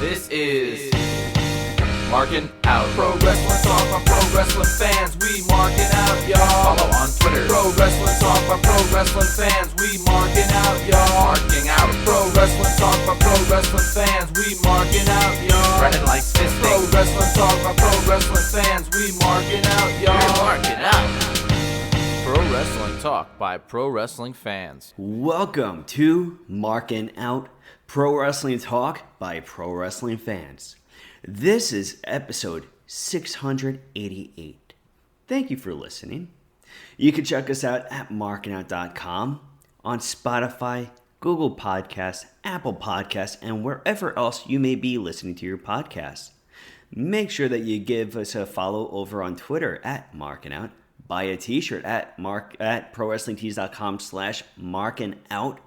This is Markin Out. Pro Wrestling Talk by Pro Wrestling fans. We marking out, y'all. Follow on Twitter. Pro Wrestling Talk by Pro Wrestling fans. We marking out, y'all. Marking Out. Pro Wrestling Talk by Pro Wrestling fans. We marking out, y'all. Brennan likes fisting. Pro Wrestling Talk by Pro Wrestling fans. We marking out, y'all. We're marking out. Pro Wrestling Talk by Pro Wrestling fans. Welcome to Markin Out, Pro Wrestling Talk by Pro Wrestling fans. This is episode 688. Thank you for listening. You can check us out at markinout.com, on Spotify, Google Podcasts, Apple Podcasts, and wherever else you may be listening to your podcasts. Make sure that you give us a follow over on Twitter at markinout. Buy a t-shirt at prowrestlingtees.com/markinout.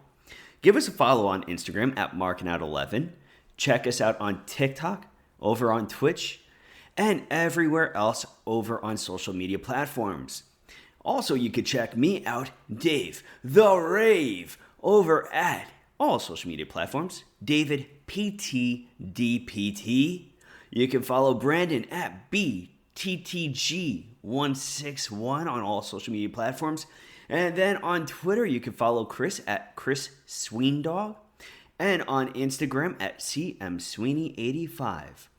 Give us a follow on Instagram at markinout11. Check us out on TikTok, over on Twitch, and everywhere else over on social media platforms. Also, you could check me out, Dave the Rave, over at all social media platforms, David PTDPT. You can follow Brandon at BTTG161 on all social media platforms. And then on Twitter, you can follow Chris at Chris Sweendog, and on Instagram at CMSweeney85.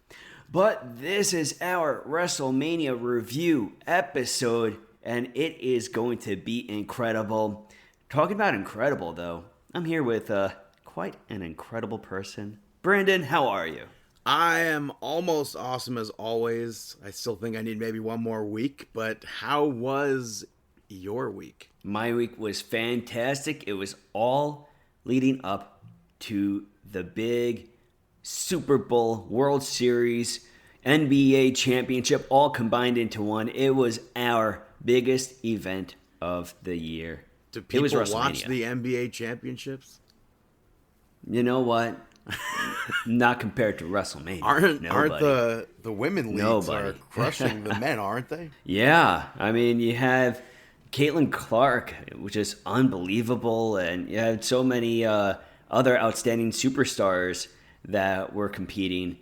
But this is our WrestleMania review episode, and it is going to be incredible. Talking about incredible, though, I'm here with quite an incredible person. Brandon, how are you? I am almost awesome as always. I still think I need maybe one more week, but how was your week? My week was fantastic. It was all leading up to the big Super Bowl, World Series, NBA championship, all combined into one. It was our biggest event of the year. Do people it was WrestleMania. Watch the NBA championships? You know what? Not compared to WrestleMania. Aren't the women leagues are crushing the men, aren't they? Yeah. I mean, you have Caitlin Clark, which is unbelievable, and you had so many other outstanding superstars that were competing,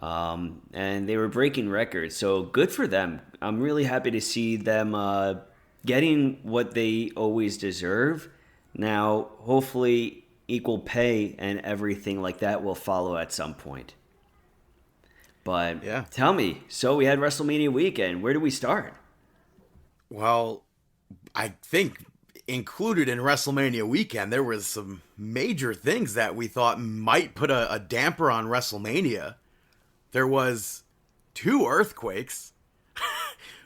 and they were breaking records. So good for them. I'm really happy to see them getting what they always deserve. Now, hopefully, equal pay and everything like that will follow at some point. But yeah. Tell me, so we had WrestleMania weekend. Where do we start? Well, I think included in WrestleMania weekend, there was some major things that we thought might put a damper on WrestleMania. There was 2 earthquakes,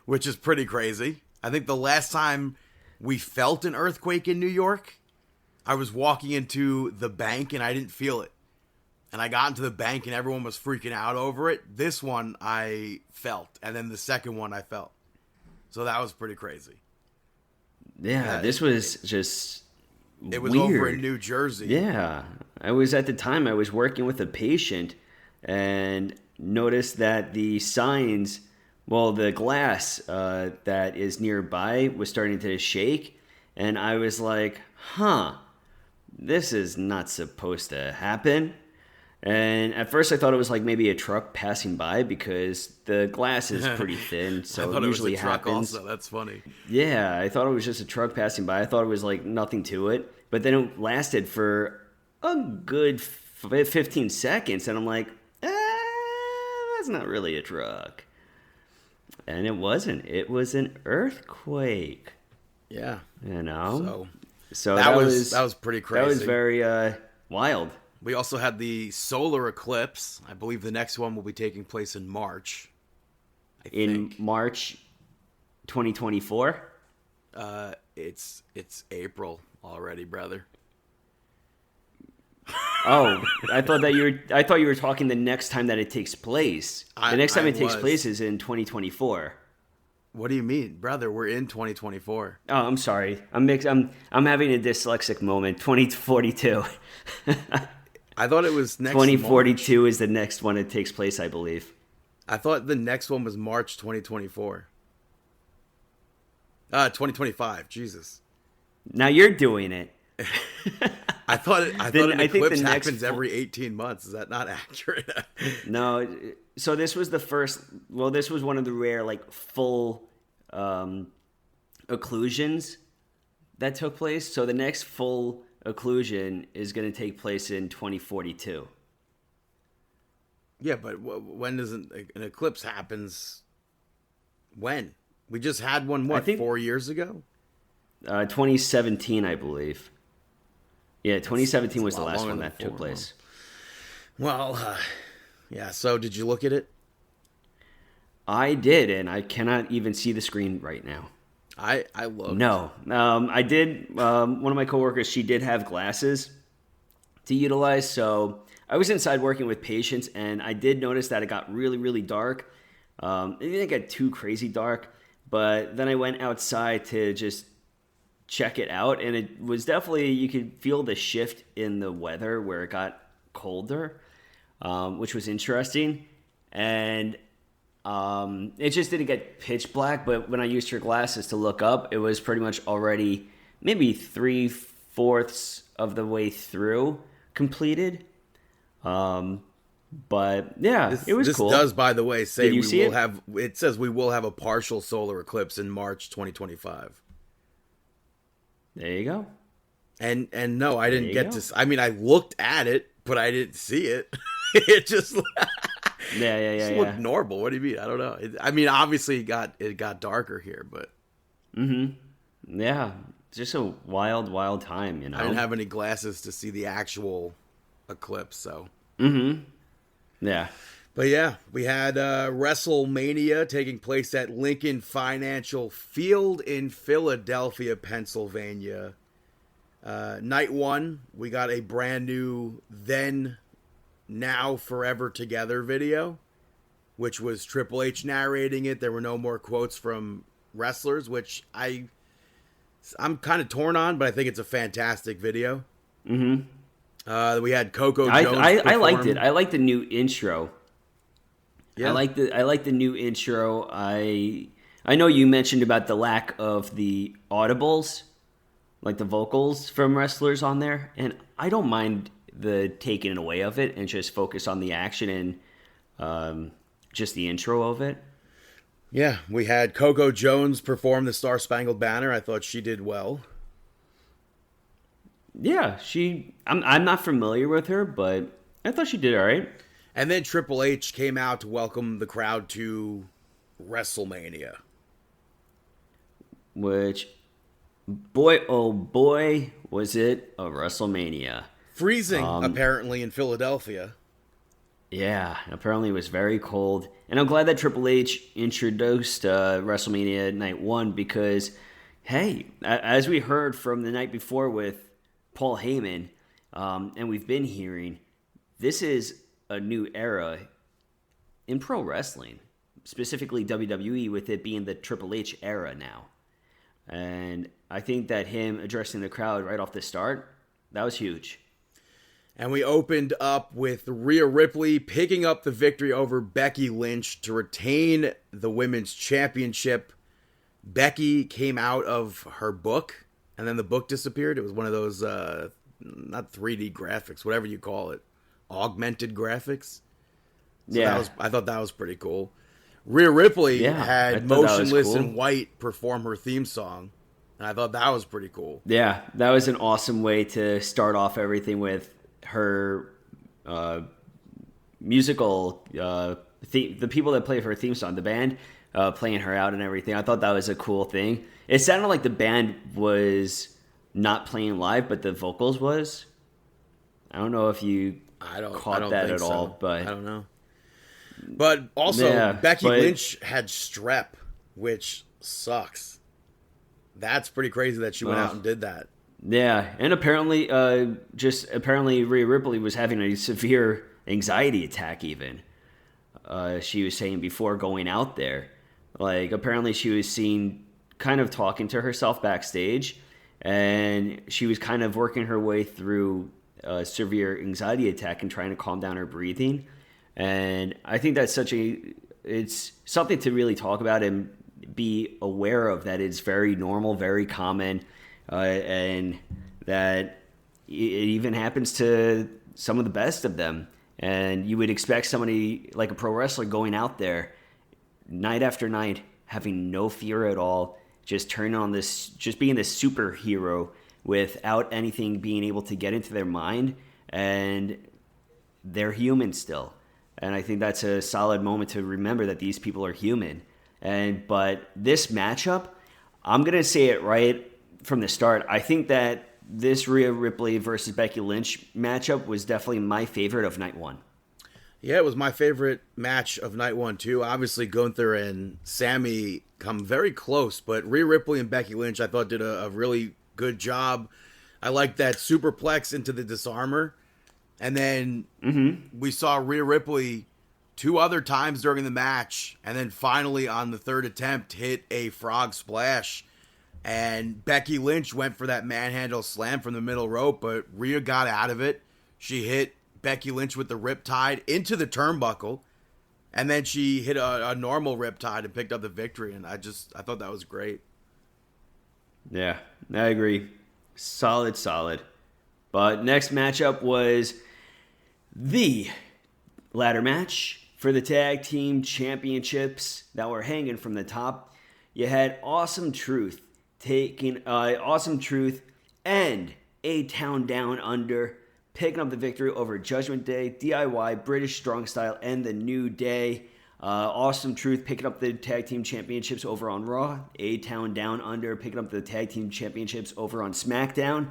which is pretty crazy. I think the last time we felt an earthquake in New York, I was walking into the bank and I didn't feel it. And I got into the bank and everyone was freaking out over it. This one I felt. And then the second one I felt. So that was pretty crazy. Yeah, this was just It was weird. over in New Jersey. Yeah. I was working with a patient and noticed that the signs, the glass that is nearby was starting to shake. And I was like, this is not supposed to happen. And at first I thought it was like maybe a truck passing by because the glass is pretty thin, so it usually happens. Also. That's funny. Yeah, I thought it was just a truck passing by. I thought it was like nothing to it. But then it lasted for a good 15 seconds, and I'm like, that's not really a truck. And it wasn't. It was an earthquake. Yeah. You know? So that was pretty crazy. That was very wild. We also had the solar eclipse. I believe the next one will be taking place in March. In March 2024? It's April already, brother. Oh, I thought you were talking the next time that it takes place. The next time it takes place is in 2024. What do you mean, brother? We're in 2024. Oh, I'm sorry. I'm having a dyslexic moment. 2042. I thought it was next 2042 March. Is the next one it takes place, I believe. I thought the next one was March 2024. 2025. Jesus. Now you're doing it. I thought an I think eclipse the next happens every 18 months. Is that not accurate? No, so this was the first. Well, this was one of the rare like full occlusions that took place. So the next full occlusion is going to take place in 2042. Yeah, but when does an eclipse happens? When? We just had one, what, 4 years ago? 2017, I believe. Yeah, 2017 was the last one that took place. Well, yeah, so did you look at it? I did, and I cannot even see the screen right now. I looked. No. I did. One of my coworkers, she did have glasses to utilize, so I was inside working with patients, and I did notice that it got really, really dark. It didn't get too crazy dark, but then I went outside to just check it out, and it was definitely, you could feel the shift in the weather where it got colder, which was interesting. And it just didn't get pitch black, but when I used your glasses to look up, it was pretty much already maybe 3/4 of the way through completed. But yeah, it was cool. This does, by the way, say Did you see it? It says we will have a partial solar eclipse in March 2025. There you go. And no, I didn't get to. I mean, I looked at it, but I didn't see it. It just Yeah. looked normal. What do you mean? I don't know. I mean, obviously it got darker here, but yeah, just a wild time, you know. I didn't have any glasses to see the actual eclipse, so. Yeah. But yeah, we had WrestleMania taking place at Lincoln Financial Field in Philadelphia, Pennsylvania. Night one, we got a brand new Then, Now, Forever Together video, which was Triple H narrating it. There were no more quotes from wrestlers, which I'm kind of torn on, but I think it's a fantastic video. We had Coco Jones. I liked it. I liked the new intro. Yeah. I like the new intro. I know you mentioned about the lack of the audibles, like the vocals from wrestlers on there, and I don't mind the taking away of it and just focus on the action and just the intro of it. Yeah, we had Coco Jones perform the Star Spangled Banner. I thought she did well. Yeah, I'm not familiar with her, but I thought she did all right. And then Triple H came out to welcome the crowd to WrestleMania. Which, boy, oh boy, was it a WrestleMania. Freezing, apparently, in Philadelphia. Yeah, apparently it was very cold. And I'm glad that Triple H introduced WrestleMania Night 1 because, hey, as we heard from the night before with Paul Heyman, and we've been hearing, this is a new era in pro wrestling, specifically WWE, with it being the Triple H era now. And I think that him addressing the crowd right off the start, that was huge. And we opened up with Rhea Ripley picking up the victory over Becky Lynch to retain the Women's Championship. Becky came out of her book, and then the book disappeared. It was one of those, not 3D graphics, whatever you call it, augmented graphics. So Yeah. I thought that was pretty cool. Rhea Ripley I had thought that was Motionless cool. in White perform her theme song, and I thought that was pretty cool. Yeah, that was an awesome way to start off everything with her musical the people that play her theme song, the band playing her out and everything. I thought that was a cool thing. It sounded like the band was not playing live, but the vocals was. I don't know if you caught that at all, but I don't know. But also, Becky Lynch had strep, which sucks. That's pretty crazy that she went out and did that. Yeah, and apparently, Rhea Ripley was having a severe anxiety attack. Even she was saying before going out there, like apparently she was seen kind of talking to herself backstage, and she was kind of working her way through a severe anxiety attack and trying to calm down her breathing. And I think that's it's something to really talk about and be aware of, that it's very normal, very common. And that it even happens to some of the best of them. And you would expect somebody like a pro wrestler going out there night after night, having no fear at all, just turning on this, just being this superhero without anything being able to get into their mind, and they're human still. And I think that's a solid moment to remember that these people are human. But this matchup, I'm gonna say it right from the start. I think that this Rhea Ripley versus Becky Lynch matchup was definitely my favorite of night one. Yeah, it was my favorite match of night one, too. Obviously, Gunther and Sammy come very close, but Rhea Ripley and Becky Lynch, I thought, did a really good job. I liked that superplex into the disarmor. And then we saw Rhea Ripley 2 other times during the match, and then finally on the 3rd attempt hit a frog splash. And Becky Lynch went for that manhandle slam from the middle rope, but Rhea got out of it. She hit Becky Lynch with the riptide into the turnbuckle, and then she hit a normal riptide and picked up the victory. And I thought that was great. Yeah, I agree. Solid. But next matchup was the ladder match for the tag team championships that were hanging from the top. You had Awesome Truth and A-Town Down Under picking up the victory over Judgment Day, DIY, British Strong Style, and The New Day. Awesome Truth picking up the tag team championships over on Raw. A-Town Down Under picking up the tag team championships over on SmackDown.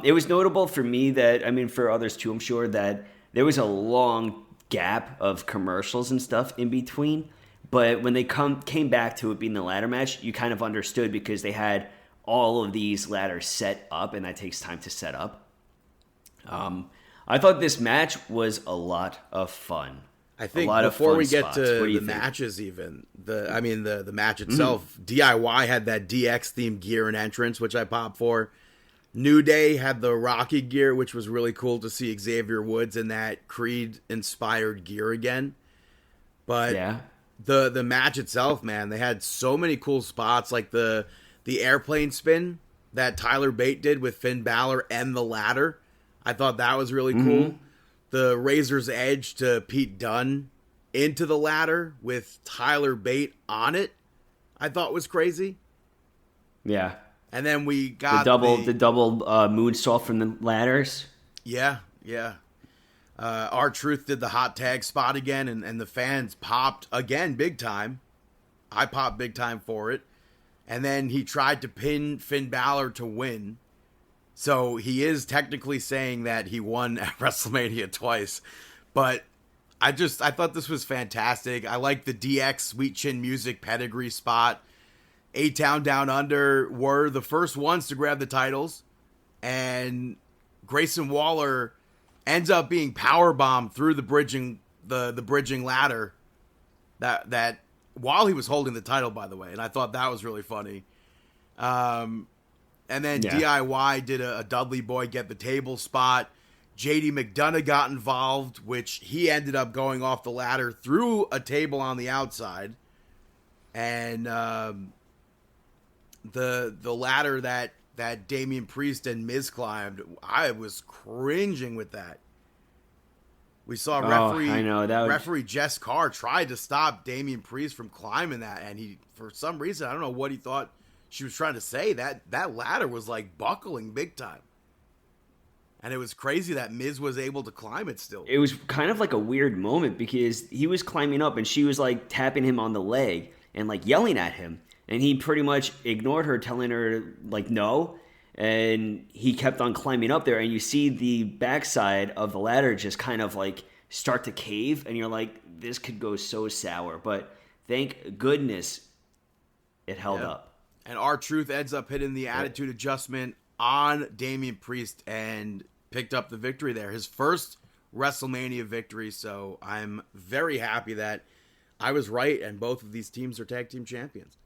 It was notable for me that, for others too, I'm sure, that there was a long gap of commercials and stuff in between. But when they came back to it being the ladder match, you kind of understood because they had all of these ladders set up, and that takes time to set up. I thought this match was a lot of fun. I think before we get to the matches, even the match itself, DIY had that DX themed gear and entrance, which I popped for. New Day had the Rocky gear, which was really cool to see Xavier Woods in that Creed inspired gear again. But yeah. The match itself, man, they had so many cool spots, like the airplane spin that Tyler Bate did with Finn Balor and the ladder. I thought that was really cool. The Razor's Edge to Pete Dunne into the ladder with Tyler Bate on it, I thought was crazy. Yeah. And then we got the double moonsault from the ladders. Yeah. R-Truth did the hot tag spot again, and the fans popped again big time. I popped big time for it. And then he tried to pin Finn Balor to win. So he is technically saying that he won at WrestleMania twice. But I thought this was fantastic. I like the DX Sweet Chin Music pedigree spot. A-Town Down Under were the first ones to grab the titles. And Grayson Waller ends up being powerbombed through the bridging ladder that while he was holding the title, by the way. And I thought that was really funny. And then DIY did a Dudley Boy get the table spot. JD McDonough got involved, which he ended up going off the ladder through a table on the outside. And the ladder that Damian Priest and Miz climbed, I was cringing with that. We saw referee Jess Carr tried to stop Damian Priest from climbing that, and he, for some reason, I don't know what he thought she was trying to say, that ladder was like buckling big time. And it was crazy that Miz was able to climb it still. It was kind of like a weird moment because he was climbing up and she was like tapping him on the leg and like yelling at him. And he pretty much ignored her, telling her like no. And he kept on climbing up there. And you see the backside of the ladder just kind of like start to cave. And you're like, this could go so sour. But thank goodness it held up. And R-Truth ends up hitting the attitude adjustment on Damian Priest and picked up the victory there. His first WrestleMania victory. So I'm very happy that I was right and both of these teams are tag team champions.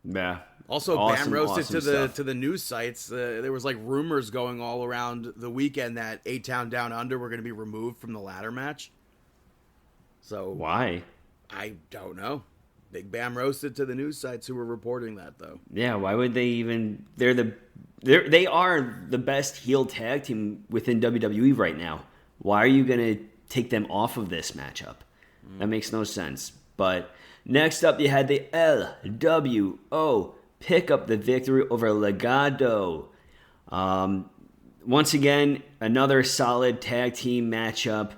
Yeah. Also, Bam roasted to the news sites. There was like rumors going all around the weekend that A-Town Down Under were going to be removed from the ladder match. So why? I don't know. Big Bam roasted to the news sites who were reporting that, though. Yeah, why would they even? They are the best heel tag team within WWE right now. Why are you gonna take them off of this matchup? That makes no sense. But next up, you had the LWO pick up the victory over Legado. Once again, another solid tag team matchup.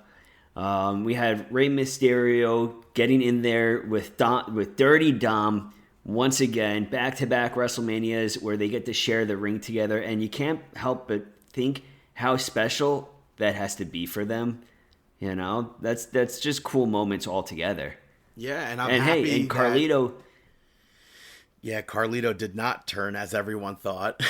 We had Rey Mysterio getting in there with Dirty Dom once again, back-to-back WrestleManias where they get to share the ring together, and you can't help but think how special that has to be for them. You know, that's just cool moments altogether. Yeah, and I'm happy. Hey, and Carlito. Yeah, Carlito did not turn as everyone thought.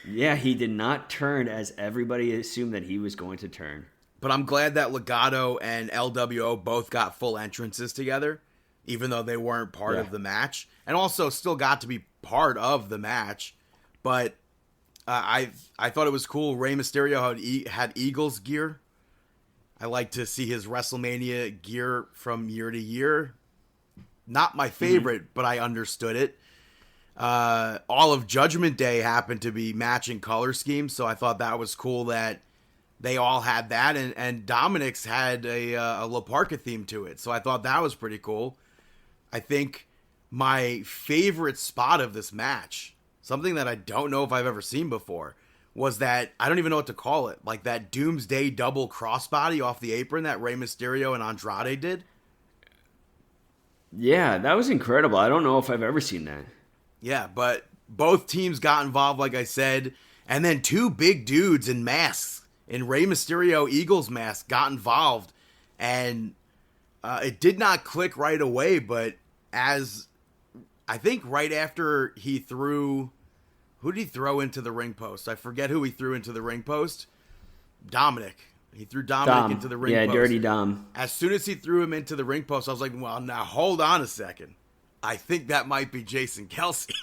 Yeah, he did not turn as everybody assumed that he was going to turn. But I'm glad that Legado and LWO both got full entrances together, even though they weren't part of the match, and also still got to be part of the match. But I thought it was cool. Rey Mysterio had Eagles gear. I like to see his WrestleMania gear from year to year. Not my favorite, but I understood it. All of Judgment Day happened to be matching color schemes, so I thought that was cool that they all had that, and Dominic's had a La Parka theme to it, so I thought that was pretty cool. I think my favorite spot of this match, something that I don't know if I've ever seen before, was that, I don't even know what to call it, like that Doomsday double crossbody off the apron that Rey Mysterio and Andrade did. Yeah, that was incredible. I don't know if I've ever seen that. Yeah, but both teams got involved, like I said, and then two big dudes in masks, in Rey Mysterio Eagles mask, got involved, and it did not click right away, but as I think right after he threw, who did he throw into the ring post? I forget who he threw into the ring post. Dominic. He threw Dominic into the ring post. Yeah, Dirty Dom. As soon as he threw him into the ring post, I was like, well, now hold on a second. I think that might be Jason Kelsey.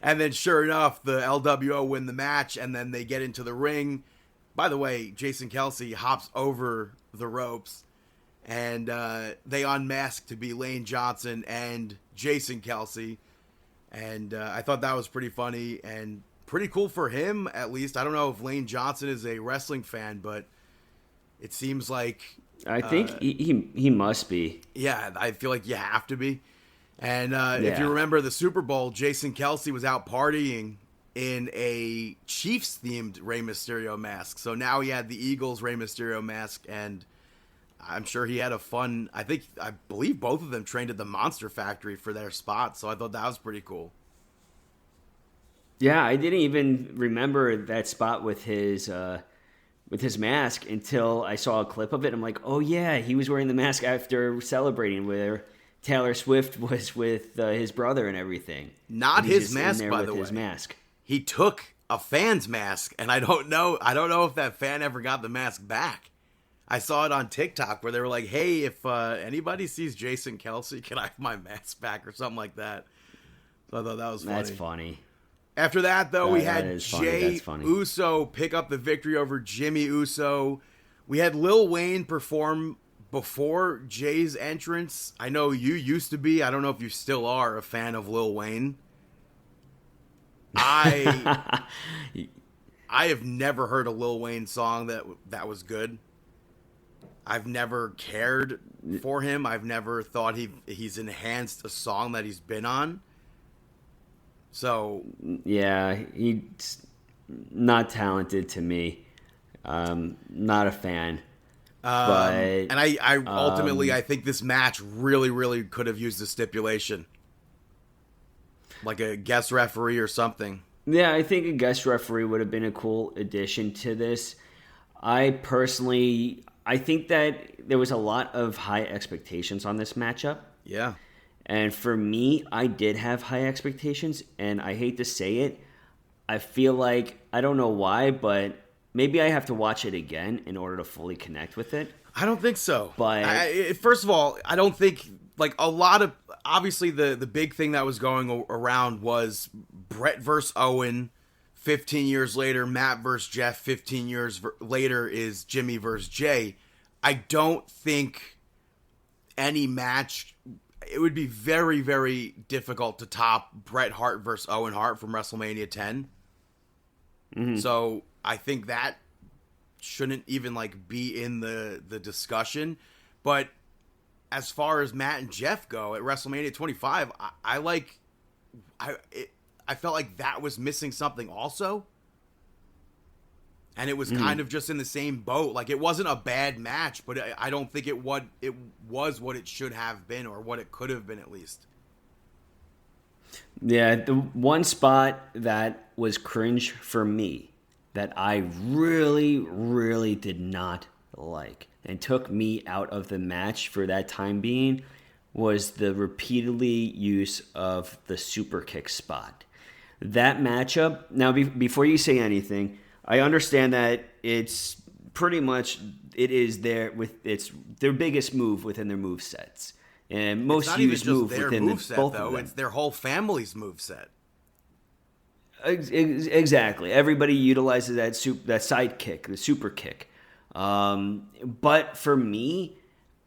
And then sure enough, the LWO win the match, and then they get into the ring. By the way, Jason Kelsey hops over the ropes, and they unmask to be Lane Johnson and Jason Kelsey. And I thought that was pretty funny and pretty cool for him, at least. I don't know if Lane Johnson is a wrestling fan, but it seems like... I think he must be. Yeah, I feel like you have to be. And if you remember the Super Bowl, Jason Kelsey was out partying in a Chiefs-themed Rey Mysterio mask. So now he had the Eagles Rey Mysterio mask, and I'm sure he had a fun... I believe both of them trained at the Monster Factory for their spot, so I thought that was pretty cool. Yeah, I didn't even remember that spot with his mask until I saw a clip of it. I'm like, oh yeah, he was wearing the mask after celebrating where Taylor Swift was with his brother and everything. Not his mask, by the way. His mask. He took a fan's mask, and I don't know if that fan ever got the mask back. I saw it on TikTok where they were like, hey, if anybody sees Jason Kelsey, can I have my mask back or something like that? So I thought that was funny. That's funny. After that, though, we had Jey funny. Uso pick up the victory over Jimmy Uso. We had Lil Wayne perform before Jay's entrance. I know you used to be, I don't know if you still are, a fan of Lil Wayne. I have never heard a Lil Wayne song that was good. I've never cared for him. I've never thought he's enhanced a song that he's been on. So yeah, he's not talented to me. Not a fan. But and I ultimately I think this match really, really could have used a stipulation, like a guest referee or something. Yeah, I think a guest referee would have been a cool addition to this. I think that there was a lot of high expectations on this matchup. Yeah. And for me, I did have high expectations, and I hate to say it, I feel like, I don't know why, but maybe I have to watch it again in order to fully connect with it. I don't think so. But first of all, I don't think, like, a lot of, obviously the big thing that was going around was Brett versus Owen. 15 years later, Matt versus Jeff. 15 years later is Jimmy versus Jay. I don't think any match it would be very, very difficult to top Bret Hart versus Owen Hart from WrestleMania 10. Mm-hmm. So I think that shouldn't even like be in the discussion. But as far as Matt and Jeff go at WrestleMania 25, I felt like that was missing something also. And it was kind of just in the same boat. Like, it wasn't a bad match, but I don't think it was what it should have been, or what it could have been at least. Yeah, the one spot that was cringe for me that I really, really did not like and took me out of the match for that time being was the repeatedly use of the super kick spot. That matchup, now before you say anything, I understand that it's pretty much, it is their biggest move within their move sets. And most used move within both of them. It's their whole family's move set. Exactly. Everybody utilizes that side kick, the super kick. But for me,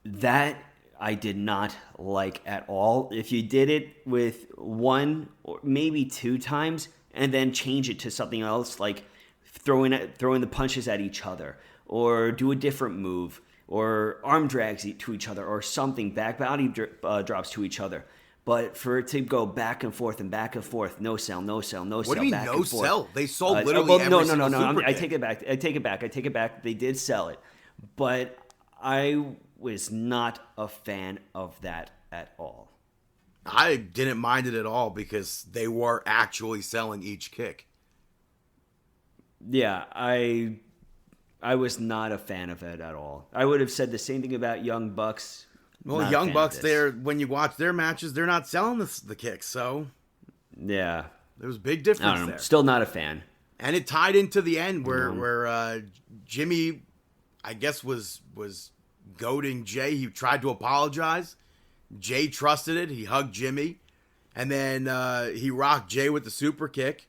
that I did not like at all. If you did it with one or maybe two times and then change it to something else, like throwing the punches at each other, or do a different move, or arm drags to each other, or something, back body drops to each other. But for it to go back and forth, no sell. What do you mean no sell? They sold literally every single super I take it back. They did sell it. But I was not a fan of that at all. I didn't mind it at all because they were actually selling each kick. Yeah, I was not a fan of it at all. I would have said the same thing about Young Bucks. Well, Young Bucks, when you watch their matches, they're not selling the kicks, so yeah, there was a big difference there. Still not a fan. And it tied into the end where Jimmy, I guess, was goading Jay. He tried to apologize. Jay trusted it. He hugged Jimmy, and then he rocked Jay with the super kick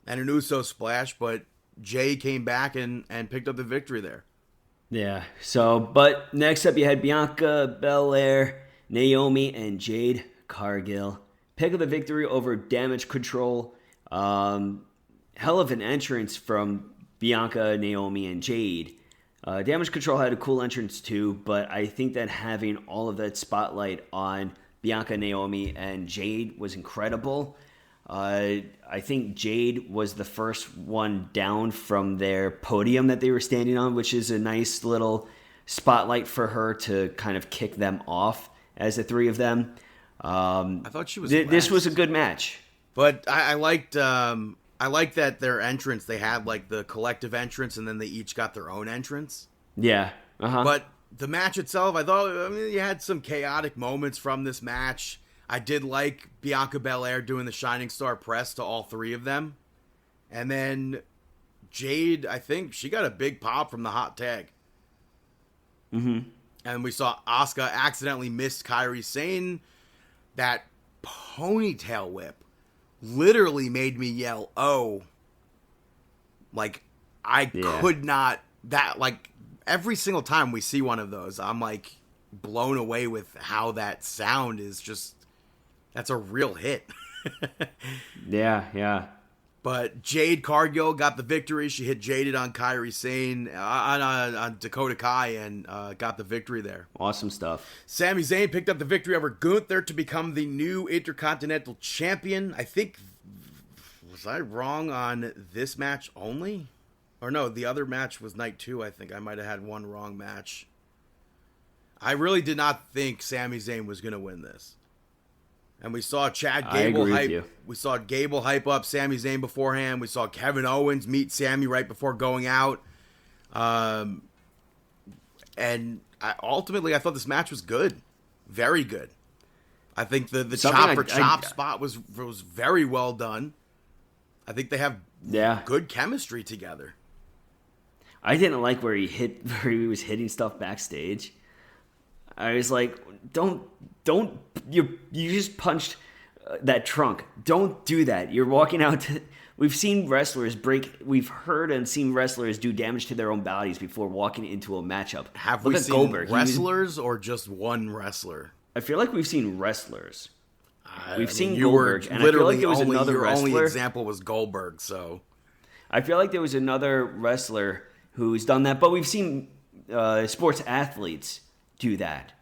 and an Uso splash, but Jay came back and picked up the victory there. Yeah, but next up you had Bianca Belair, Naomi, and Jade Cargill. Pick up the victory over Damage Control. Hell of an entrance from Bianca, Naomi, and Jade. Damage Control had a cool entrance too, but I think that having all of that spotlight on Bianca, Naomi, and Jade was incredible. I think Jade was the first one down from their podium that they were standing on, which is a nice little spotlight for her to kind of kick them off as the three of them. I thought she was. This was a good match, but I liked that their entrance. They had like the collective entrance, and then they each got their own entrance. Yeah, But the match itself, you had some chaotic moments from this match. I did like Bianca Belair doing the Shining Star Press to all three of them. And then Jade, I think she got a big pop from the hot tag. Mm-hmm. And we saw Asuka accidentally missed Kairi Sane. That ponytail whip literally made me yell, "Oh." Like, could not, every single time we see one of those, I'm like blown away with how that sound is just, that's a real hit. Yeah. But Jade Cargill got the victory. She hit Jaded on Kairi Sane, on Dakota Kai, and got the victory there. Awesome stuff. Sami Zayn picked up the victory over Gunther to become the new Intercontinental Champion. I think, was I wrong on this match only? Or no, the other match was night 2, I think. I might have had one wrong match. I really did not think Sami Zayn was going to win this. And we saw Chad Gable hype. We saw Gable hype up Sami Zayn beforehand. We saw Kevin Owens meet Sami right before going out. And ultimately, I thought this match was good. Very good. I think the chop for chop spot was very well done. I think they have good chemistry together. I didn't like where he was hitting stuff backstage. I was like, don't, you just punched that trunk. Don't do that. You're walking out to, we've heard and seen wrestlers do damage to their own bodies before walking into a matchup. Have we seen wrestlers or just one wrestler? I feel like we've seen wrestlers. We've seen you were Goldberg, and I feel like there was only, another your wrestler. only example was Goldberg, so I feel like there was another wrestler who's done that, but we've seen sports athletes do that,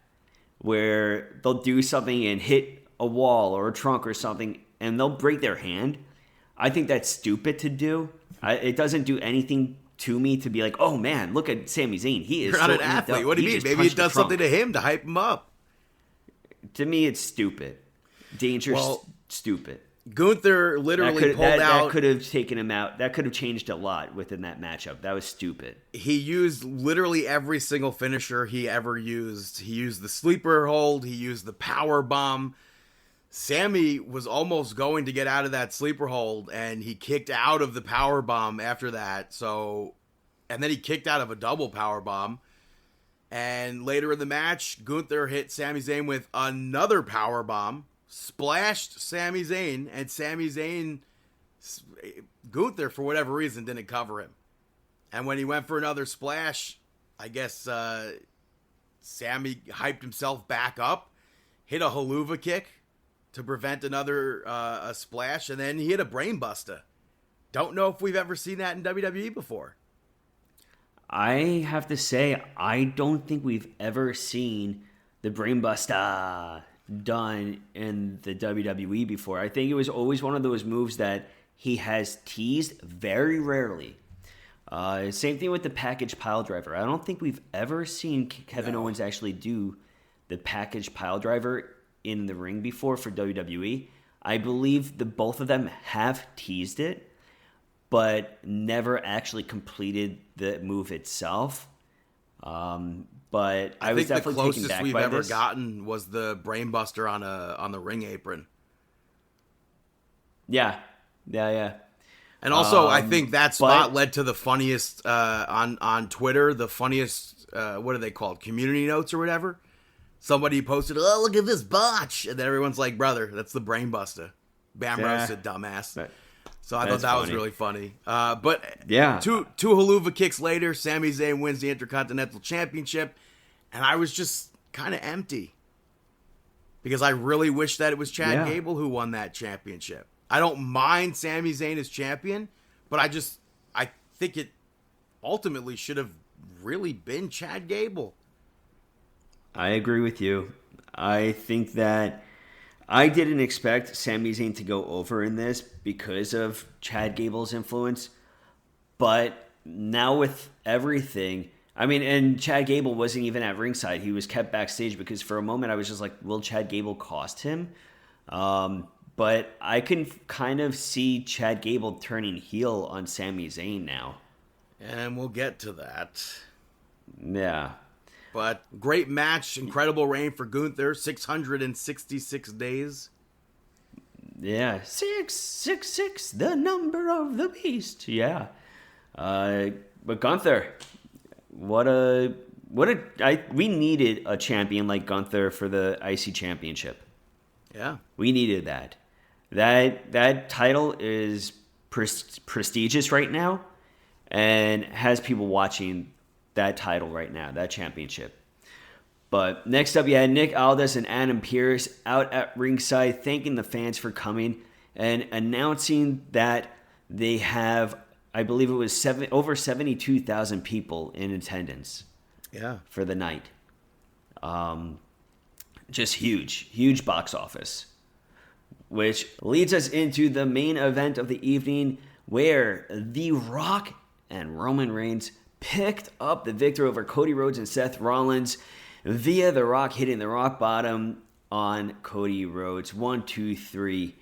where they'll do something and hit a wall or a trunk or something, and they'll break their hand. I think that's stupid to do. It doesn't do anything to me to be like, oh man, look at Sami Zayn. He is you're not so an athlete. amped up. What do you He mean? just Maybe punched it the does trunk." something to him to hype him up. To me, it's stupid. Dangerous, Well, stupid. Gunther literally pulled out. That could have taken him out. That could have changed a lot within that matchup. That was stupid. He used literally every single finisher he ever used. He used the sleeper hold. He used the power bomb. Sammy was almost going to get out of that sleeper hold, and he kicked out of the power bomb after that. So, and then he kicked out of a double power bomb. And later in the match, Gunther hit Sami Zayn with another power bomb, splashed Sami Zayn, and Sami Zayn, Gunther, for whatever reason, didn't cover him. And when he went for another splash, I guess Sammy hyped himself back up, hit a haluva kick to prevent another a splash, and then he hit a brainbuster. Don't know if we've ever seen that in WWE before. I have to say, I don't think we've ever seen the brainbuster done in the WWE before. I think it was always one of those moves that he has teased very rarely. Same thing with the package pile driver. I don't think we've ever seen Kevin Owens actually do the package pile driver in the ring before for WWE. I believe the both of them have teased it, but never actually completed the move itself. But I was think the definitely taken closest back we've by ever this. gotten was the brainbuster on the ring apron. Yeah. And also, I think that spot but- led to the funniest on Twitter, the funniest, what are they called, community notes or whatever? Somebody posted, oh, look at this botch. And then everyone's like, brother, that's the brainbuster. Bam roasted, dumbass. But- So I thought That's that was funny. really funny. But Yeah. two haluva kicks later, Sami Zayn wins the Intercontinental Championship. And I was just kind of empty. Because I really wish that it was Chad Yeah. Gable who won that championship. I don't mind Sami Zayn as champion, but I think it ultimately should have really been Chad Gable. I agree with you. I think that I didn't expect Sami Zayn to go over in this because of Chad Gable's influence. But now with everything, I mean, and Chad Gable wasn't even at ringside. He was kept backstage because for a moment I was just like, will Chad Gable cost him? But I can kind of see Chad Gable turning heel on Sami Zayn now. And we'll get to that. Yeah. But great match, incredible reign for Gunther, 666 days. Yeah, 666, the number of the beast. Yeah, but Gunther, we needed a champion like Gunther for the IC Championship. Yeah. We needed that. That title is prestigious right now, and has people watching that title right now, that championship. But next up, you had Nick Aldis and Adam Pearce out at ringside thanking the fans for coming and announcing that they have, I believe it was over 72,000 people in attendance. Yeah. For the night. Just huge box office. Which leads us into the main event of the evening, where The Rock and Roman Reigns picked up the victory over Cody Rhodes and Seth Rollins via The Rock hitting the rock bottom on Cody Rhodes. 1, 2, 3.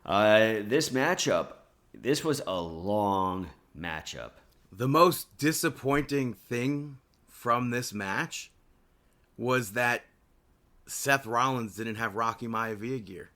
This matchup, this was a long matchup. The most disappointing thing from this match was that Seth Rollins didn't have Rocky Maivia gear.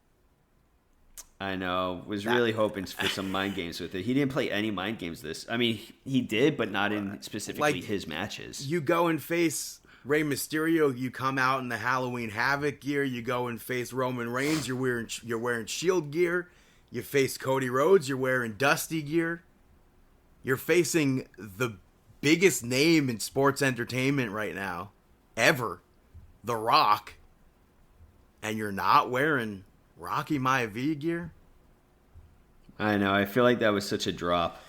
I know. Was really hoping for some mind games with it. He didn't play any mind games this. I mean, he did, but not in specifically Like, his matches. You go and face Rey Mysterio, you come out in the Halloween Havoc gear. You go and face Roman Reigns, you're wearing Shield gear. You face Cody Rhodes, you're wearing Dusty gear. You're facing the biggest name in sports entertainment right now, ever, The Rock. and you're not wearing Rocky Maivia gear? I know. I feel like that was such a drop.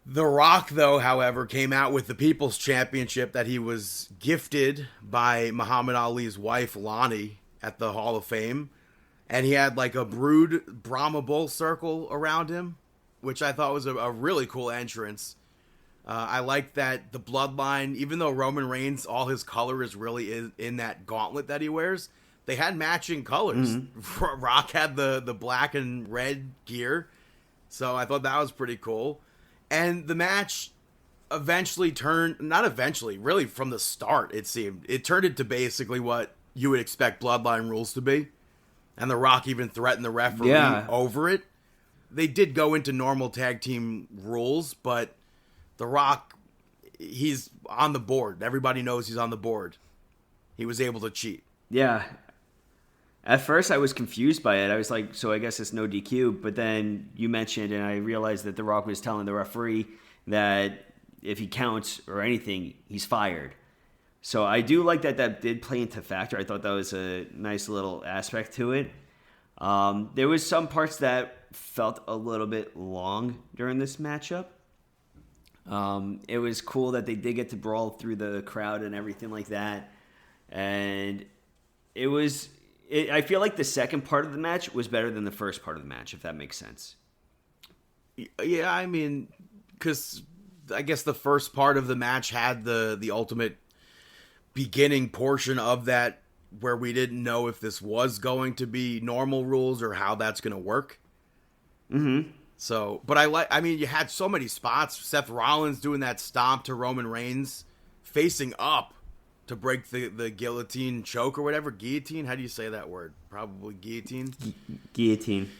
The Rock, though, however, came out with the People's Championship that he was gifted by Muhammad Ali's wife, Lonnie, at the Hall of Fame. And he had like a Brood Brahma Bull circle around him, which I thought was a really cool entrance. I like that the Bloodline, even though Roman Reigns, all his color is really in that gauntlet that he wears, they had matching colors. Mm-hmm. Rock had the black and red gear, so I thought that was pretty cool. And the match eventually really from the start, it seemed. It turned into basically what you would expect Bloodline rules to be. And The Rock even threatened the referee over it. They did go into normal tag team rules, but The Rock, he's on the board. Everybody knows he's on the board. He was able to cheat. Yeah. At first, I was confused by it. I was like, so I guess it's no DQ. But then you mentioned, and I realized that The Rock was telling the referee that if he counts or anything, he's fired. So I do like that did play into factor. I thought that was a nice little aspect to it. There was some parts that felt a little bit long during this matchup. It was cool that they did get to brawl through the crowd and everything like that. And I feel like the second part of the match was better than the first part of the match, if that makes sense. Yeah, I mean, because I guess the first part of the match had the ultimate beginning portion of that where we didn't know if this was going to be normal rules or how that's going to work. Mm-hmm. So, but you had so many spots. Seth Rollins doing that stomp to Roman Reigns, facing up to break the guillotine choke or whatever. Guillotine? How do you say that word? Probably guillotine. Guillotine.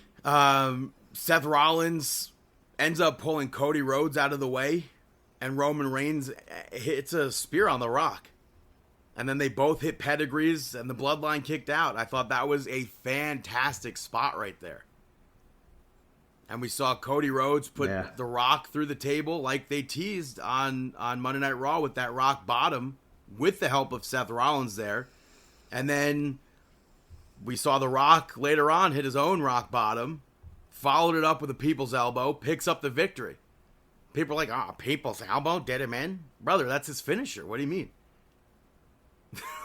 Seth Rollins ends up pulling Cody Rhodes out of the way, and Roman Reigns hits a spear on The Rock. And then they both hit pedigrees, and the Bloodline kicked out. I thought that was a fantastic spot right there. And we saw Cody Rhodes put The Rock through the table like they teased on Monday Night Raw with that rock bottom with the help of Seth Rollins there. And then we saw The Rock later on hit his own rock bottom, followed it up with a People's Elbow, picks up the victory. People are like, People's Elbow? Did him in? Brother, that's his finisher. What do you mean?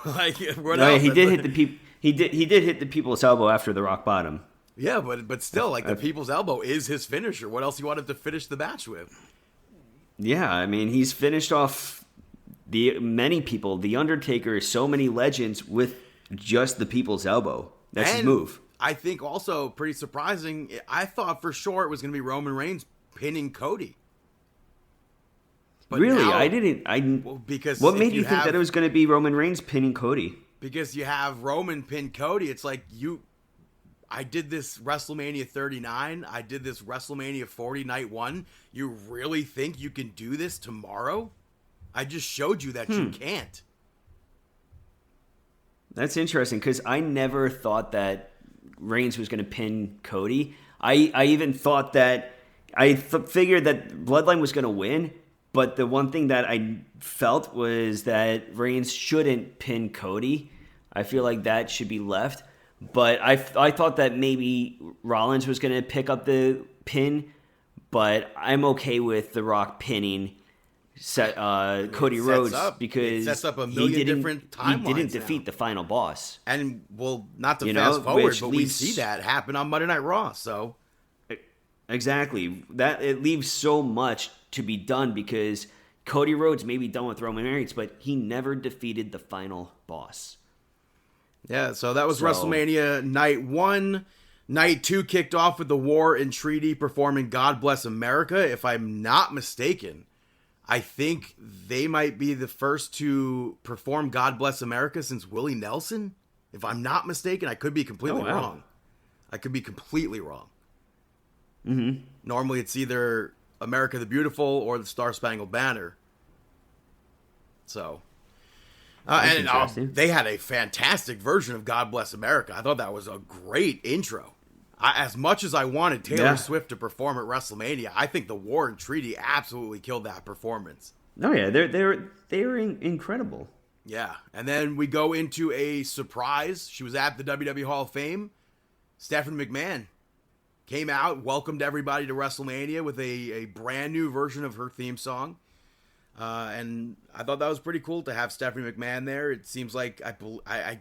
What else? He did hit the People's Elbow after the rock bottom. Yeah, but still, the People's Elbow is his finisher. What else you wanted to finish the match with? Yeah, I mean, he's finished off many people, The Undertaker, so many legends with just the People's Elbow. That's his move. I think also pretty surprising. I thought for sure it was going to be Roman Reigns pinning Cody. But really, I didn't. Because what made you think that it was going to be Roman Reigns pinning Cody? Because you have Roman pin Cody. It's like I did this WrestleMania 39. I did this WrestleMania 40 night 1. You really think you can do this tomorrow? I just showed you that you can't. That's interesting because I never thought that Reigns was going to pin Cody. I even thought that figured that Bloodline was going to win. But the one thing that I felt was that Reigns shouldn't pin Cody. I feel like that should be left. But I thought that maybe Rollins was going to pick up the pin. But I'm okay with The Rock pinning Cody Rhodes because it sets up a million different timelines. He didn't defeat the final boss. And, well, not to fast forward, but we see that happen on Monday Night Raw. So exactly. It leaves so much to be done because Cody Rhodes may be done with Roman Reigns, but he never defeated the final boss. Yeah, so that was WrestleMania Night 1. Night 2 kicked off with the War and Treaty performing God Bless America. If I'm not mistaken, I think they might be the first to perform God Bless America since Willie Nelson. If I'm not mistaken, I could be completely wrong. I could be completely wrong. Mm-hmm. Normally it's either America the Beautiful or the Star Spangled Banner. So, they had a fantastic version of God Bless America. I thought that was a great intro. As much as I wanted Taylor Swift to perform at WrestleMania, I think the War and Treaty absolutely killed that performance. Oh yeah, they were incredible. Yeah, and then we go into a surprise. She was at the WWE Hall of Fame. Stephanie McMahon came out, welcomed everybody to WrestleMania with a brand new version of her theme song. And I thought that was pretty cool to have Stephanie McMahon there. It seems like, I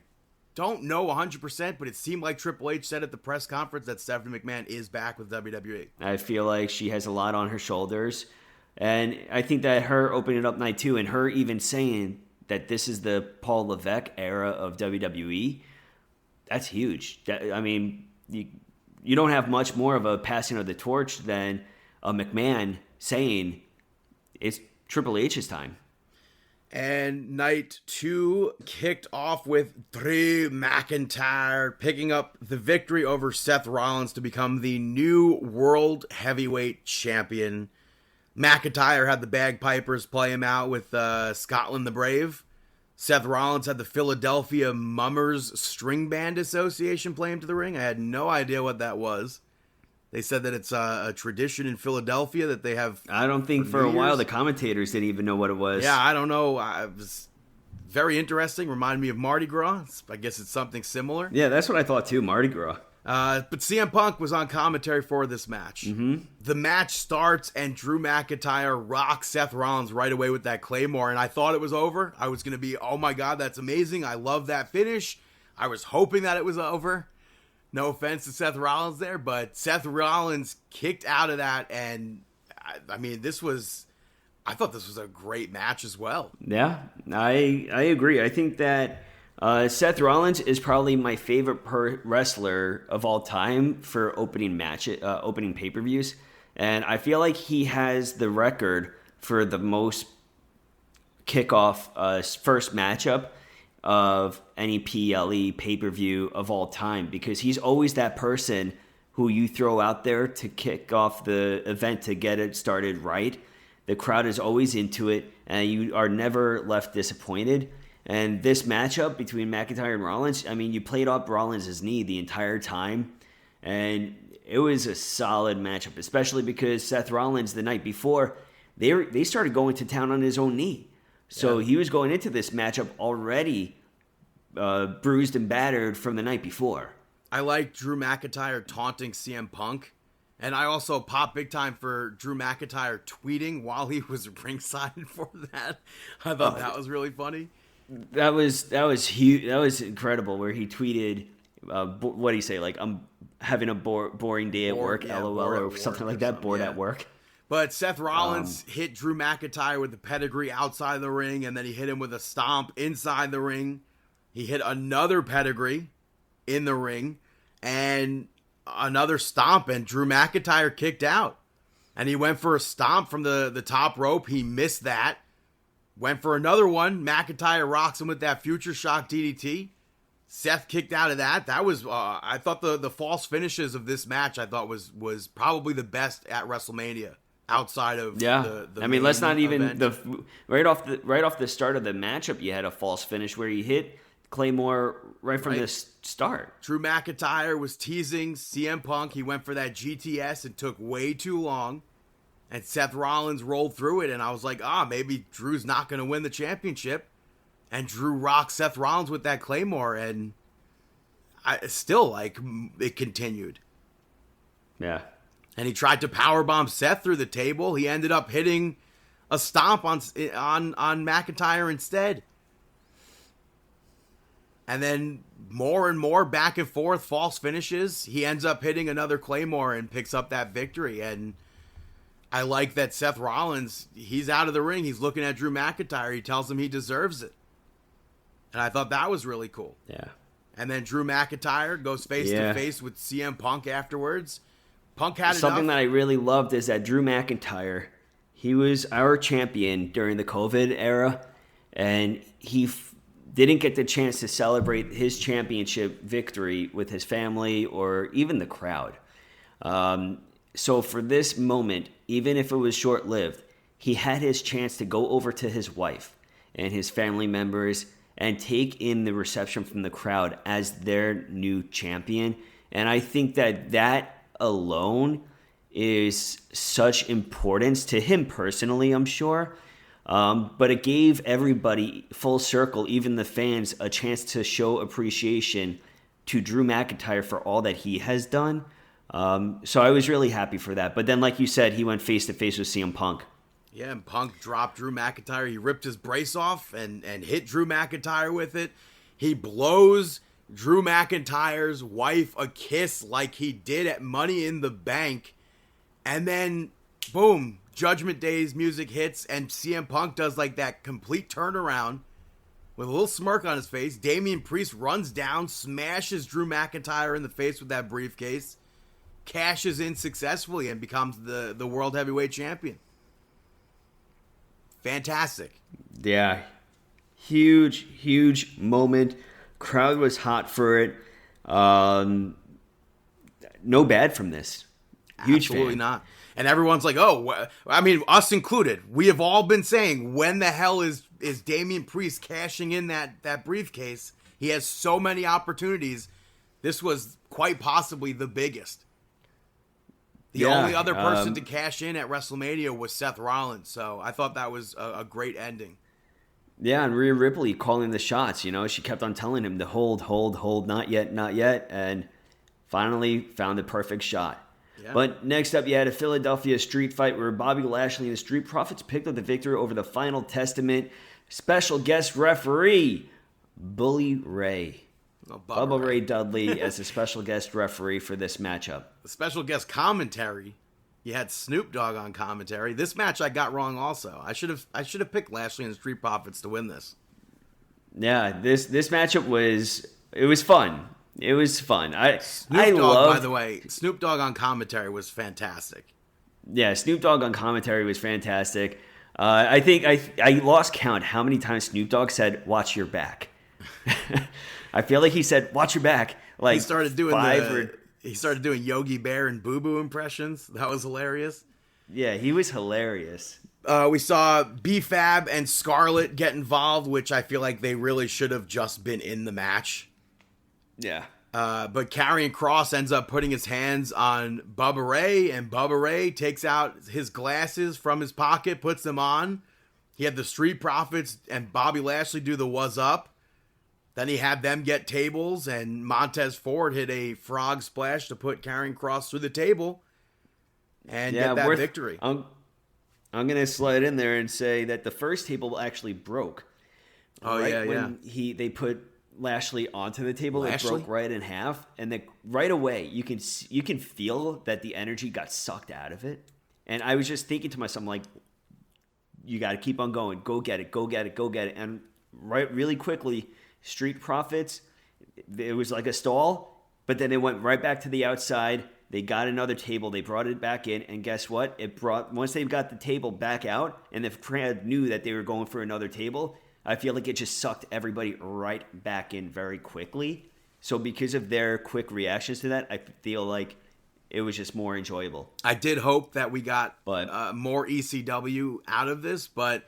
don't know 100%, but it seemed like Triple H said at the press conference that Stephanie McMahon is back with WWE. I feel like she has a lot on her shoulders. And I think that her opening up night 2 and her even saying that this is the Paul Levesque era of WWE, that's huge. I mean, you don't have much more of a passing of the torch than a McMahon saying it's Triple H's time. And night 2 kicked off with Drew McIntyre picking up the victory over Seth Rollins to become the new World Heavyweight Champion. McIntyre had the bagpipers play him out with Scotland the Brave. Seth Rollins had the Philadelphia Mummers String Band Association play him to the ring. I had no idea what that was. They said that it's a tradition in Philadelphia that they have. I don't think for a while the commentators didn't even know what it was. Yeah, I don't know. It was very interesting. Reminded me of Mardi Gras. I guess it's something similar. Yeah, that's what I thought too, Mardi Gras. But CM Punk was on commentary for this match. Mm-hmm. The match starts and Drew McIntyre rocks Seth Rollins right away with that Claymore, and I thought it was over. I was going to be, oh my God, that's amazing. I love that finish. I was hoping that it was over. No offense to Seth Rollins there, but Seth Rollins kicked out of that, and I mean, I thought this was a great match as well. Yeah, I agree. I think that Seth Rollins is probably my favorite wrestler of all time for opening pay-per-views, and I feel like he has the record for the most kickoff first matchup of any PLE pay-per-view of all time, because he's always that person who you throw out there to kick off the event to get it started right. The crowd is always into it, and you are never left disappointed. And this matchup between McIntyre and Rollins, I mean, you played up Rollins' knee the entire time, and it was a solid matchup, especially because Seth Rollins the night before, they started going to town on his own knee. So he was going into this matchup already bruised and battered from the night before. I like Drew McIntyre taunting CM Punk. And I also popped big time for Drew McIntyre tweeting while he was ringside for that. I thought that was really funny. That was huge. That was incredible. Where he tweeted, "What do you say? Like, I'm having a boring day at work, LOL, or something like that. Bored at work." But Seth Rollins hit Drew McIntyre with the pedigree outside the ring, and then he hit him with a stomp inside the ring. He hit another pedigree in the ring, and another stomp, and Drew McIntyre kicked out. And he went for a stomp from the top rope. He missed that. Went for another one. McIntyre rocks him with that Future Shock DDT. Seth kicked out of that. That was, I thought the false finishes of this match, I thought was probably the best at WrestleMania outside of the I mean, let's not even event. right off the start of the matchup, you had a false finish where you hit Claymore right from the start. Drew McIntyre was teasing CM Punk. He went for that GTS and took way too long. And Seth Rollins rolled through it, and I was like, maybe Drew's not going to win the championship. And Drew rocked Seth Rollins with that Claymore, and it continued. Yeah. And he tried to powerbomb Seth through the table. He ended up hitting a stomp on McIntyre instead. And then more and more back and forth false finishes. He ends up hitting another Claymore and picks up that victory. And I like that Seth Rollins, he's out of the ring. He's looking at Drew McIntyre. He tells him he deserves it. And I thought that was really cool. Yeah. And then Drew McIntyre goes face to face with CM Punk afterwards. Punk had something enough. that I really loved is that Drew McIntyre, he was our champion during the COVID era, and he didn't get the chance to celebrate his championship victory with his family or even the crowd. So for this moment, even if it was short-lived, he had his chance to go over to his wife and his family members and take in the reception from the crowd as their new champion. And I think that alone is such importance to him personally, I'm sure. But it gave everybody full circle, even the fans, a chance to show appreciation to Drew McIntyre for all that he has done. So I was really happy for that. But then, like you said, he went face-to-face with CM Punk. Yeah, and Punk dropped Drew McIntyre. He ripped his brace off and hit Drew McIntyre with it. He blows Drew McIntyre's wife a kiss like he did at Money in the Bank. And then, boom, Judgment Day's music hits, and CM Punk does like that complete turnaround with a little smirk on his face. Damian Priest runs down, smashes Drew McIntyre in the face with that briefcase, cashes in successfully, and becomes the World Heavyweight Champion. Fantastic. Yeah. Huge moment. Crowd was hot for it. No bad from this. Huge Absolutely fan. not. And everyone's like, oh, I mean, us included. We have all been saying, when the hell is Damian Priest cashing in that briefcase? He has so many opportunities. This was quite possibly the biggest. The only other person to cash in at WrestleMania was Seth Rollins. So I thought that was a great ending. Yeah, and Rhea Ripley calling the shots. You know, she kept on telling him to hold, not yet, and finally found the perfect shot. Yeah. But next up, you had a Philadelphia street fight where Bobby Lashley and the Street Profits picked up the victory over the Final Testament. Special guest referee, Bully Ray. Bubba Ray Dudley as a special guest referee for this matchup. The special guest commentary, you had Snoop Dogg on commentary. This match I got wrong also. I should have picked Lashley and the Street Profits to win this. Yeah, this matchup was fun. It was fun. Snoop Dogg, by the way, Snoop Dogg on commentary was fantastic. Yeah, Snoop Dogg on commentary was fantastic. I think I lost count how many times Snoop Dogg said, "Watch your back." I feel like he said, "Watch your back." Like he started doing Yogi Bear and Boo Boo impressions. That was hilarious. Yeah, he was hilarious. We saw B-Fab and Scarlett get involved, which I feel like they really should have just been in the match. Yeah. But Karrion Kross ends up putting his hands on Bubba Ray, and Bubba Ray takes out his glasses from his pocket, puts them on. He had the Street Profits and Bobby Lashley do the "was up." Then he had them get tables, and Montez Ford hit a frog splash to put Karrion Kross through the table and get that victory. I'm going to slide in there and say that the first table actually broke. Oh, right when they put Lashley onto the table, it broke right in half, and then right away you can feel that the energy got sucked out of it. And I was just thinking to myself, like, you got to keep on going, go get it, and really quickly, Street Profits, it was like a stall, but then it went right back to the outside. They got another table, they brought it back in, and guess what? Once they got the table back out, and the crowd knew that they were going for another table, I feel like it just sucked everybody right back in very quickly. So because of their quick reactions to that, I feel like it was just more enjoyable. I did hope that we got more ECW out of this, but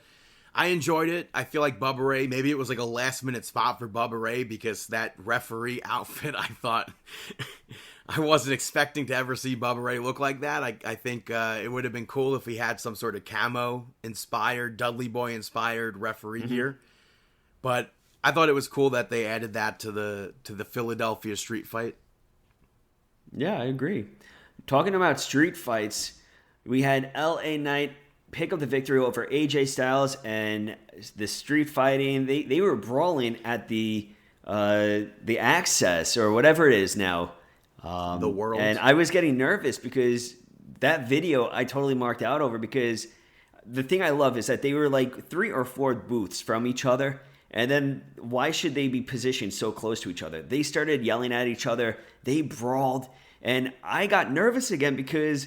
I enjoyed it. I feel like Bubba Ray, maybe it was like a last-minute spot for Bubba Ray because that referee outfit, I thought, I wasn't expecting to ever see Bubba Ray look like that. I think it would have been cool if he had some sort of camo-inspired, Dudley Boy-inspired referee gear. But I thought it was cool that they added that to the Philadelphia street fight. Yeah, I agree. Talking about street fights, we had LA Knight pick up the victory over AJ Styles, and the street fighting, they were brawling at the Access or whatever it is now. The World. And I was getting nervous because that video I totally marked out over, because the thing I love is that they were like 3 or 4 booths from each other. And then why should they be positioned so close to each other? They started yelling at each other. They brawled. And I got nervous again because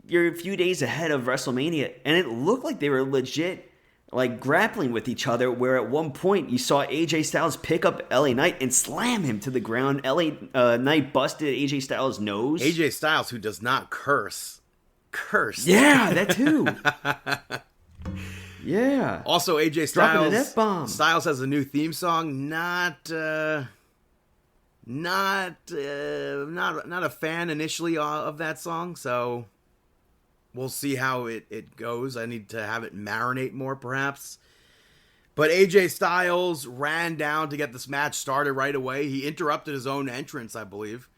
you're a few days ahead of WrestleMania, and it looked like they were legit like grappling with each other, where at one point you saw AJ Styles pick up LA Knight and slam him to the ground. LA Knight busted AJ Styles' nose. AJ Styles, who does not curse. Yeah, that too. Yeah. Also, AJ Dropping an F-bomb. Styles has a new theme song. Not a fan initially of that song, so We'll see how it goes. I need to have it marinate more, perhaps. But AJ Styles ran down to get this match started right away. He interrupted his own entrance, I believe.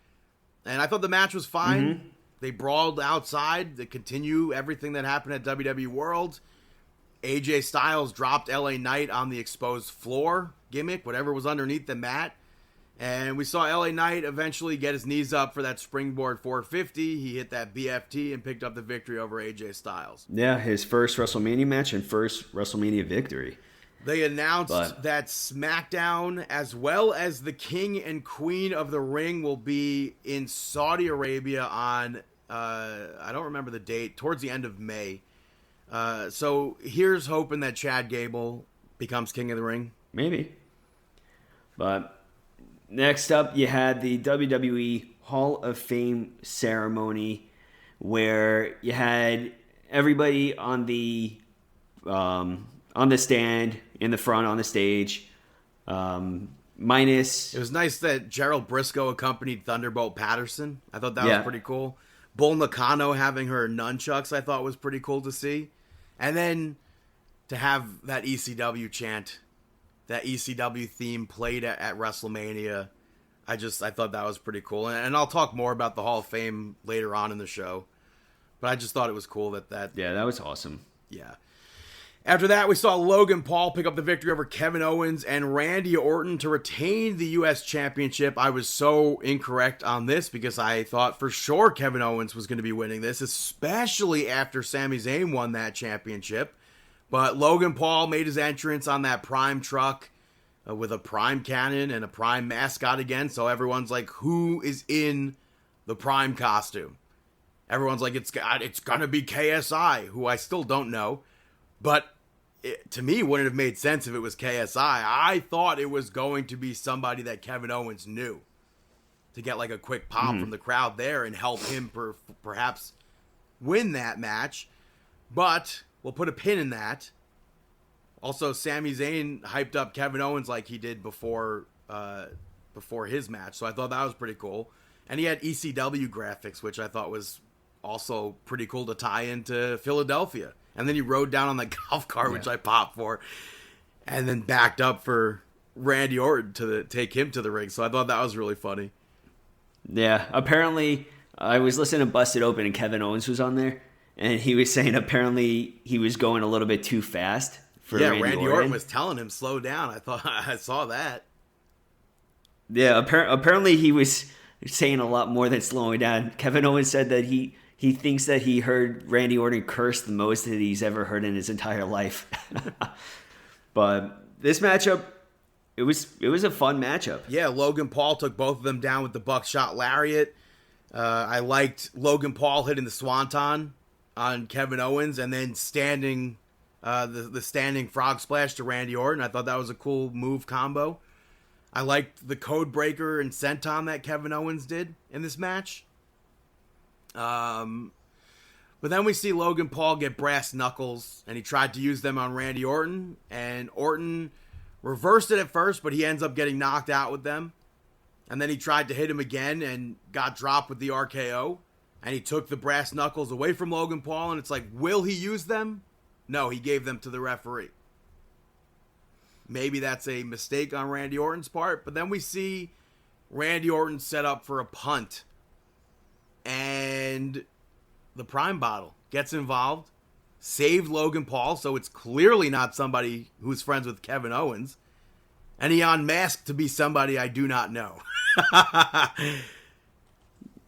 And I thought the match was fine. Mm-hmm. They brawled outside to continue everything that happened at WWE World. AJ Styles dropped LA Knight on the exposed floor gimmick, whatever was underneath the mat. And we saw LA Knight eventually get his knees up for that springboard 450. He hit that BFT and picked up the victory over AJ Styles. Yeah, his first WrestleMania match and first WrestleMania victory. They announced that SmackDown, as well as the King and Queen of the Ring, will be in Saudi Arabia on, I don't remember the date, towards the end of May. So here's hoping that Chad Gable becomes King of the Ring. Maybe. But next up, you had the WWE Hall of Fame ceremony, where you had everybody on the stand, in the front, on the stage, minus... It was nice that Gerald Briscoe accompanied Thunderbolt Patterson. I thought that was pretty cool. Bull Nakano having her nunchucks, I thought was pretty cool to see. And then to have that ECW chant, that ECW theme played at WrestleMania, I thought that was pretty cool. And I'll talk more about the Hall of Fame later on in the show. But I just thought it was cool that... Yeah, that was awesome. Yeah. After that, we saw Logan Paul pick up the victory over Kevin Owens and Randy Orton to retain the U.S. Championship. I was so incorrect on this because I thought for sure Kevin Owens was going to be winning this, especially after Sami Zayn won that championship. But Logan Paul made his entrance on that Prime truck with a Prime cannon and a Prime mascot again. So everyone's like, who is in the Prime costume? Everyone's like, it's going to be KSI, who I still don't know. But to me, it wouldn't have made sense if it was KSI. I thought it was going to be somebody that Kevin Owens knew to get like a quick pop from the crowd there and help him perhaps win that match. But we'll put a pin in that. Also, Sami Zayn hyped up Kevin Owens like he did before his match. So I thought that was pretty cool. And he had ECW graphics, which I thought was also pretty cool to tie into Philadelphia. And then he rode down on the golf cart, which I popped for, and then backed up for Randy Orton to take him to the ring. So I thought that was really funny. Yeah, apparently I was listening to Busted Open and Kevin Owens was on there, and he was saying apparently he was going a little bit too fast for Randy Orton was telling him slow down. I saw that. Yeah, apparently he was saying a lot more than slowing down. Kevin Owens said that he thinks that he heard Randy Orton curse the most that he's ever heard in his entire life. But this matchup, it was a fun matchup. Yeah, Logan Paul took both of them down with the buckshot lariat. I liked Logan Paul hitting the swanton on Kevin Owens and then standing the standing frog splash to Randy Orton. I thought that was a cool move combo. I liked the code breaker and senton that Kevin Owens did in this match. But then we see Logan Paul get brass knuckles, and he tried to use them on Randy Orton, and Orton reversed it at first, but he ends up getting knocked out with them. And then he tried to hit him again and got dropped with the RKO, and he took the brass knuckles away from Logan Paul, and it's like, will he use them? No, he gave them to the referee. Maybe that's a mistake on Randy Orton's part, but then we see Randy Orton set up for a punt. And the Prime bottle gets involved, saved Logan Paul, so it's clearly not somebody who's friends with Kevin Owens. And he unmasked to be somebody I do not know. I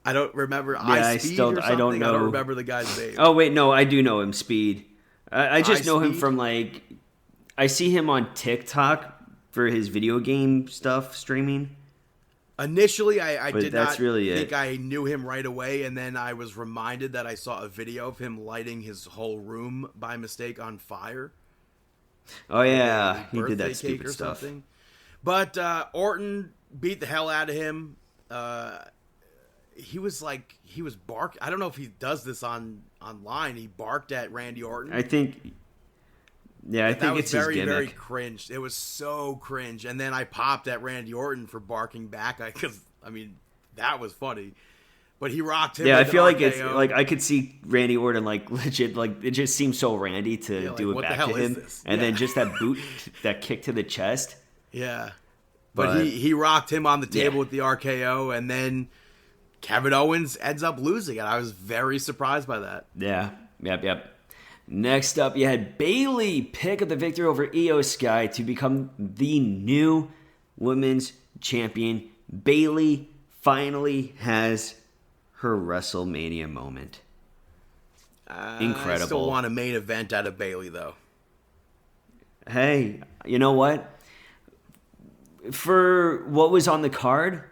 don't remember. Yeah, I don't know. I don't remember the guy's name. Oh, wait, no, I do know him, Speed. I just know him Speed? from, like, I see him on TikTok for his video game stuff streaming. Initially, I did not really think I knew him right away, and then I was reminded that I saw a video of him lighting his whole room by mistake on fire. Oh, yeah, he did that stupid stuff. Something. But Orton beat the hell out of him. He was barking. I don't know if he does this online. He barked at Randy Orton. I think it's his gimmick. Very cringe. It was so cringe. And then I popped at Randy Orton for barking back because, that was funny. But he rocked him. Yeah, I with feel an like it's RKO. like I could see Randy Orton like legit like it just seems so Randy to Yeah, like, do it what the back hell to is him, this? and Yeah. then just that boot, that kick to the chest. Yeah. But- But he rocked him on the table Yeah. with the RKO, and then Kevin Owens ends up losing, and I was very surprised by that. Yeah, yep. Next up, you had Bayley pick up the victory over Io Sky to become the new women's champion. Bayley finally has her WrestleMania moment. Incredible. I still want a main event out of Bayley, though. Hey, you know what? For what was on the card,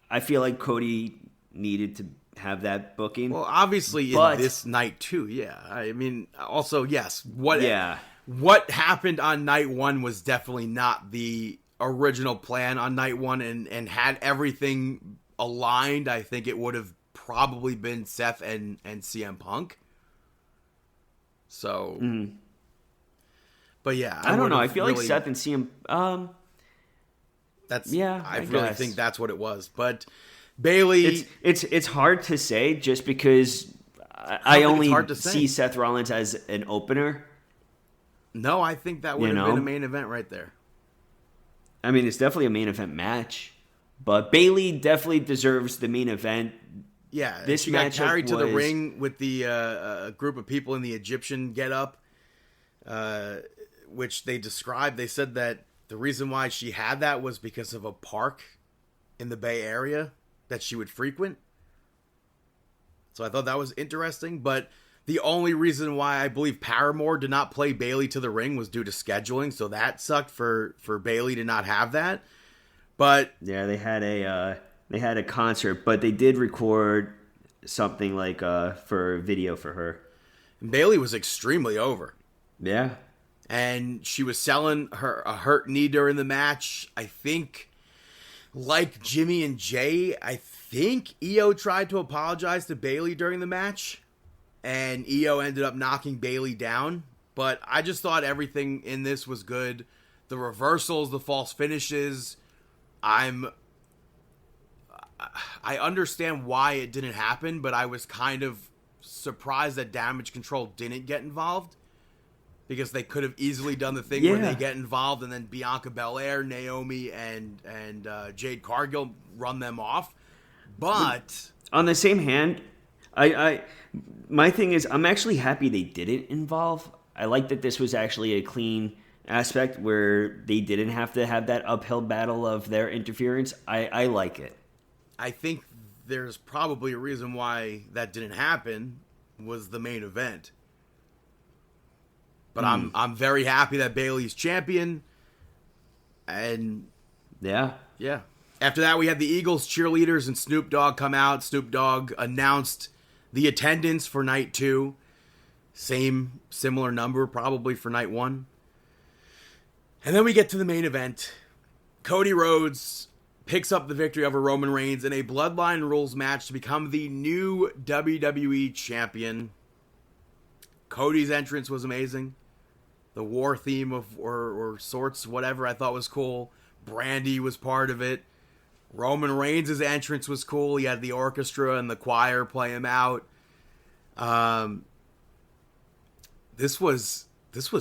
I feel like Cody needed to have that booking. Well, obviously But- in this night too, yeah. I mean, also yes. What happened on night one was definitely not the original plan on night one, and had everything aligned, I think it would have probably been Seth and CM Punk. So, but yeah, I don't know. I would've feel like really- Seth and CM. That's Yeah, I I really guess. think that's what it was. But Bayley, It's hard to say just because I think it's only hard to say. see Seth Rollins as an opener. no, I think that would You have been know? a main event right there. I mean, it's definitely a main event match, but Bayley definitely deserves the main event. Yeah, This she got matchup carried to the was- ring with the group of people in the Egyptian getup, which they described. They said that the reason why she had that was because of a park in the Bay Area that she would frequent. So I thought that was interesting. But the only reason why I believe Paramore did not play Bayley to the ring was due to scheduling. So that sucked for Bayley to not have that. But Yeah, they had a concert, but they did record something like for video for her. Bayley was extremely over. Yeah. And she was selling a hurt knee during the match. I think, like Jimmy and Jay, I think Io tried to apologize to Bayley during the match, and Io ended up knocking Bayley down. But I just thought everything in this was good. The reversals, the false finishes. I understand why it didn't happen, but I was kind of surprised that Damage Control didn't get involved. Because they could have easily done the thing where Yeah. they get involved and then Bianca Belair, Naomi, and Jade Cargill run them off. But On the same hand, my thing is I'm actually happy they didn't involve. I like that this was actually a clean aspect where they didn't have to have that uphill battle of their interference. I like it. I think there's probably a reason why that didn't happen was the main event. But I'm very happy that Bayley's champion. And Yeah. yeah. After that, we had the Eagles cheerleaders and Snoop Dogg come out. Snoop Dogg announced the attendance for night 2. Similar number probably for night 1. And then we get to the main event. Cody Rhodes picks up the victory over Roman Reigns in a Bloodline Rules match to become the new WWE champion. Cody's entrance was amazing. The war theme or sorts, whatever, I thought was cool. Brandy was part of it. Roman Reigns' entrance was cool. He had the orchestra and the choir play him out. This was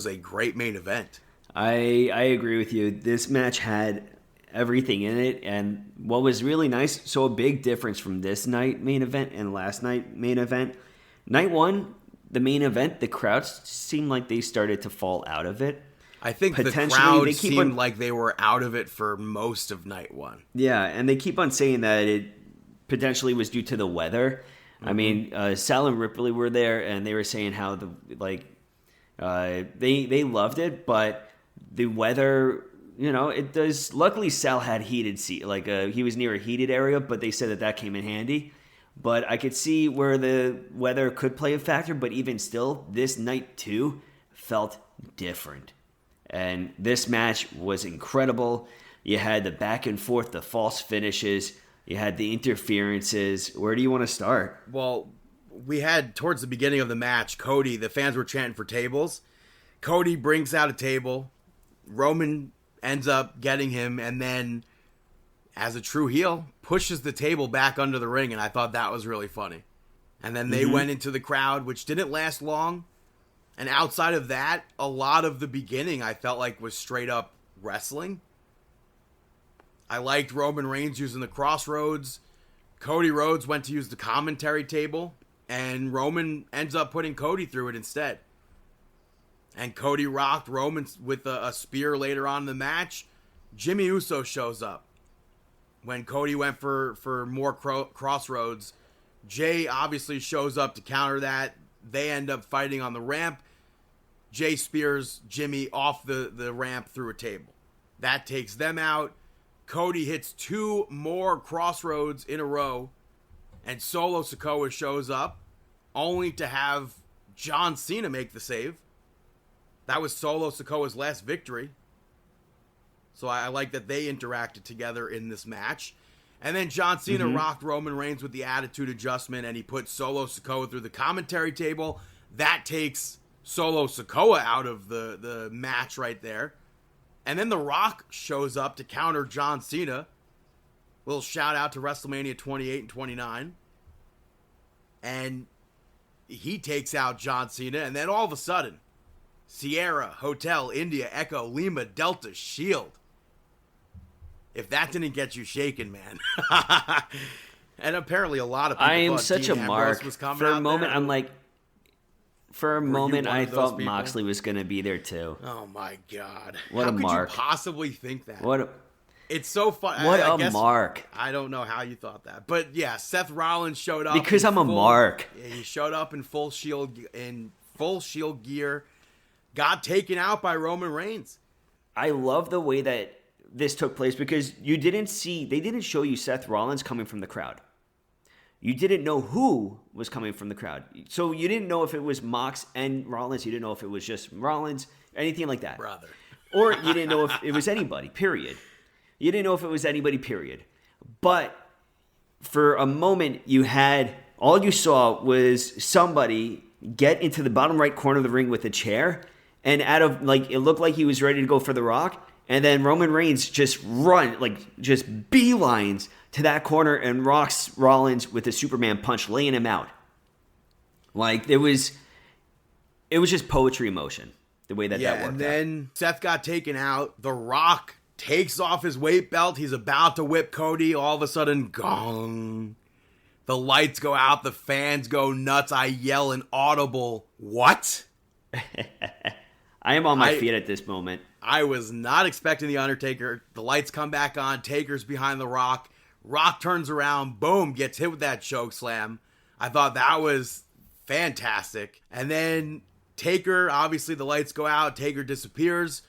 a great main event. I agree with you. This match had everything in it, and what was really nice, so a big difference from this night main event and last night main event. Night 1, the main event, the crowds seemed like they started to fall out of it. I think the Potentially, crowd they keep seemed on- like they were out of it for most of night 1. Yeah, and they keep on saying that it potentially was due to the weather. I mean, Sal and Ripley were there, and they were saying how they loved it, but the weather, it does. Luckily, Sal had heated seat, he was near a heated area, but they said that came in handy. But I could see where the weather could play a factor, but even still, this night 2 felt different. And this match was incredible. You had the back and forth, the false finishes. You had the interferences. Where do you want to start? Well, we had towards the beginning of the match, Cody, the fans were chanting for tables. Cody brings out a table. Roman ends up getting him, and then as a true heel, pushes the table back under the ring, and I thought that was really funny. And then they went into the crowd, which didn't last long. And outside of that, a lot of the beginning I felt like was straight up wrestling. I liked Roman Reigns using the crossroads. Cody Rhodes went to use the commentary table, and Roman ends up putting Cody through it instead. And Cody rocked Roman with a spear later on in the match. Jimmy Uso shows up. When Cody went for more crossroads, Jay obviously shows up to counter that. They end up fighting on the ramp. Jay spears Jimmy off the ramp through a table. That takes them out. Cody hits 2 more crossroads in a row, and Solo Sikoa shows up, only to have John Cena make the save. That was Solo Sikoa's last victory. So I like that they interacted together in this match. And then John Cena rocked Roman Reigns with the attitude adjustment, and he put Solo Sikoa through the commentary table. That takes Solo Sikoa out of the match right there. And then The Rock shows up to counter John Cena. Little shout out to WrestleMania 28 and 29. And he takes out John Cena. And then all of a sudden, Sierra, Hotel, India, Echo, Lima, Delta, Shield. If that didn't get you shaken, man. And apparently a lot of people I am thought such Dean a Ambrose mark. was coming For a out moment, there. I'm like, for a moment, one I of those thought people? Moxley was going to be there too. Oh my God. What How a could mark. you possibly think that? What It's so fun. what I a guess, mark. I don't know how you thought that. But yeah, Seth Rollins showed up. Because in I'm a mark. He showed up in full shield gear. Got taken out by Roman Reigns. I love the way that this took place because they didn't show you Seth Rollins coming from the crowd. You didn't know who was coming from the crowd. So you didn't know if it was Mox and Rollins. You didn't know if it was just Rollins, anything like that. Brother. Or you didn't know if it was anybody, period. You didn't know if it was anybody, period. But for a moment, all you saw was somebody get into the bottom right corner of the ring with a chair, and it looked like he was ready to go for the Rock, and then Roman Reigns just beelines to that corner and rocks Rollins with a Superman punch, laying him out. Like, it was just poetry in motion, the way that worked and then Seth got taken out. The Rock takes off his weight belt. He's about to whip Cody. All of a sudden, gong. The lights go out. The fans go nuts. I yell an audible, "What?" I am on my feet at this moment. I was not expecting The Undertaker. The lights come back on. Taker's behind The Rock. Rock turns around. Boom. Gets hit with that choke slam. I thought that was fantastic. And then Taker, obviously the lights go out. Taker disappears.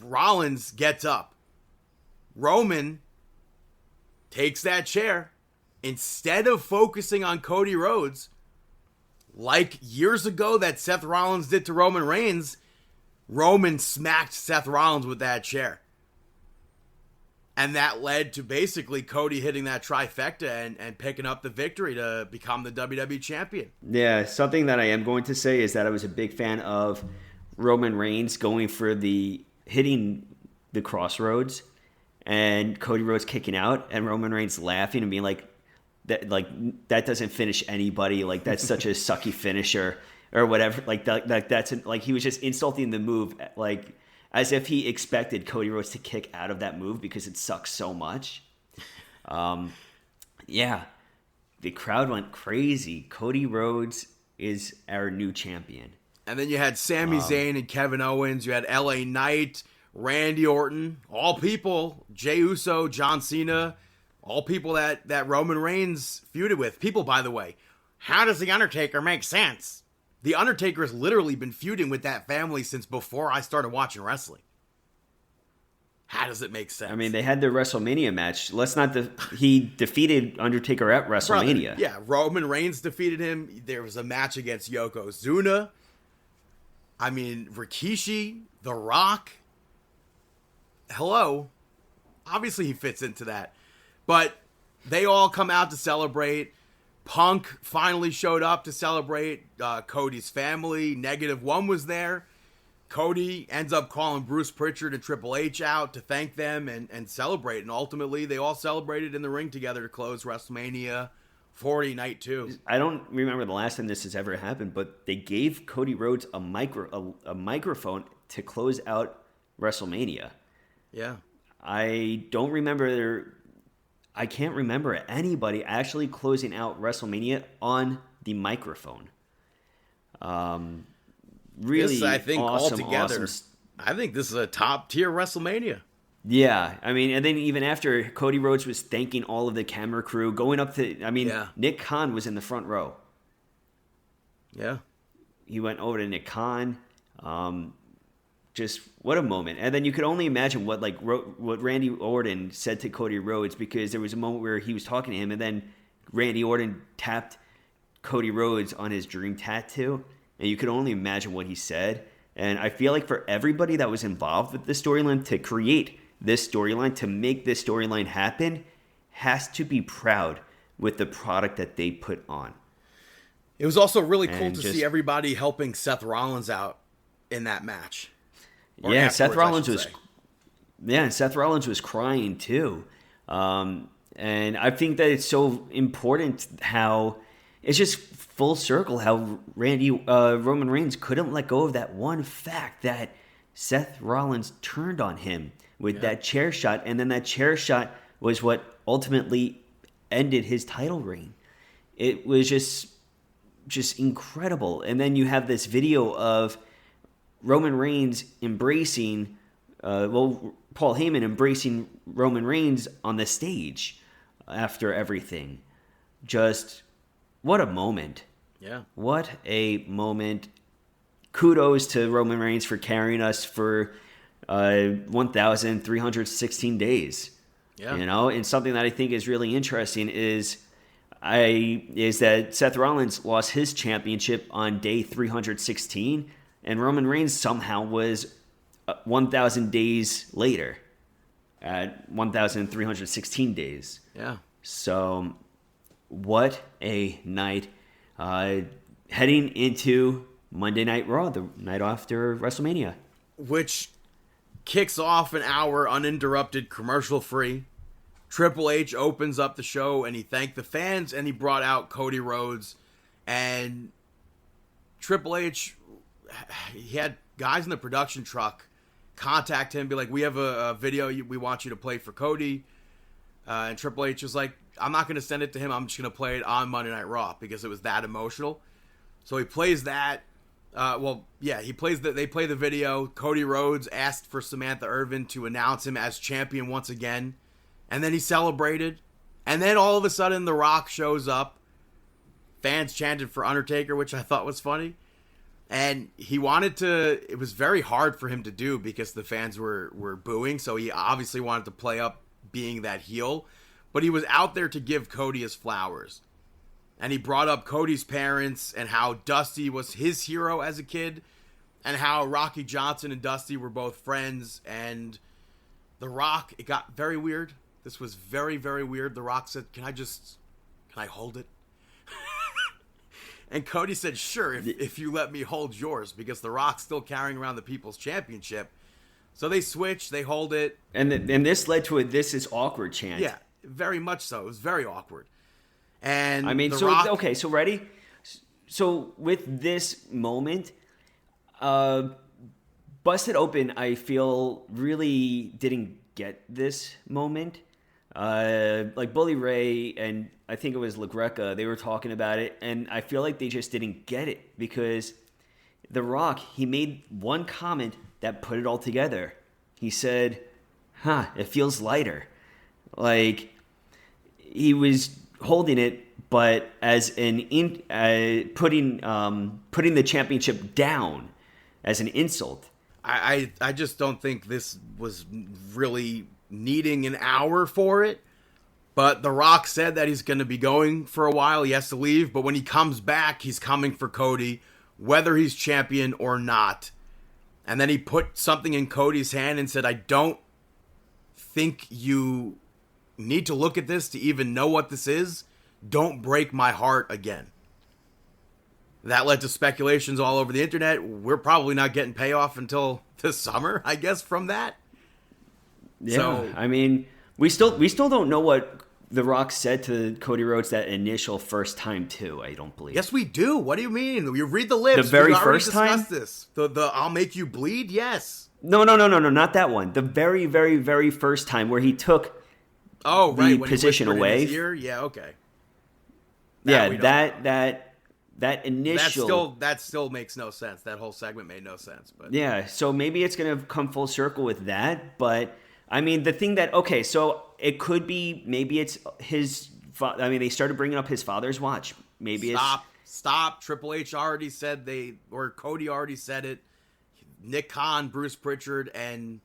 Rollins gets up. Roman takes that chair. Instead of focusing on Cody Rhodes, like years ago that Seth Rollins did to Roman Reigns, Roman smacked Seth Rollins with that chair. And that led to basically Cody hitting that trifecta and picking up the victory to become the WWE champion. Yeah, something that I am going to say is that I was a big fan of Roman Reigns going for hitting the crossroads and Cody Rhodes kicking out and Roman Reigns laughing and being like, that doesn't finish anybody. Like, that's such a sucky finisher or whatever. Like he was just insulting the move, like as if he expected Cody Rhodes to kick out of that move because it sucks so much. Yeah, the crowd went crazy. Cody Rhodes is our new champion. And then you had Sami Zayn and Kevin Owens. You had LA Knight, Randy Orton, all people, Jey Uso, John Cena, all people that Roman Reigns feuded with. People, by the way, how does The Undertaker make sense? The Undertaker has literally been feuding with that family since before I started watching wrestling. How does it make sense? I mean, they had their WrestleMania match. He defeated Undertaker at WrestleMania. Brother, yeah, Roman Reigns defeated him. There was a match against Yokozuna. I mean, Rikishi, The Rock. Hello. Obviously, he fits into that. But they all come out to celebrate. Punk finally showed up to celebrate. Cody's family, -1 was there. Cody ends up calling Bruce Pritchard and Triple H out to thank them and celebrate. And ultimately, they all celebrated in the ring together to close WrestleMania 40 Night 2. I don't remember the last time this has ever happened, but they gave Cody Rhodes a microphone to close out WrestleMania. Yeah. I can't remember anybody actually closing out WrestleMania on the microphone. Really, this, I think, awesome. I think this is a top tier WrestleMania. Yeah, I mean, and then even after Cody Rhodes was thanking all of the camera crew, going up to, Nick Khan was in the front row. Yeah. He went over to Nick Khan. Just what a moment. And then you could only imagine what Randy Orton said to Cody Rhodes, because there was a moment where he was talking to him, and then Randy Orton tapped Cody Rhodes on his dream tattoo, and you could only imagine what he said. And I feel like for everybody that was involved with the storyline to create this storyline, to make this storyline happen, has to be proud with the product that they put on. It was also really cool to see everybody helping Seth Rollins out in that match. Yeah, Seth Rollins was crying too. And I think that it's so important how it's just full circle how Roman Reigns couldn't let go of that one fact that Seth Rollins turned on him with that chair shot, and then that chair shot was what ultimately ended his title reign. It was just incredible. And then you have this video of Roman Reigns embracing, Paul Heyman embracing Roman Reigns on the stage after everything. Just what a moment. Yeah. What a moment. Kudos to Roman Reigns for carrying us for 1,316 days. Yeah. You know, and something that I think is really interesting is that Seth Rollins lost his championship on day 316, and Roman Reigns somehow was 1,000 days later at 1,316 days. Yeah. So, what a night. Heading into Monday Night Raw, the night after WrestleMania. Which kicks off an hour uninterrupted, commercial-free. Triple H opens up the show, and he thanked the fans, and he brought out Cody Rhodes. And Triple H, he had guys in the production truck contact him, be like, we have a video we want you to play for Cody. And Triple H was like, I'm not going to send it to him. I'm just going to play it on Monday Night Raw because it was that emotional. So he plays that. They play the video. Cody Rhodes asked for Samantha Irvin to announce him as champion once again. And then he celebrated. And then all of a sudden, The Rock shows up. Fans chanted for Undertaker, which I thought was funny. And he wanted to... It was very hard for him to do because the fans were booing. So he obviously wanted to play up being that heel. But he was out there to give Cody his flowers. And he brought up Cody's parents and how Dusty was his hero as a kid. And how Rocky Johnson and Dusty were both friends. And The Rock, it got very weird. This was very, very weird. The Rock said, can I hold it? And Cody said, sure, if you let me hold yours. Because The Rock's still carrying around the People's Championship. So they switch, they hold it. And this led to a "this is awkward" chant. Yeah, very much so. It was very awkward. And I mean, The Rock... Okay, so ready? So with this moment, Busted Open, I feel, really didn't get this moment. Like Bully Ray and I think it was LaGreca, they were talking about it, and I feel like they just didn't get it because The Rock, he made one comment that put it all together. He said, it feels lighter. Like, he was holding it, but as putting the championship down as an insult. I just don't think this was really needing an hour for it. But The Rock said that he's going to be going for a while. He has to leave. But when he comes back, he's coming for Cody, whether he's champion or not. And then he put something in Cody's hand and said, I don't think you need to look at this to even know what this is. Don't break my heart again. that led to speculations all over the internet. We're probably not getting payoff until the summer, I guess, from that. Yeah, So, I mean, we still don't know what The Rock said to Cody Rhodes that initial first time too. I don't believe. yes, we do. What do you mean? You read the lips. The very We've already first time? discussed this. The I'll make you bleed. Yes. No, not that one. The very, very, very first time where he took Oh, right. the when he position whispered in away. his ear? Yeah. Okay. That initial. That still makes no sense. That whole segment made no sense. But Yeah, so maybe it's going to come full circle with that. But, I mean, the thing that, okay, so it could be, maybe it's his, I mean, they started bringing up his father's watch. Maybe Stop. Triple H already said or Cody already said it. Nick Khan, Bruce Pritchard, and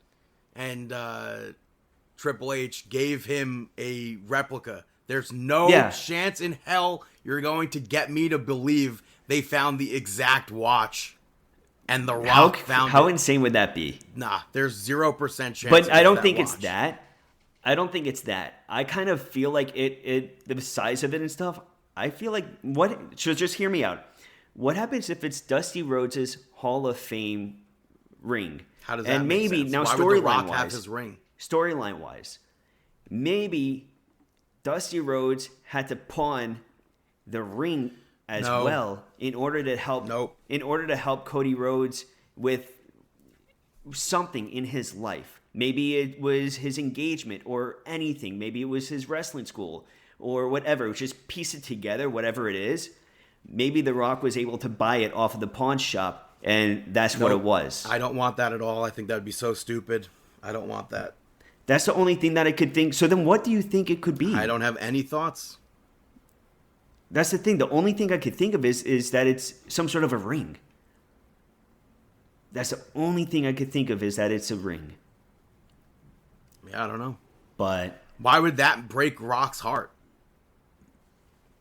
Triple H gave him a replica. There's no chance in hell you're going to get me to believe they found the exact watch and The Rock found it. How insane would that be? Nah, there's 0% chance. But I don't think it's that. I don't think it's that. I kind of feel like the size of it and stuff, I feel like, so just hear me out. What happens if it's Dusty Rhodes' Hall of Fame ring? How does that make sense? Now Why would The Rock have his ring? Storyline-wise, maybe Dusty Rhodes had to pawn the ring as well in order to help. In order to help Cody Rhodes with something in his life. Maybe it was his engagement or anything. Maybe it was his wrestling school or whatever. Just piece it together, whatever it is. Maybe The Rock was able to buy it off of the pawn shop, and that's what it was. I don't want that at all. I think that would be so stupid. I don't want that. That's the only thing that I could think. So then what do you think it could be? I don't have any thoughts. That's the thing. The only thing I could think of is that it's some sort of a ring. That's the only thing I could think of is that it's a ring. Yeah, I don't know. But why would that break Rock's heart?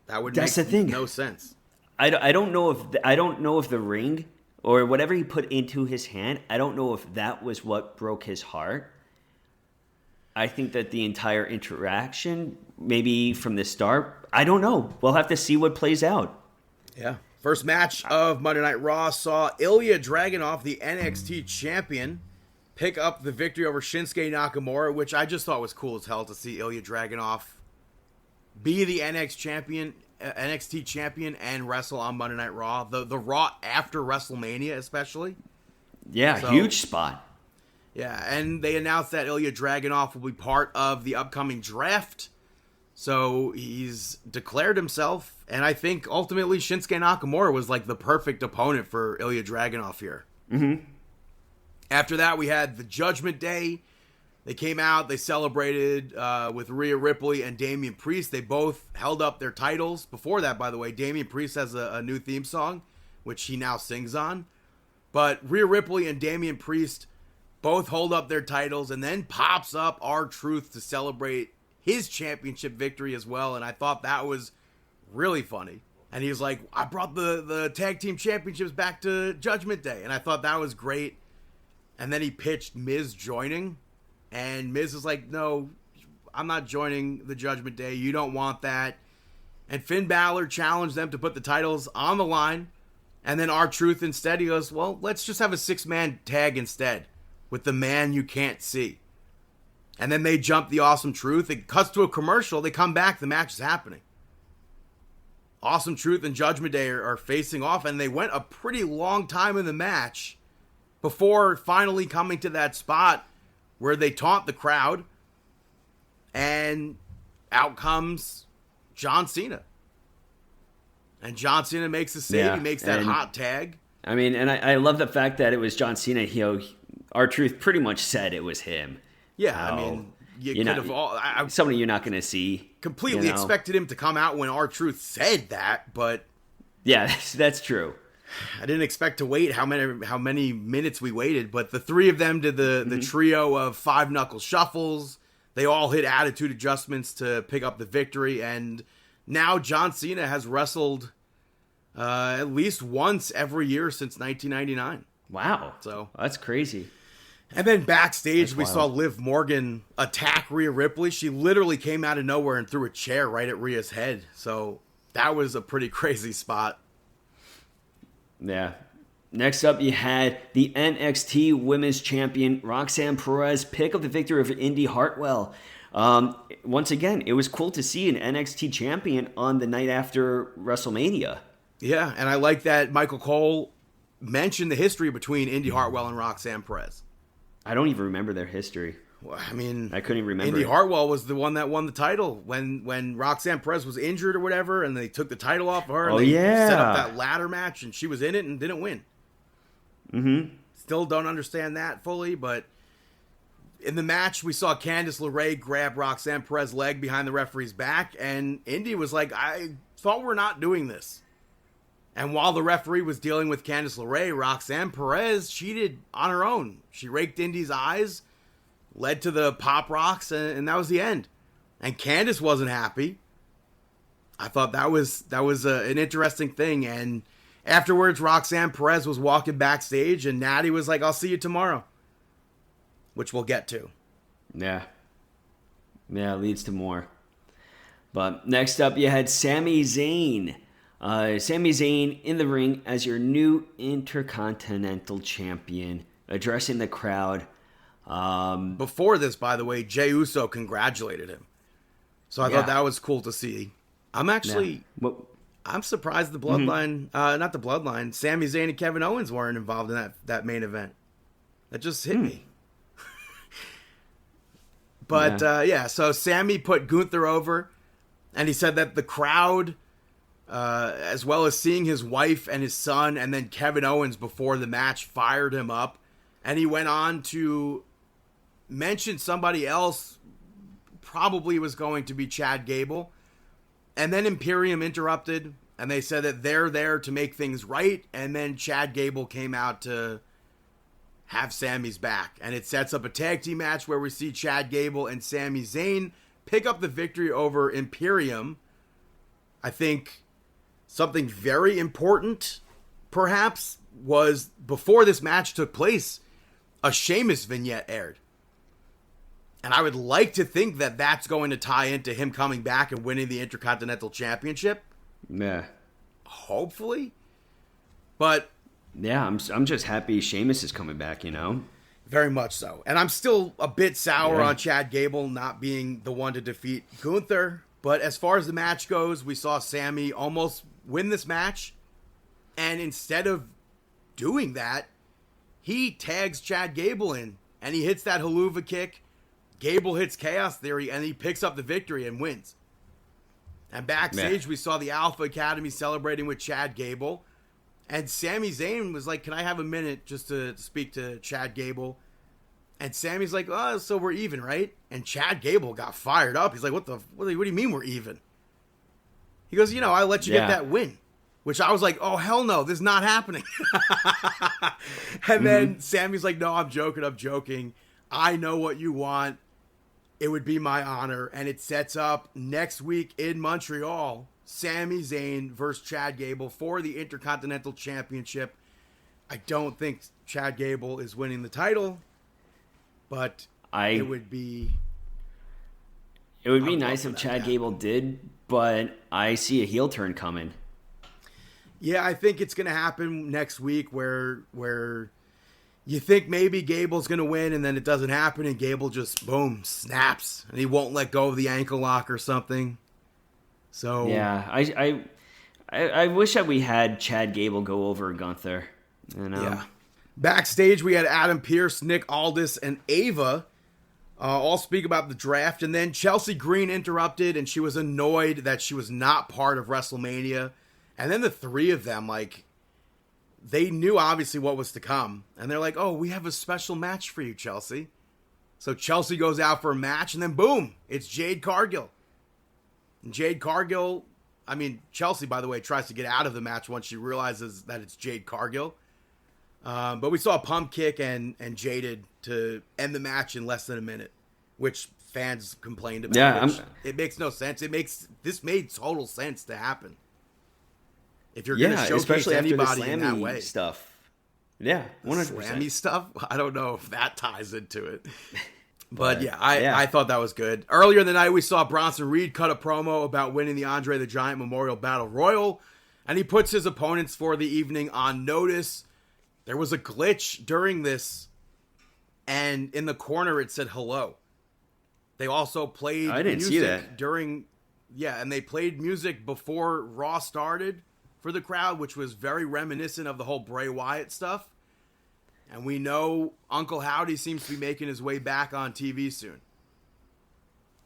That would make no sense. I don't know if the ring or whatever he put into his hand, I don't know if that was what broke his heart. I think that the entire interaction, maybe from the start, I don't know. We'll have to see what plays out. Yeah. First match of Monday Night Raw saw Ilya Dragunov, the NXT champion, pick up the victory over Shinsuke Nakamura, which I just thought was cool as hell to see Ilya Dragunov be the NXT champion and wrestle on Monday Night Raw. The Raw after WrestleMania, especially. Yeah, huge spot. Yeah, and they announced that Ilya Dragunov will be part of the upcoming draft. So he's declared himself, and I think ultimately Shinsuke Nakamura was like the perfect opponent for Ilya Dragunov here. Mm-hmm. After that, we had the Judgment Day. They came out, they celebrated with Rhea Ripley and Damian Priest. They both held up their titles. Before that, by the way, Damian Priest has a new theme song, which he now sings on. But Rhea Ripley and Damian Priest both hold up their titles, and then pops up R-Truth to celebrate his championship victory as well. And I thought that was really funny. And he was like, I brought the tag team championships back to Judgment Day. And I thought that was great. And then he pitched Miz joining. And Miz is like, no, I'm not joining the Judgment Day. You don't want that. And Finn Balor challenged them to put the titles on the line. And then R-Truth instead, he goes, well, let's just have a 6-man tag instead with the man you can't see. And then they jump the Awesome Truth. It cuts to a commercial. They come back. The match is happening. Awesome Truth and Judgment Day are facing off. And they went a pretty long time in the match before finally coming to that spot where they taunt the crowd. And out comes John Cena. And John Cena makes the save. He makes that hot tag. I mean, and I love the fact that it was John Cena. R-Truth pretty much said it was him. Yeah, I mean, you could have all... somebody you're not going to see. Completely expected him to come out when R-Truth said that, but... Yeah, that's true. I didn't expect to wait how many minutes we waited, but the three of them did the trio of 5-knuckle shuffles. They all hit attitude adjustments to pick up the victory, and now John Cena has wrestled at least once every year since 1999. Wow. So that's crazy. And then backstage, we saw Liv Morgan attack Rhea Ripley. She literally came out of nowhere and threw a chair right at Rhea's head. So that was a pretty crazy spot. Yeah. Next up, you had the NXT Women's Champion Roxanne Perez pick up the victory over Indy Hartwell. Once again, it was cool to see an NXT champion on the night after WrestleMania. Yeah, and I like that Michael Cole mentioned the history between Indy Hartwell and Roxanne Perez. I don't even remember their history. Well, I mean, I couldn't even remember. Indy Hartwell was the one that won the title when Roxanne Perez was injured or whatever, and they took the title off of her. And they set up that ladder match, and she was in it and didn't win. Mm-hmm. Still don't understand that fully, but in the match, we saw Candice LeRae grab Roxanne Perez's leg behind the referee's back, and Indy was like, I thought we're not doing this. And while the referee was dealing with Candice LeRae, Roxanne Perez cheated on her own. She raked Indy's eyes, led to the pop rocks, and that was the end. And Candice wasn't happy. I thought that was an interesting thing, and afterwards, Roxanne Perez was walking backstage, and Natty was like, I'll see you tomorrow. Which we'll get to. Yeah. Yeah, it leads to more. But next up, you had Sami Zayn. Sami Zayn in the ring as your new Intercontinental Champion, addressing the crowd. Before this, by the way, Jey Uso congratulated him. So I thought that was cool to see. I'm actually... Yeah. I'm surprised the Bloodline, not the Bloodline, Sami Zayn and Kevin Owens weren't involved in that main event. That just hit me. But, so Sami put Gunther over, and he said that the crowd, as well as seeing his wife and his son, and then Kevin Owens before the match, fired him up. And he went on to mention somebody else, probably was going to be Chad Gable. And then Imperium interrupted, and they said that they're there to make things right. And then Chad Gable came out to have Sami's back. And it sets up a tag team match where we see Chad Gable and Sami Zayn pick up the victory over Imperium. I think something very important, perhaps, was before this match took place, a Sheamus vignette aired. And I would like to think that that's going to tie into him coming back and winning the Intercontinental Championship. Yeah. Hopefully. But... yeah, I'm just happy Sheamus is coming back, you know? Very much so. And I'm still a bit sour on Chad Gable not being the one to defeat Gunther. But as far as the match goes, we saw Sami almost win this match. And instead of doing that, he tags Chad Gable in. And he hits that haluva kick. Gable hits Chaos Theory, and he picks up the victory and wins. And backstage, we saw the Alpha Academy celebrating with Chad Gable. And Sami Zayn was like, can I have a minute just to speak to Chad Gable? And Sami's like, oh, so we're even, right? And Chad Gable got fired up. He's like, what do you mean we're even? He goes, I let you get that win. Which I was like, oh, hell no, this is not happening. And then Sami's like, no, I'm joking. I know what you want. It would be my honor. And it sets up next week in Montreal, Sami Zayn versus Chad Gable for the Intercontinental Championship. I don't think Chad Gable is winning the title, but it would be... it would be nice if Chad Gable did, but I see a heel turn coming. Yeah, I think it's going to happen next week where you think maybe Gable's going to win, and then it doesn't happen, and Gable just, boom, snaps, and he won't let go of the ankle lock or something. So yeah, I wish that we had Chad Gable go over Gunther. Yeah. Backstage, we had Adam Pearce, Nick Aldis, and Ava all speak about the draft, and then Chelsea Green interrupted, and she was annoyed that she was not part of WrestleMania. And then the three of them, they knew obviously what was to come. And they're like, oh, we have a special match for you, Chelsea. So Chelsea goes out for a match, and then boom, it's Jade Cargill. And Jade Cargill, Chelsea, by the way, tries to get out of the match once she realizes that it's Jade Cargill. But we saw a pump kick and Jaded to end the match in less than a minute, which fans complained about. Yeah, it makes no sense. This made total sense to happen. If you're going to showcase especially anybody after in that way. Stuff. Yeah, 100%. Slammy stuff? I don't know if that ties into it. But I thought that was good. Earlier in the night, we saw Bronson Reed cut a promo about winning the Andre the Giant Memorial Battle Royal. And he puts his opponents for the evening on notice. There was a glitch during this, and in the corner it said hello. They also played I didn't music see that. during... Yeah, and they played music before Raw started for the crowd, which was very reminiscent of the whole Bray Wyatt stuff. And we know Uncle Howdy seems to be making his way back on TV soon.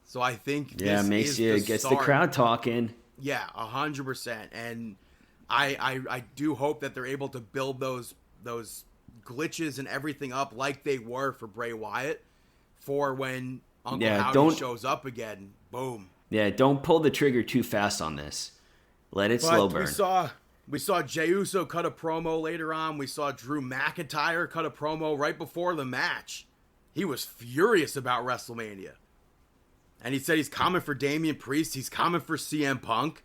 So I think gets the crowd talking. Yeah, 100%. And I do hope that they're able to build those glitches and everything up like they were for Bray Wyatt for when Uncle Howdy shows up again. Boom. Yeah, don't pull the trigger too fast on this. Let it slow burn. We saw Jey Uso cut a promo later on. We saw Drew McIntyre cut a promo right before the match. He was furious about WrestleMania. And he said he's coming for Damian Priest. He's coming for CM Punk.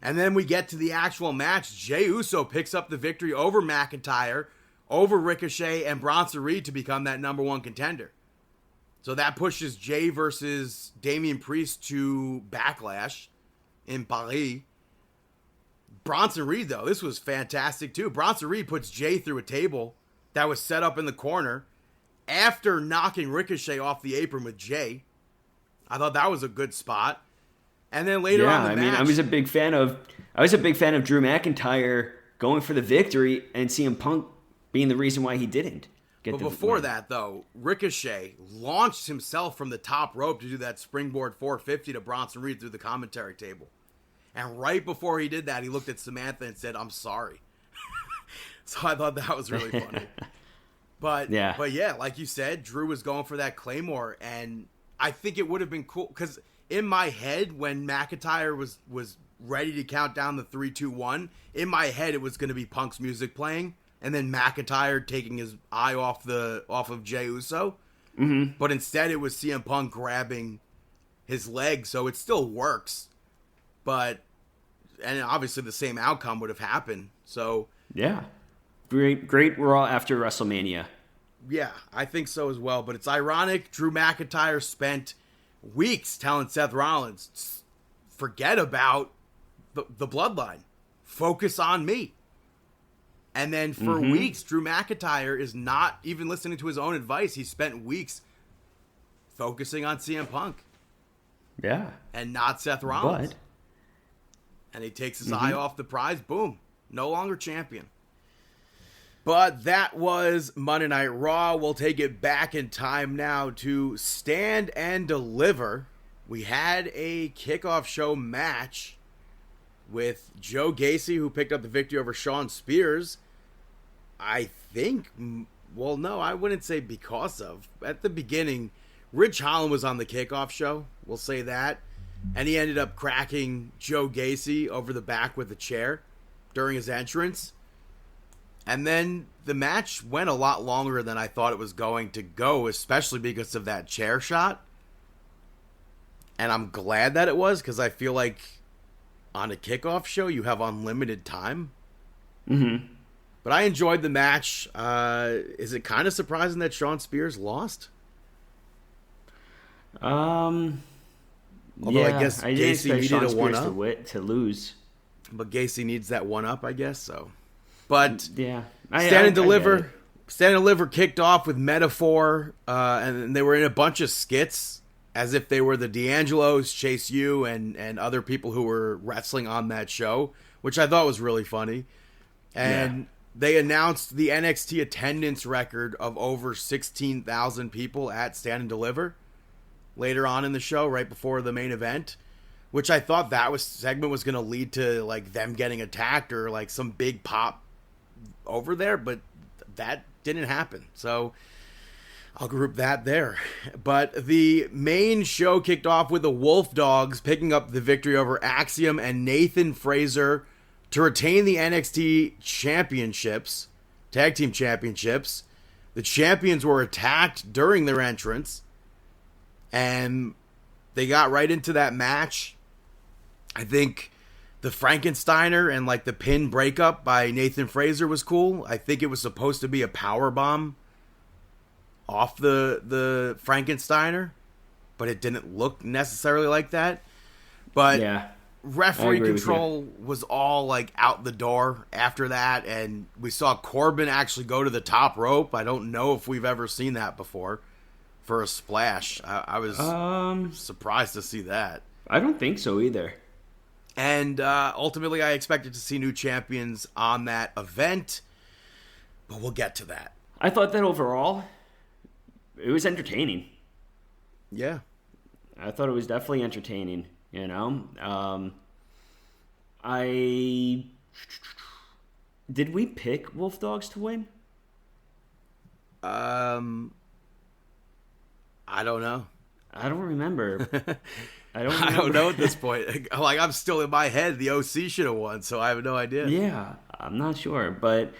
And then we get to the actual match. Jey Uso picks up the victory over McIntyre, over Ricochet, and Bronson Reed to become that number one contender. So that pushes Jey versus Damian Priest to Backlash in Paris. Bronson Reed, though, this was fantastic, too. Bronson Reed puts Jey through a table that was set up in the corner after knocking Ricochet off the apron with Jey. I thought that was a good spot. And then later on in the match... I was a big fan of Drew McIntyre going for the victory and CM Punk being the reason why he didn't. But before that, though, Ricochet launched himself from the top rope to do that springboard 450 to Bronson Reed through the commentary table. And right before he did that, he looked at Samantha and said, "I'm sorry." So I thought that was really funny. But yeah, like you said, Drew was going for that Claymore, and I think it would have been cool because in my head, when McIntyre was ready to count down the 3, 2, 1, in my head it was going to be Punk's music playing. And then McIntyre taking his eye off of Jey Uso. Mm-hmm. But instead it was CM Punk grabbing his leg, so it still works. And obviously the same outcome would have happened. So yeah. Great Raw after WrestleMania. Yeah, I think so as well. But it's ironic, Drew McIntyre spent weeks telling Seth Rollins, forget about the bloodline. Focus on me. And then for weeks, Drew McIntyre is not even listening to his own advice. He spent weeks focusing on CM Punk. Yeah. And not Seth Rollins. But... And he takes his eye off the prize. Boom. No longer champion. But that was Monday Night Raw. We'll take it back in time now to Stand and Deliver. We had a kickoff show match with Joe Gacy, who picked up the victory over Shawn Spears. I think, well, no, I wouldn't say because of. At the beginning, Ridge Holland was on the kickoff show. We'll say that. And he ended up cracking Joe Gacy over the back with a chair during his entrance. And then the match went a lot longer than I thought it was going to go, especially because of that chair shot. And I'm glad that it was, because I feel like on a kickoff show, you have unlimited time. Mm-hmm. But I enjoyed the match. Is it kind of surprising that Shawn Spears lost? Although I guess Gacy needed Shawn a Spears one-up to lose. But Gacy needs that one-up, I guess, so. But yeah, Stand and Deliver kicked off with Metaphor, and they were in a bunch of skits, as if they were the D'Angelos, Chase U, and other people who were wrestling on that show, which I thought was really funny. And they announced the NXT attendance record of over 16,000 people at Stand and Deliver later on in the show, right before the main event, which I thought that segment was going to lead to like them getting attacked or like some big pop over there, but that didn't happen. So I'll group that there. But the main show kicked off with the Wolf Dogs picking up the victory over Axiom and Nathan Frazer to retain the NXT championships, tag team championships. The champions were attacked during their entrance, and they got right into that match. I think the Frankensteiner and like the pin breakup by Nathan Frazer was cool. I think it was supposed to be a power bomb off the Frankensteiner, but it didn't look necessarily like that. But referee agree with control was all like out the door after that, and we saw Corbin actually go to the top rope. I don't know if we've ever seen that before for a splash. I was surprised to see that. I don't think so either. And ultimately, I expected to see new champions on that event, but we'll get to that. I thought that overall, it was entertaining. Yeah. I thought it was definitely entertaining, you know? Did we pick Wolf Dogs to win? I don't know. I don't remember. I don't know at this point. Like, I'm still in my head. The OC should have won, so I have no idea. Yeah, I'm not sure. But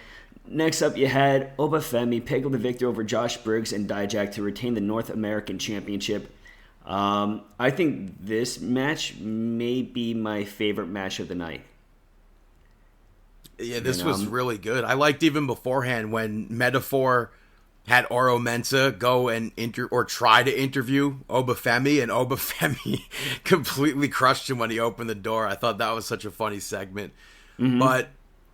next up, you had Obafemi pick up the victory over Josh Briggs and Dijak to retain the North American Championship. I think this match may be my favorite match of the night. Yeah, this was really good. I liked even beforehand when Metaphor had Oro Mensah go and try to interview Obafemi, and Obafemi completely crushed him when he opened the door. I thought that was such a funny segment. Mm-hmm. But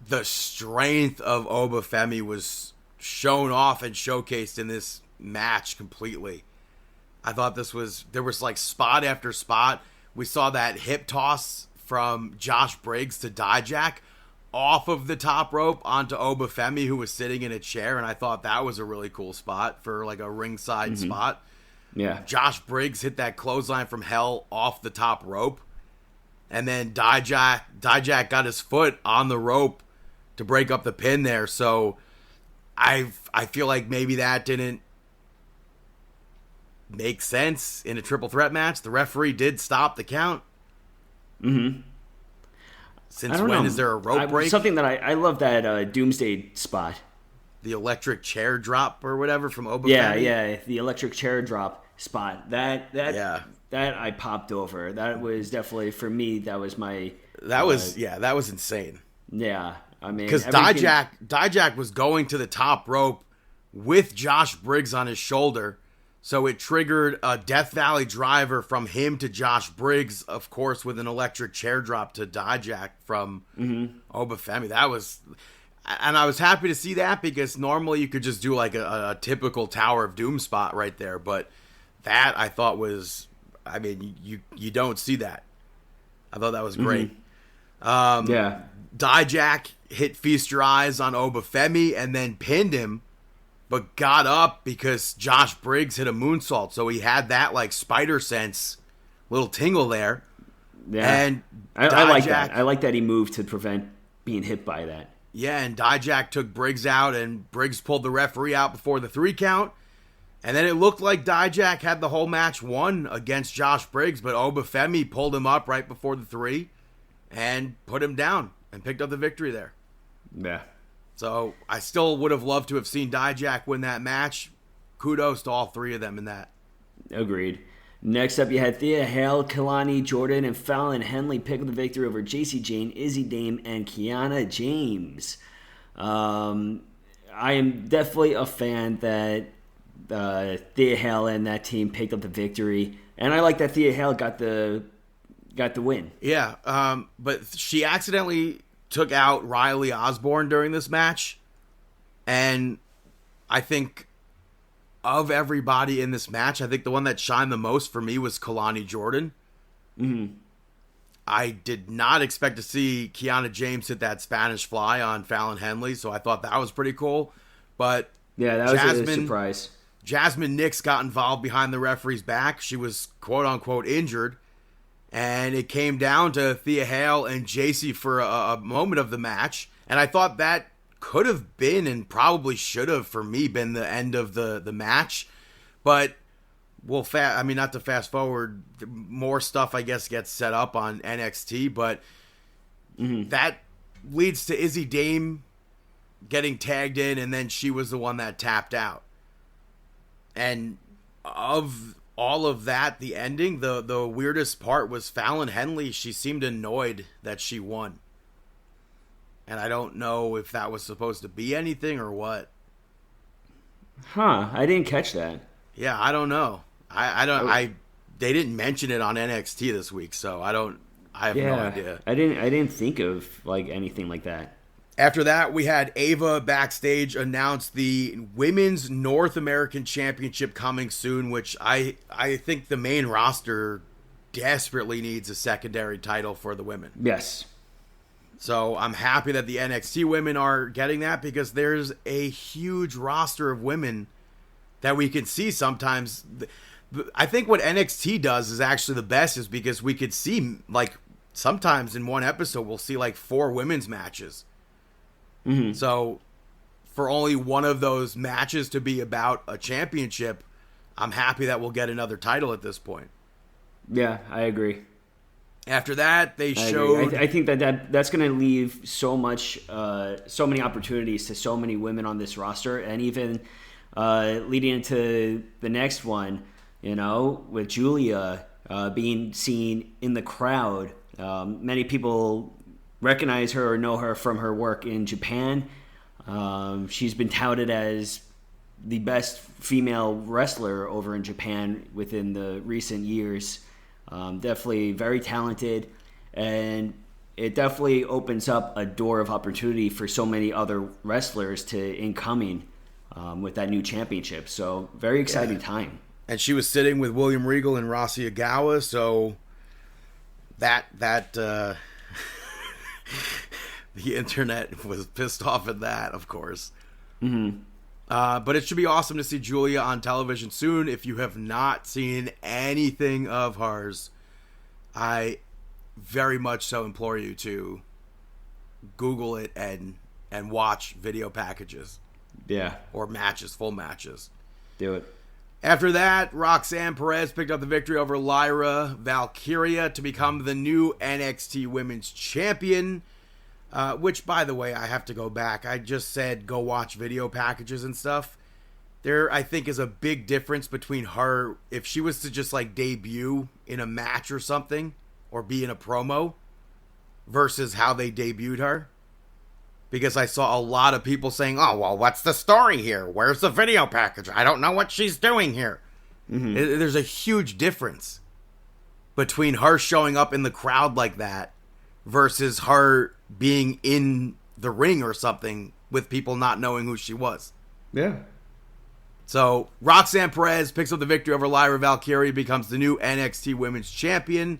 the strength of Obafemi was shown off and showcased in this match completely. I thought there was like spot after spot. We saw that hip toss from Josh Briggs to Dijak off of the top rope onto Obafemi, who was sitting in a chair, and I thought that was a really cool spot for like a ringside spot. Yeah. Josh Briggs hit that clothesline from hell off the top rope, and then Dijak got his foot on the rope to break up the pin there. So I feel like maybe that didn't make sense in a triple threat match. The referee did stop the count. Mm-hmm. Since when is there a rope break? Something that I love that Doomsday spot. The electric chair drop or whatever from Obafemi? Yeah, the electric chair drop spot. That I popped over. That was definitely, for me, that was my... That was insane. Yeah, I mean... Because Dijak was going to the top rope with Josh Briggs on his shoulder, so it triggered a Death Valley driver from him to Josh Briggs, of course, with an electric chair drop to Dijak from Obafemi. That was... And I was happy to see that, because normally you could just do like a typical Tower of Doom spot right there. But that, I thought, was... I mean, you don't see that. I thought that was great. Yeah. Dijak hit Feast Your Eyes on Obafemi and then pinned him, but got up because Josh Briggs hit a moonsault. So he had that like spider sense, little tingle there. Yeah. And I like that. I like that he moved to prevent being hit by that. Yeah, and Dijak took Briggs out, and Briggs pulled the referee out before the 3 count. And then it looked like Dijak had the whole match won against Josh Briggs, but Obafemi pulled him up right before the 3 and put him down and picked up the victory there. Yeah. So I still would have loved to have seen Dijak win that match. Kudos to all 3 of them in that. Agreed. Next up, you had Thea Hale, Kalani Jordan, and Fallon Henley pick up the victory over JC Jane, Izzy Dame, and Kiana James. I am definitely a fan that Thea Hale and that team picked up the victory, and I like that Thea Hale got the win. Yeah, but she accidentally took out Riley Osborne during this match, and I think of everybody in this match, I think the one that shined the most for me was Kalani Jordan. Mm-hmm. I did not expect to see Kiana James hit that Spanish fly on Fallon Henley, so I thought that was pretty cool. But yeah, that was a surprise. Jasmine Nix got involved behind the referee's back. She was quote-unquote injured, and it came down to Thea Hale and JC for a moment of the match, and I thought that could have been, and probably should have, for me, been the end of the match. But not to fast forward, more stuff, I guess, gets set up on NXT, but that leads to Izzy Dame getting tagged in, and then she was the one that tapped out. And of all of that, the ending, the weirdest part was Fallon Henley. She seemed annoyed that she won. And I don't know if that was supposed to be anything or what. Huh, I didn't catch that. Yeah, I don't know. They didn't mention it on NXT this week, so I don't I have no idea. I didn't think of like anything like that. After that, we had Ava backstage announce the Women's North American Championship coming soon, which I think the main roster desperately needs a secondary title for the women. Yes. So I'm happy that the NXT women are getting that, because there's a huge roster of women that we can see sometimes. I think what NXT does is actually the best, is because we could see, like, sometimes in one episode we'll see like 4 women's matches. Mm-hmm. So for only one of those matches to be about a championship, I'm happy that we'll get another title at this point. Yeah, I agree. After that, they showed... I think that's going to leave so many opportunities to so many women on this roster, and even leading into the next one, with Julia being seen in the crowd. Many people recognize her or know her from her work in Japan. She's been touted as the best female wrestler over in Japan within the recent years. Definitely very talented, and it definitely opens up a door of opportunity for so many other wrestlers to incoming with that new championship. So very exciting time. And she was sitting with William Regal and Rossy Ogawa, so that the internet was pissed off at that, of course. Mm-hmm. But it should be awesome to see Julia on television soon. If you have not seen anything of hers, I very much so implore you to Google it and watch video packages. Yeah. Or matches, full matches. Do it. After that, Roxanne Perez picked up the victory over Lyra Valkyria to become the new NXT Women's Champion. Which, by the way, I have to go back. I just said go watch video packages and stuff. There, I think, is a big difference between her, if she was to just, like, debut in a match or something, or be in a promo, versus how they debuted her. Because I saw a lot of people saying, oh, well, what's the story here? Where's the video package? I don't know what she's doing here. Mm-hmm. There's a huge difference between her showing up in the crowd like that versus her being in the ring or something with people not knowing who she was. Yeah. So Roxanne Perez picks up the victory over Lyra Valkyria, becomes the new NXT Women's Champion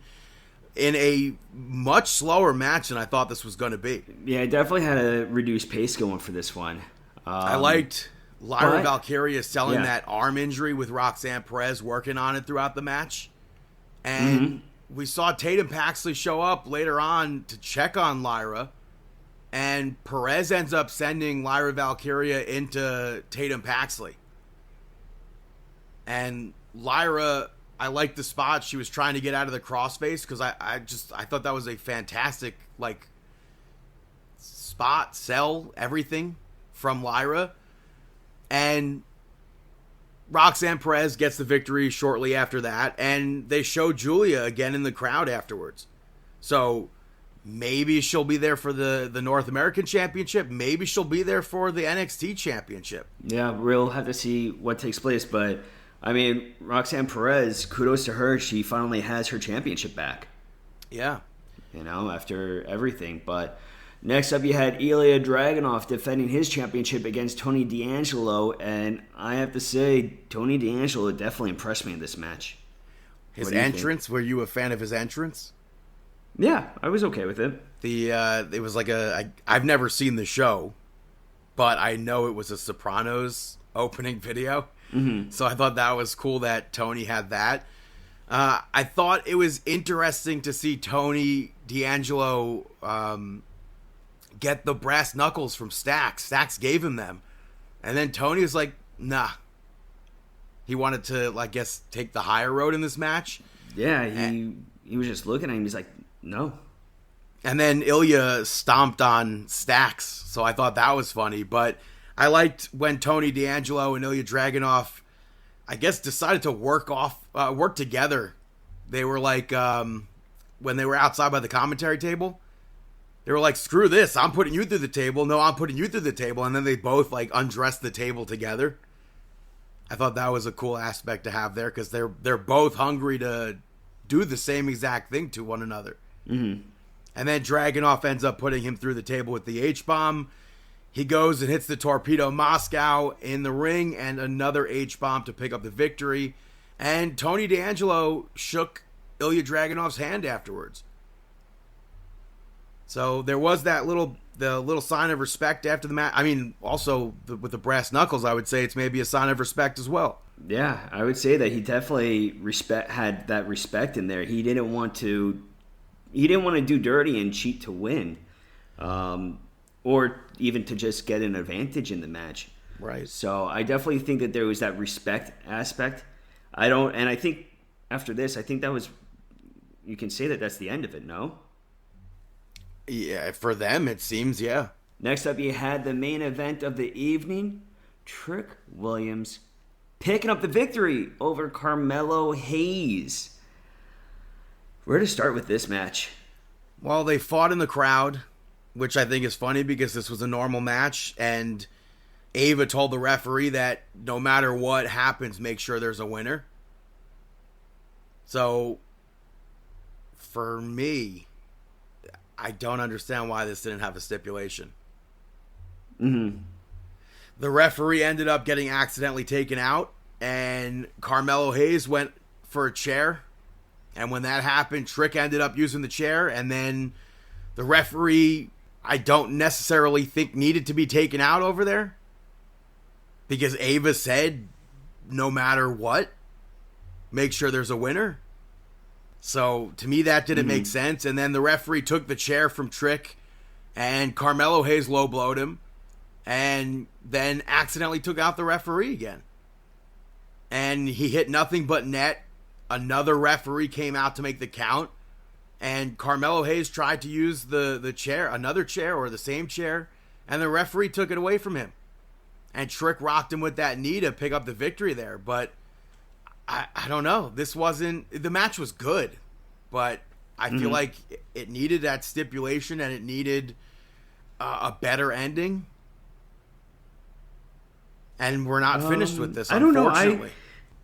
in a much slower match than I thought this was going to be. Yeah, it definitely had a reduced pace going for this one. I liked Lyra Valkyria selling that arm injury with Roxanne Perez working on it throughout the match. And we saw Tatum Paxley show up later on to check on Lyra. And Perez ends up sending Lyra Valkyria into Tatum Paxley. And Lyra, I liked the spot. She was trying to get out of the crossface because I thought that was a fantastic, like, spot, sell, everything from Lyra. And Roxanne Perez gets the victory shortly after that, and they show Julia again in the crowd afterwards. So maybe she'll be there for the North American Championship. Maybe she'll be there for the NXT Championship. Yeah, we'll have to see what takes place, but I mean, Roxanne Perez, kudos to her. She finally has her championship back. Yeah. After everything. But next up, you had Ilya Dragunov defending his championship against Tony D'Angelo. And I have to say, Tony D'Angelo definitely impressed me in this match. His entrance, were you a fan of his entrance? Yeah, I was okay with it. It was like I've never seen the show, but I know it was a Sopranos opening video. Mm-hmm. So I thought that was cool that Tony had that. I thought it was interesting to see Tony D'Angelo get the brass knuckles from Stax. Stax gave him them. And then Tony was like, nah. He wanted to, I guess, take the higher road in this match. Yeah, he was just looking at him. He's like, no. And then Ilya stomped on Stax. So I thought that was funny. But I liked when Tony D'Angelo and Ilya Dragunov, I guess, decided to work together. They were like, when they were outside by the commentary table, they were like, screw this, I'm putting you through the table. No, I'm putting you through the table. And then they both like undressed the table together. I thought that was a cool aspect to have there because they're both hungry to do the same exact thing to one another. Mm-hmm. And then Dragunov ends up putting him through the table with the H-bomb. He goes and hits the Torpedo Moscow in the ring and another H-bomb to pick up the victory. And Tony D'Angelo shook Ilya Dragunov's hand afterwards. So there was that little sign of respect after the match. I mean, also with the brass knuckles, I would say it's maybe a sign of respect as well. Yeah, I would say that he definitely had that respect in there. He didn't want to do dirty and cheat to win, or even to just get an advantage in the match. Right. So I definitely think that there was that respect aspect. I think after this, I think that was, you can say that that's the end of it, no? Yeah, for them, it seems, yeah. Next up, you had the main event of the evening, Trick Williams picking up the victory over Carmelo Hayes. Where to start with this match? Well, they fought in the crowd, which I think is funny because this was a normal match, and Ava told the referee that no matter what happens, make sure there's a winner. So, for me, I don't understand why this didn't have a stipulation. Mm-hmm. The referee ended up getting accidentally taken out, and Carmelo Hayes went for a chair. And when that happened, Trick ended up using the chair, and then the referee, I don't necessarily think needed to be taken out over there, because Ava said, no matter what, make sure there's a winner. So, to me, that didn't make sense. And then the referee took the chair from Trick, and Carmelo Hayes low-blowed him, and then accidentally took out the referee again. And he hit nothing but net. Another referee came out to make the count, and Carmelo Hayes tried to use the chair, another chair or the same chair, and the referee took it away from him. And Trick rocked him with that knee to pick up the victory there. But I don't know. The match was good, but I feel like it needed that stipulation, and it needed a better ending. And we're not finished with this, unfortunately.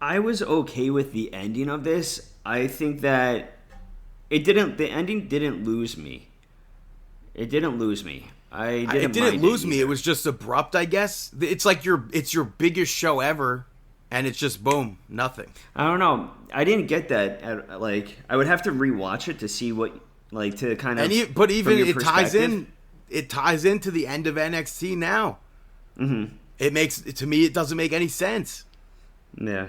I was okay with the ending of this. I think that the ending didn't lose me. It didn't lose me. It didn't lose me. It was just abrupt, I guess. It's like it's your biggest show ever, and it's just boom, nothing. I don't know. I didn't get that. I would have to rewatch it to see what, to kind of. But even it ties in. It ties into the end of NXT now. Mm-hmm. To me, it doesn't make any sense. Yeah.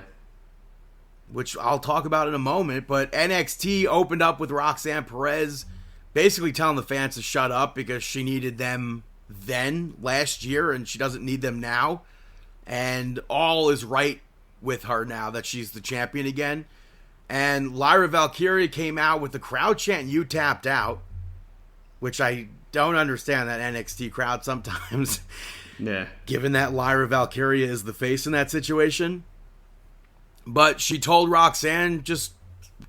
Which I'll talk about in a moment, but NXT opened up with Roxanne Perez basically telling the fans to shut up because she needed them then, last year, and she doesn't need them now. And all is right with her now that she's the champion again. And Lyra Valkyria came out with the crowd chanting, "You tapped out," which I don't understand that NXT crowd sometimes. Yeah. Given that Lyra Valkyria is the face in that situation. But she told Roxanne, just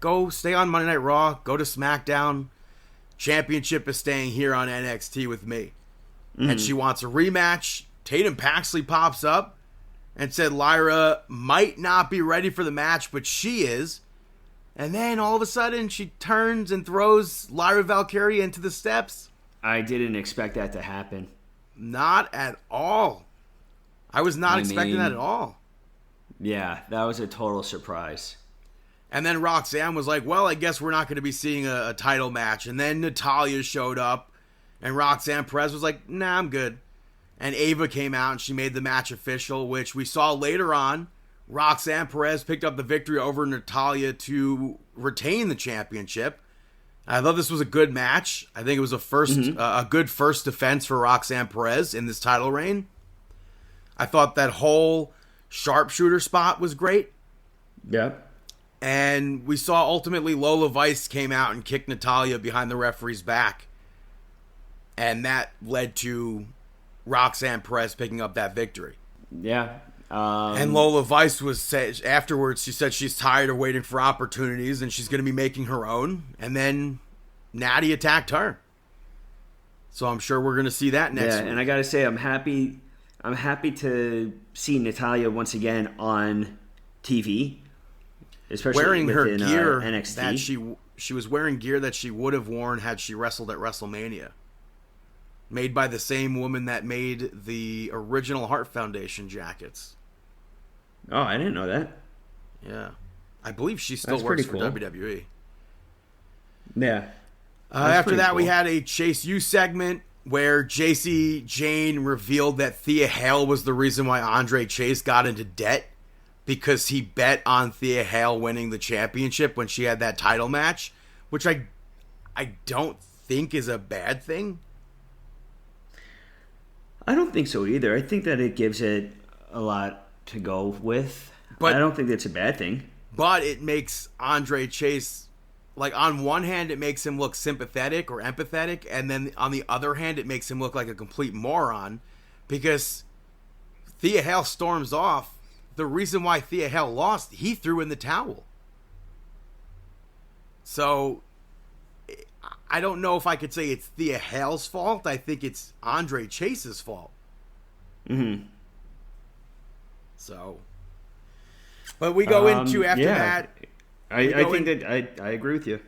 go stay on Monday Night Raw, go to SmackDown. Championship is staying here on NXT with me. Mm-hmm. And she wants a rematch. Tatum Paxley pops up and said Lyra might not be ready for the match, but she is. And then all of a sudden she turns and throws Lyra Valkyria into the steps. I didn't expect that to happen. Not at all. I was not expecting that at all. Yeah, that was a total surprise. And then Roxanne was like, well, I guess we're not going to be seeing a title match. And then Natalya showed up, and Roxanne Perez was like, nah, I'm good. And Ava came out, and she made the match official, which we saw later on. Roxanne Perez picked up the victory over Natalya to retain the championship. I thought this was a good match. I think it was a good first defense for Roxanne Perez in this title reign. I thought that whole sharpshooter spot was great. Yep. And we saw ultimately Lola Vice came out and kicked Natalya behind the referee's back. And that led to Roxanne Perez picking up that victory. Yeah. And Lola Vice afterwards, she said she's tired of waiting for opportunities and she's going to be making her own. And then Natty attacked her. So I'm sure we're going to see that next week. And I got to say, I'm happy to see Natalya once again on TV, especially wearing her within, gear NXT. that she was wearing gear that she would have worn had she wrestled at WrestleMania. Made by the same woman that made the original Heart Foundation jackets. Oh, I didn't know that. Yeah. I believe she still That's works pretty for cool. WWE. Yeah. After that, we had a Chase U segment where JC Jane revealed that Thea Hale was the reason why Andre Chase got into debt because he bet on Thea Hale winning the championship when she had that title match, which I don't think is a bad thing. I don't think so either. I think that it gives it a lot to go with. But I don't think that's a bad thing. But it makes Andre Chase, like, on one hand, it makes him look sympathetic or empathetic, and then on the other hand, it makes him look like a complete moron because Thea Hale storms off. The reason why Thea Hale lost, he threw in the towel. So, I don't know if I could say it's Thea Hale's fault. I think it's Andre Chase's fault. Mm-hmm. So, but we go into after that. I think that I agree with you.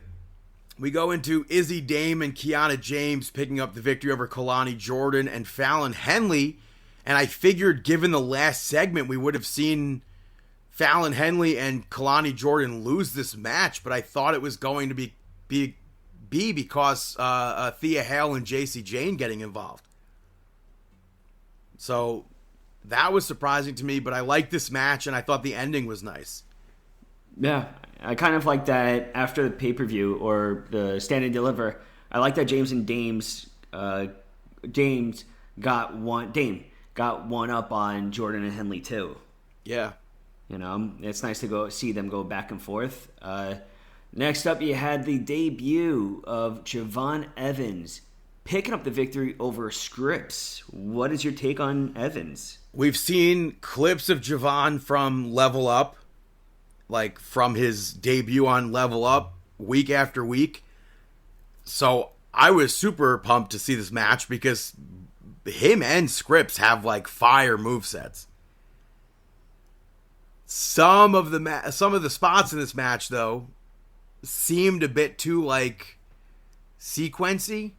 We go into Izzy Dame and Kiana James picking up the victory over Kalani Jordan and Fallon Henley. And I figured, given the last segment, we would have seen Fallon Henley and Kalani Jordan lose this match. But I thought it was going to be because Thea Hale and JC Jane getting involved. So that was surprising to me, but I liked this match, and I thought the ending was nice. Yeah, I kind of like that after the pay-per-view or the Stand and Deliver. I like that James got one up on Jordan and Henley too. Yeah. You know, it's nice to see them go back and forth. Next up, you had the debut of Javon Evans picking up the victory over Scripps. What is your take on Evans? We've seen clips of Javon from Level Up, like from his debut on Level Up, week after week. So I was super pumped to see this match because him and Scripps have like fire movesets. Some of the spots in this match, though, seemed a bit too like sequency,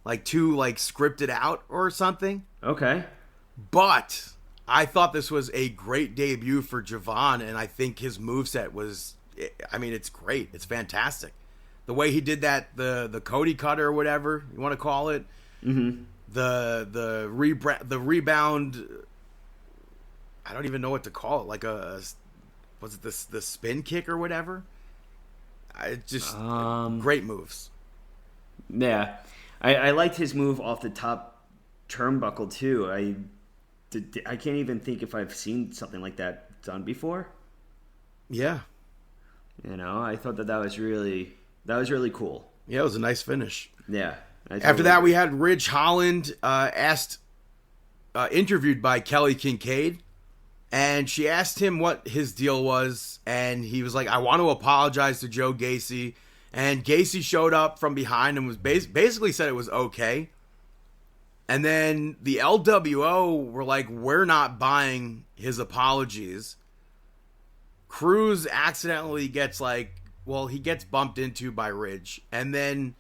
like too like scripted out or something. Okay. But I thought this was a great debut for Javon, and I think his moveset was, I mean, it's great. It's fantastic. The way he did that, the Cody cutter or whatever you want to call it, Mm-hmm. the rebound, I don't even know what to call it, like was it the spin kick or whatever? It just great moves. Yeah. I liked his move off the top turnbuckle too. I can't even think if I've seen something like that done before. Yeah. You know, I thought that was really cool. Yeah, it was a nice finish. Yeah. After that, we had Ridge Holland interviewed by Kelly Kincaid, and she asked him what his deal was, and he was like, I want to apologize to Joe Gacy. And Gacy showed up from behind and was basically said it was okay. And then the LWO were like, we're not buying his apologies. Cruz accidentally gets he gets bumped into by Ridge. And then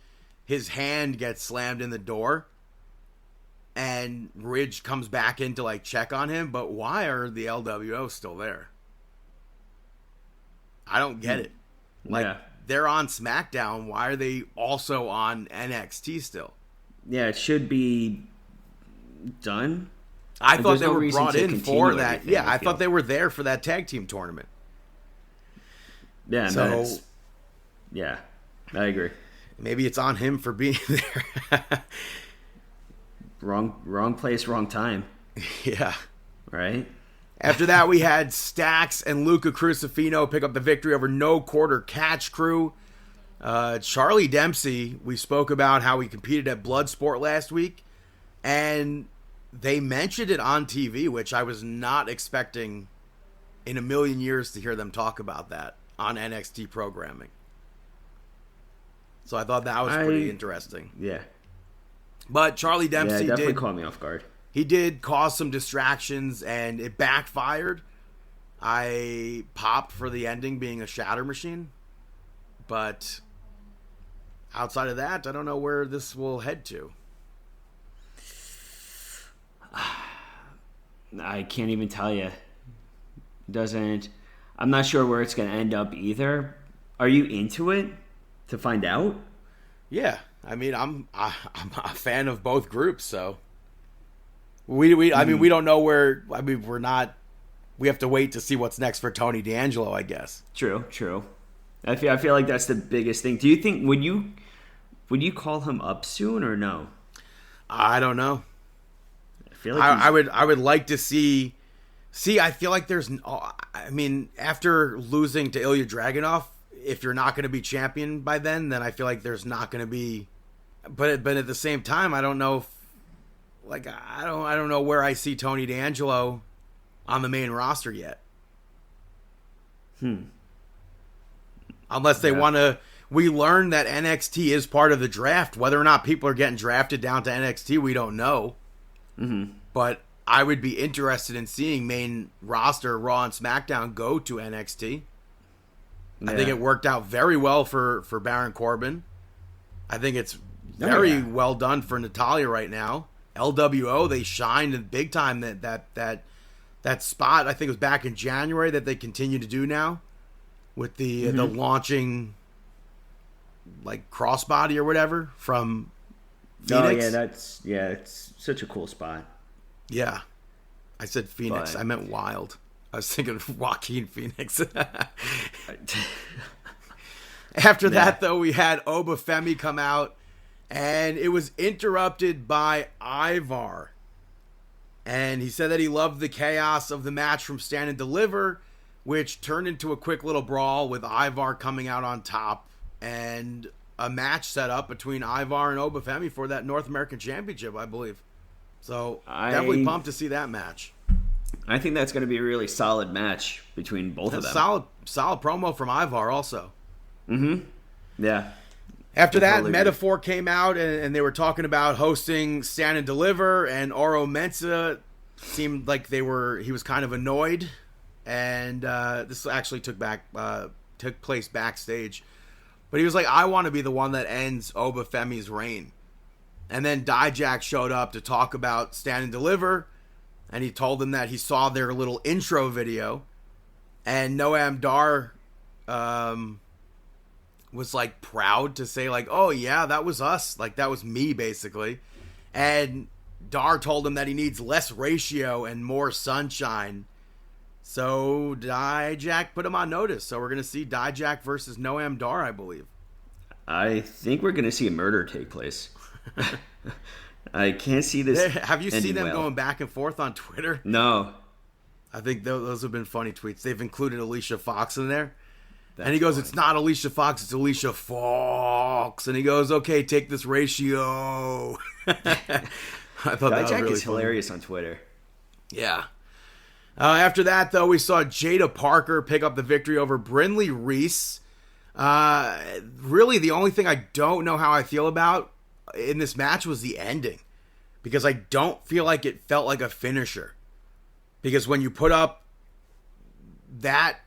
his hand gets slammed in the door. And Ridge comes back in to check on him. But why are the LWO still there? I don't get it. Yeah. They're on SmackDown. Why are they also on NXT still? Yeah, it should be done. I thought they no were brought in for that. everything, Yeah, I I feel. thought they were there for that tag team tournament. Yeah, So yeah, I agree. maybe it's on him for being there. Wrong place, wrong time, Yeah. right? After that, we had Stax and Luca Crucifino pick up the victory over No Quarter Catch Crew. Charlie Dempsey, we spoke about how he competed at Bloodsport last week, and they mentioned it on TV, which I was not expecting in a million years to hear them talk about that on NXT programming. So I thought that was pretty interesting. Yeah. But Charlie Yeah, Dempsey it definitely did caught me off guard. He did cause some distractions, and it backfired. I popped for the ending being a shatter machine, but outside of that, I don't know where this will head to. I can't even tell you. I'm not sure where it's going to end up either. Are you into it to find out? Yeah, I mean, I'm a fan of both groups, so I mean, we don't know where. I mean, we're not. We have to wait to see what's next for Tony D'Angelo, I guess. True. I feel like that's the biggest thing. Do you think would you call him up soon or no? I don't know. I feel like I would like to see. I feel like there's. I mean, after losing to Ilya Dragunov, if you're not going to be champion by then I feel like there's not going to be. But at the same time, I don't know. I don't know where I see Tony D'Angelo on the main roster yet. Unless they want to. We learned that NXT is part of the draft. Whether or not people are getting drafted down to NXT, we don't know. Mm-hmm. But I would be interested in seeing main roster Raw and SmackDown go to NXT. Yeah. I think it worked out very well for Baron Corbin. I think it's very well done for Natalya right now. LWO, they shined big time that spot. I think it was back in January that they continue to do now with the launching like crossbody or whatever from Phoenix. Oh yeah, it's such a cool spot. Yeah. I said Phoenix. I meant Wild. I was thinking of Joaquin Phoenix. After that, though, we had Obafemi come out, and it was interrupted by Ivar. And he said that he loved the chaos of the match from Stand and Deliver, which turned into a quick little brawl with Ivar coming out on top, and a match set up between Ivar and Obafemi for that North American Championship, I believe. So, definitely pumped to see that match. I think that's going to be a really solid match between both of them. Solid promo from Ivar also. Mm-hmm. Yeah. After that, Metaphor came out and they were talking about hosting Stand and Deliver, and Oro Mensah seemed like he was kind of annoyed. And this actually took place backstage. But he was like, I want to be the one that ends Obafemi's reign. And then Dijak showed up to talk about Stand and Deliver, and he told them that he saw their little intro video, and Noam Dar was like proud to say like, oh yeah, that was us, like that was me basically. And Dar told him that he needs less ratio and more sunshine. So Dijak put him on notice. So we're gonna see Dijak versus Noam Dar, I believe. I think we're gonna see a murder take place. I can't see this. Have you seen them going back and forth on Twitter? No. I think those have been funny tweets. They've included Alicia Fox in there. And he goes, funny. It's not Alicia Fox, it's Alicia Fox. And he goes, okay, take this ratio. I thought that was really is hilarious on Twitter. Yeah. After that, though, we saw Jada Parker pick up the victory over Brindley Reese. Really, the only thing I don't know how I feel about in this match was the ending, because I don't feel like it felt like a finisher. Because when you put up that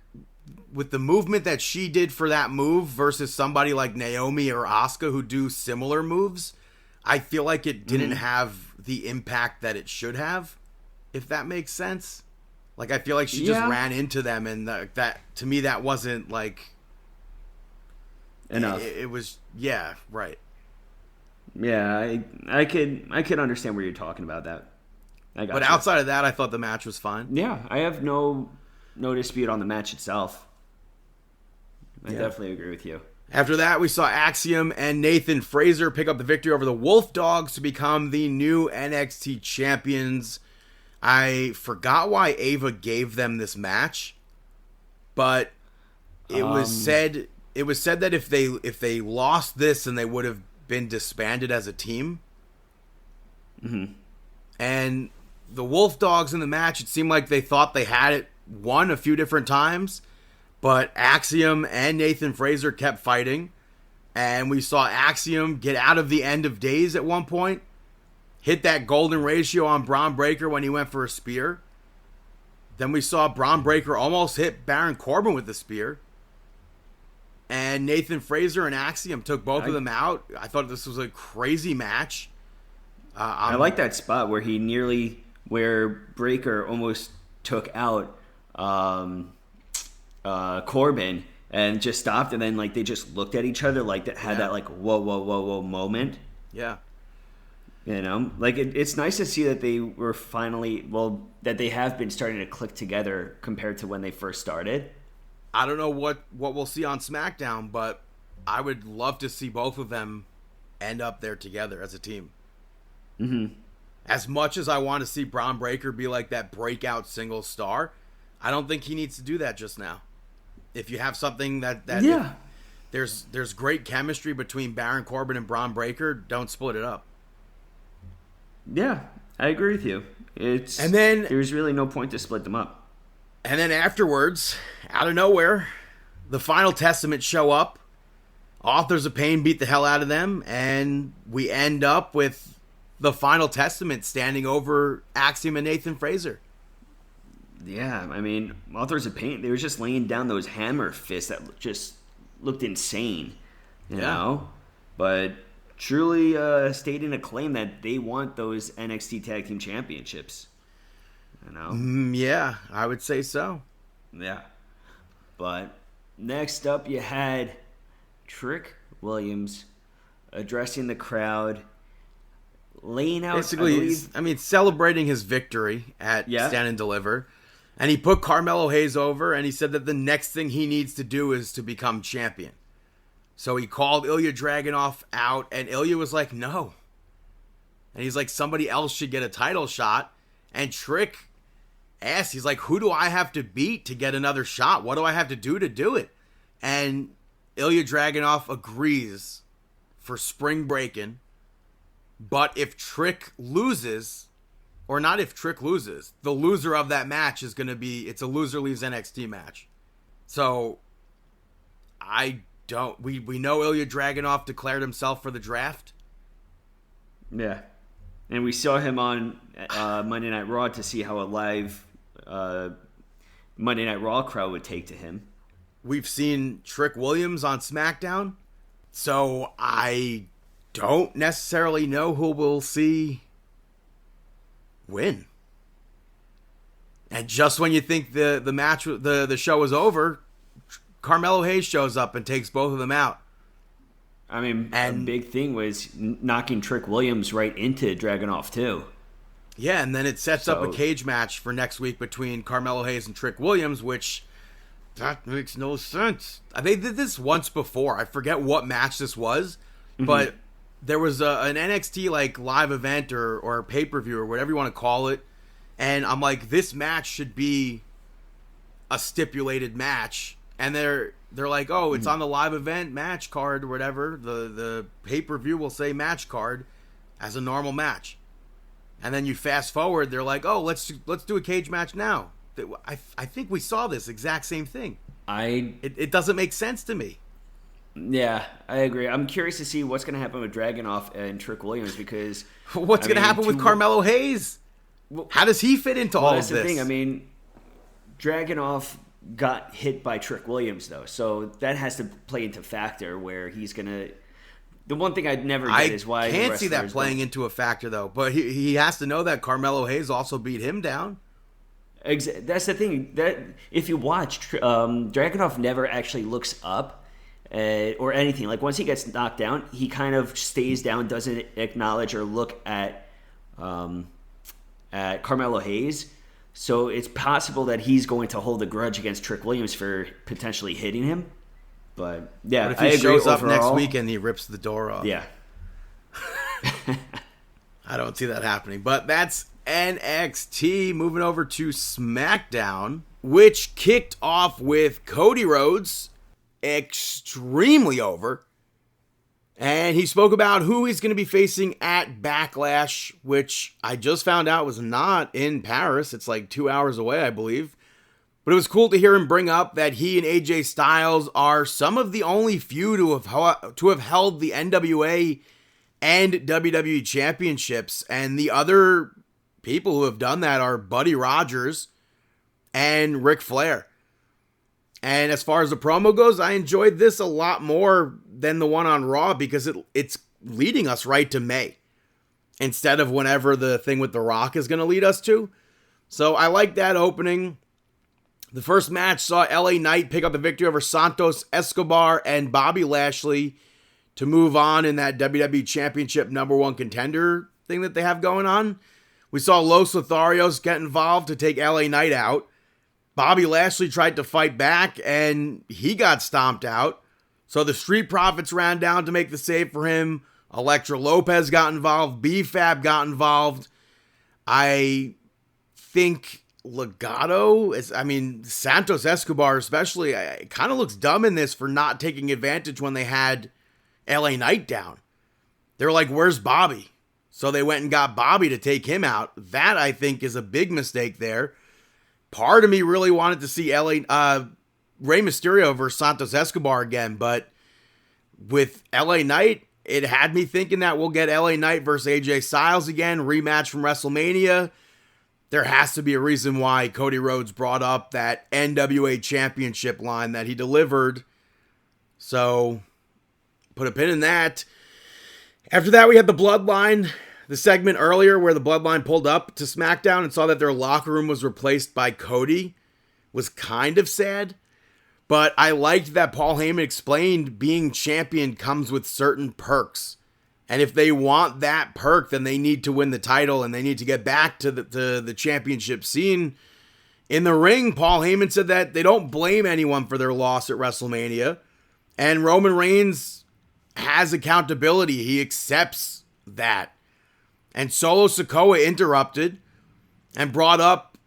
with the movement that she did for that move versus somebody like Naomi or Asuka who do similar moves, I feel like it didn't have the impact that it should have, if that makes sense. Like, I feel like she just ran into them, and that to me that wasn't like enough. It was, yeah, right. Yeah, I could understand where you're talking about that. But outside of that, I thought the match was fine. Yeah, I have no dispute on the match itself. I definitely agree with you. After that, we saw Axiom and Nathan Frazer pick up the victory over the Wolf Dogs to become the new NXT champions. I forgot why Ava gave them this match, but it was said that if they lost this, then they would have been disbanded as a team. Mm-hmm. And the Wolf Dogs in the match, it seemed like they thought they had it won a few different times, but Axiom and Nathan Frazer kept fighting, and we saw Axiom get out of the End of Days at one point, hit that golden ratio on Braun Breaker when he went for a spear. Then we saw Braun Breaker almost hit Baron Corbin with the spear. And Nathan Frazer and Axiom took both of them out. I thought this was a crazy match. I like that spot where Breaker almost took out Corbin and just stopped, and then like they just looked at each other like that, had that like whoa moment. Yeah. You know, like it's nice to see that they were that they have been starting to click together compared to when they first started. I don't know what we'll see on SmackDown, but I would love to see both of them end up there together as a team. Mm-hmm. As much as I want to see Braun Breaker be like that breakout single star, I don't think he needs to do that just now. If you have something that there's great chemistry between Baron Corbin and Braun Breaker, don't split it up. Yeah, I agree with you. There's really no point to split them up. And then afterwards, out of nowhere, the Final Testament show up. Authors of Pain beat the hell out of them, and we end up with the Final Testament standing over Axiom and Nathan Frazer. Yeah, I mean, Authors of Pain, they were just laying down those hammer fists that just looked insane, you know? But truly stating a claim that they want those NXT Tag Team Championships. You know? Yeah, I would say so. Yeah. But next up, you had Trick Williams addressing the crowd, laying out... Basically, celebrating his victory at Stand and Deliver. And he put Carmelo Hayes over, and he said that the next thing he needs to do is to become champion. So he called Ilya Dragunov out, and Ilya was like, no. And he's like, somebody else should get a title shot. And Trick asked, he's like, who do I have to beat to get another shot? What do I have to do it? And Ilya Dragunov agrees for Spring Breakin'. But if Trick loses, or not if Trick loses, the loser of that match is going to be, it's a loser leaves NXT match. So, we know Ilya Dragunov declared himself for the draft. Yeah. And we saw him on Monday Night Raw to see how a live Monday Night Raw crowd would take to him. We've seen Trick Williams on SmackDown. So I don't necessarily know who we'll see win. And just when you think the match, the show is over, Carmelo Hayes shows up and takes both of them out. I mean, a big thing was knocking Trick Williams right into Dragunov too. Yeah, and then it sets up a cage match for next week between Carmelo Hayes and Trick Williams, which that makes no sense. They did this once before. I forget what match this was, but there was an NXT like live event or pay-per-view or whatever you want to call it, and I'm like, this match should be a stipulated match, and they're like, oh, it's on the live event match card or whatever. The pay-per-view will say match card as a normal match. And then you fast forward, they're like, oh, let's do a cage match now. I think we saw this exact same thing. It doesn't make sense to me. Yeah, I agree. I'm curious to see what's going to happen with Dragunov and Trick Williams because... What's going to happen with Carmelo Hayes? How does he fit into all of this? That's the thing. I mean, Dragunov got hit by Trick Williams, though. So that has to play into factor where he's going to... The one thing I'd never get is why... I can't see that playing into a factor, though. But he has to know that Carmelo Hayes also beat him down. That's the thing. That if you watch, Dragunov never actually looks up or anything. Like, once he gets knocked down, he kind of stays down, doesn't acknowledge or look at Carmelo Hayes. So it's possible that he's going to hold a grudge against Trick Williams for potentially hitting him. But yeah, what if he shows up next week and he rips the door off? Yeah. I don't see that happening. But that's NXT. Moving over to SmackDown, which kicked off with Cody Rhodes extremely over. And he spoke about who he's going to be facing at Backlash, which I just found out was not in Paris. It's like 2 hours away, I believe. But it was cool to hear him bring up that he and AJ Styles are some of the only few to have held the NWA and WWE championships. And the other people who have done that are Buddy Rogers and Ric Flair. And as far as the promo goes, I enjoyed this a lot more than the one on Raw because it's leading us right to May instead of whenever the thing with The Rock is going to lead us to. So I like that opening. The first match saw LA Knight pick up the victory over Santos Escobar and Bobby Lashley to move on in that WWE Championship #1 contender thing that they have going on. We saw Los Lotharios get involved to take LA Knight out. Bobby Lashley tried to fight back and he got stomped out. So the Street Profits ran down to make the save for him. Elektra Lopez got involved. B-Fab got involved. I think Santos Escobar especially, it kind of looks dumb in this for not taking advantage when they had LA Knight down. They're like, where's Bobby? So they went and got Bobby to take him out. That, I think, is a big mistake there. Part of me really wanted to see Rey Mysterio versus Santos Escobar again, but with LA Knight, it had me thinking that we'll get LA Knight versus AJ Styles again, rematch from WrestleMania. There has to be a reason why Cody Rhodes brought up that NWA Championship line that he delivered. So, put a pin in that. After that, we had the Bloodline. The segment earlier where the Bloodline pulled up to SmackDown and saw that their locker room was replaced by Cody was kind of sad. But I liked that Paul Heyman explained being champion comes with certain perks. And if they want that perk, then they need to win the title and they need to get back to the championship scene. In the ring, Paul Heyman said that they don't blame anyone for their loss at WrestleMania. And Roman Reigns has accountability. He accepts that. And Solo Sikoa interrupted and brought up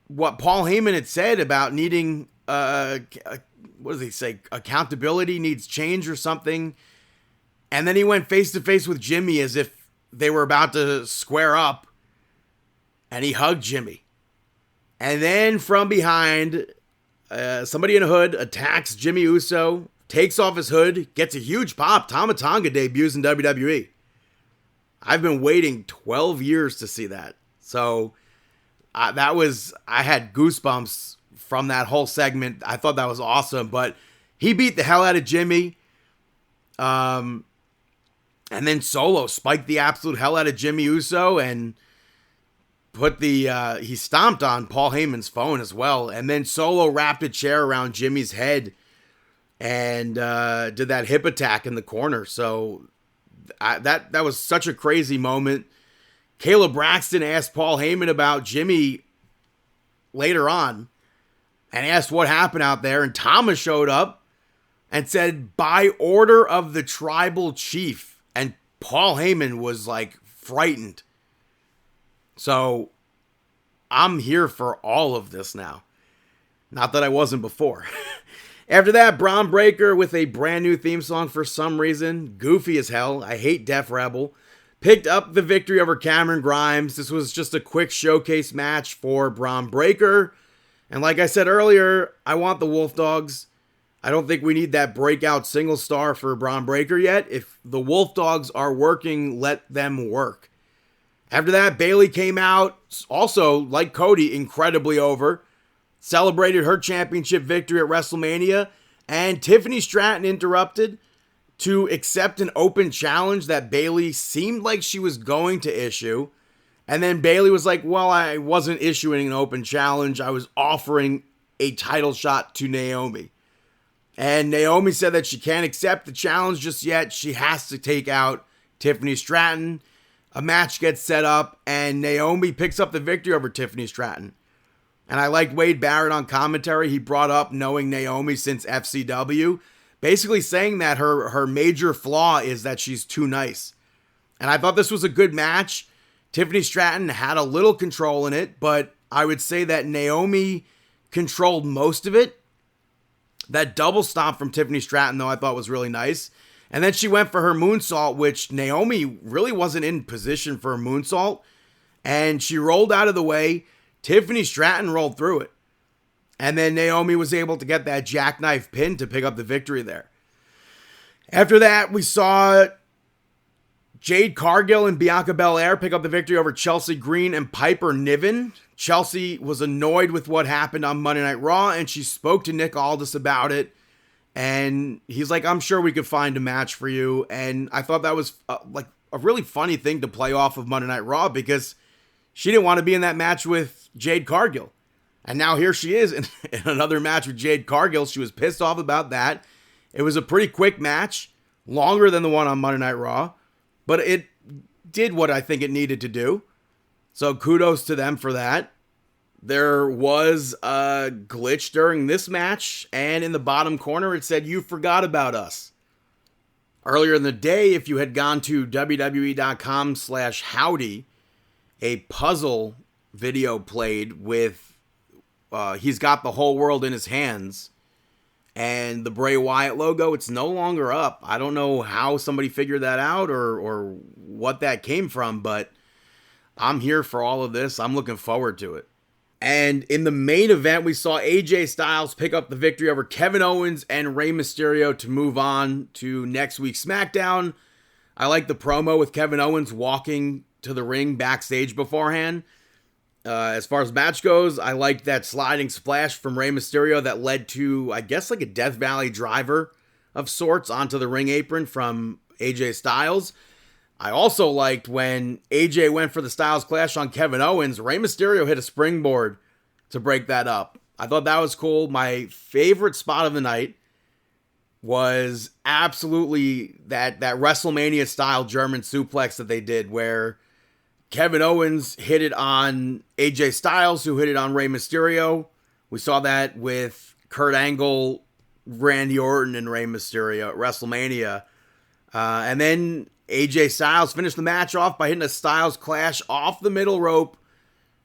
what Paul Heyman had said about needing, what does he say? Accountability needs change or something. And then he went face to face with Jimmy as if they were about to square up. And he hugged Jimmy. And then from behind, somebody in a hood attacks Jimmy Uso, takes off his hood, gets a huge pop. Tama Tonga debuts in WWE. I've been waiting 12 years to see that. So I had goosebumps from that whole segment. I thought that was awesome. But he beat the hell out of Jimmy. And then Solo spiked the absolute hell out of Jimmy Uso and put he stomped on Paul Heyman's phone as well. And then Solo wrapped a chair around Jimmy's head and did that hip attack in the corner. So that was such a crazy moment. Kayla Braxton asked Paul Heyman about Jimmy later on and asked what happened out there. And Thomas showed up and said, by order of the tribal chief. And Paul Heyman was like frightened. So I'm here for all of this now. Not that I wasn't before. After that, Braun Breaker with a brand new theme song for some reason. Goofy as hell. I hate Def Rebel. Picked up the victory over Cameron Grimes. This was just a quick showcase match for Braun Breaker. And like I said earlier, I want the Wolf Dogs. I don't think we need that breakout single star for Braun Breaker yet. If the Wolf Dogs are working, let them work. After that, Bayley came out, also, like Cody, incredibly over. Celebrated her championship victory at WrestleMania. And Tiffany Stratton interrupted to accept an open challenge that Bayley seemed like she was going to issue. And then Bayley was like, well, I wasn't issuing an open challenge. I was offering a title shot to Naomi. And Naomi said that she can't accept the challenge just yet. She has to take out Tiffany Stratton. A match gets set up, and Naomi picks up the victory over Tiffany Stratton. And I liked Wade Barrett on commentary. He brought up knowing Naomi since FCW, basically saying that her major flaw is that she's too nice. And I thought this was a good match. Tiffany Stratton had a little control in it, but I would say that Naomi controlled most of it. That double stomp from Tiffany Stratton, though, I thought was really nice. And then she went for her moonsault, which Naomi really wasn't in position for a moonsault. And she rolled out of the way. Tiffany Stratton rolled through it. And then Naomi was able to get that jackknife pin to pick up the victory there. After that, we saw Jade Cargill and Bianca Belair pick up the victory over Chelsea Green and Piper Niven. Chelsea was annoyed with what happened on Monday Night Raw, and she spoke to Nick Aldis about it. And he's like, I'm sure we could find a match for you. And I thought that was like a really funny thing to play off of Monday Night Raw, because she didn't want to be in that match with Jade Cargill. And now here she is in another match with Jade Cargill. She was pissed off about that. It was a pretty quick match, longer than the one on Monday Night Raw, but it did what I think it needed to do. So kudos to them for that. There was a glitch during this match, and in the bottom corner it said, "You forgot about us." Earlier in the day, if you had gone to WWE.com/howdy, a puzzle video played with he's got the whole world in his hands, and the Bray Wyatt logo, it's no longer up. I don't know how somebody figured that out or what that came from, but I'm here for all of this. I'm looking forward to it. And in the main event, we saw AJ Styles pick up the victory over Kevin Owens and Rey Mysterio to move on to next week's SmackDown. I like the promo with Kevin Owens walking to the ring backstage beforehand. As far as match goes, I liked that sliding splash from Rey Mysterio that led to, I guess, like a Death Valley driver of sorts onto the ring apron from AJ Styles. I also liked when AJ went for the Styles Clash on Kevin Owens, Rey Mysterio hit a springboard to break that up. I thought that was cool. My favorite spot of the night was absolutely that WrestleMania style German suplex that they did, where Kevin Owens hit it on AJ Styles, who hit it on Rey Mysterio. We saw that with Kurt Angle, Randy Orton, and Rey Mysterio at WrestleMania. And then AJ Styles finished the match off by hitting a Styles Clash off the middle rope,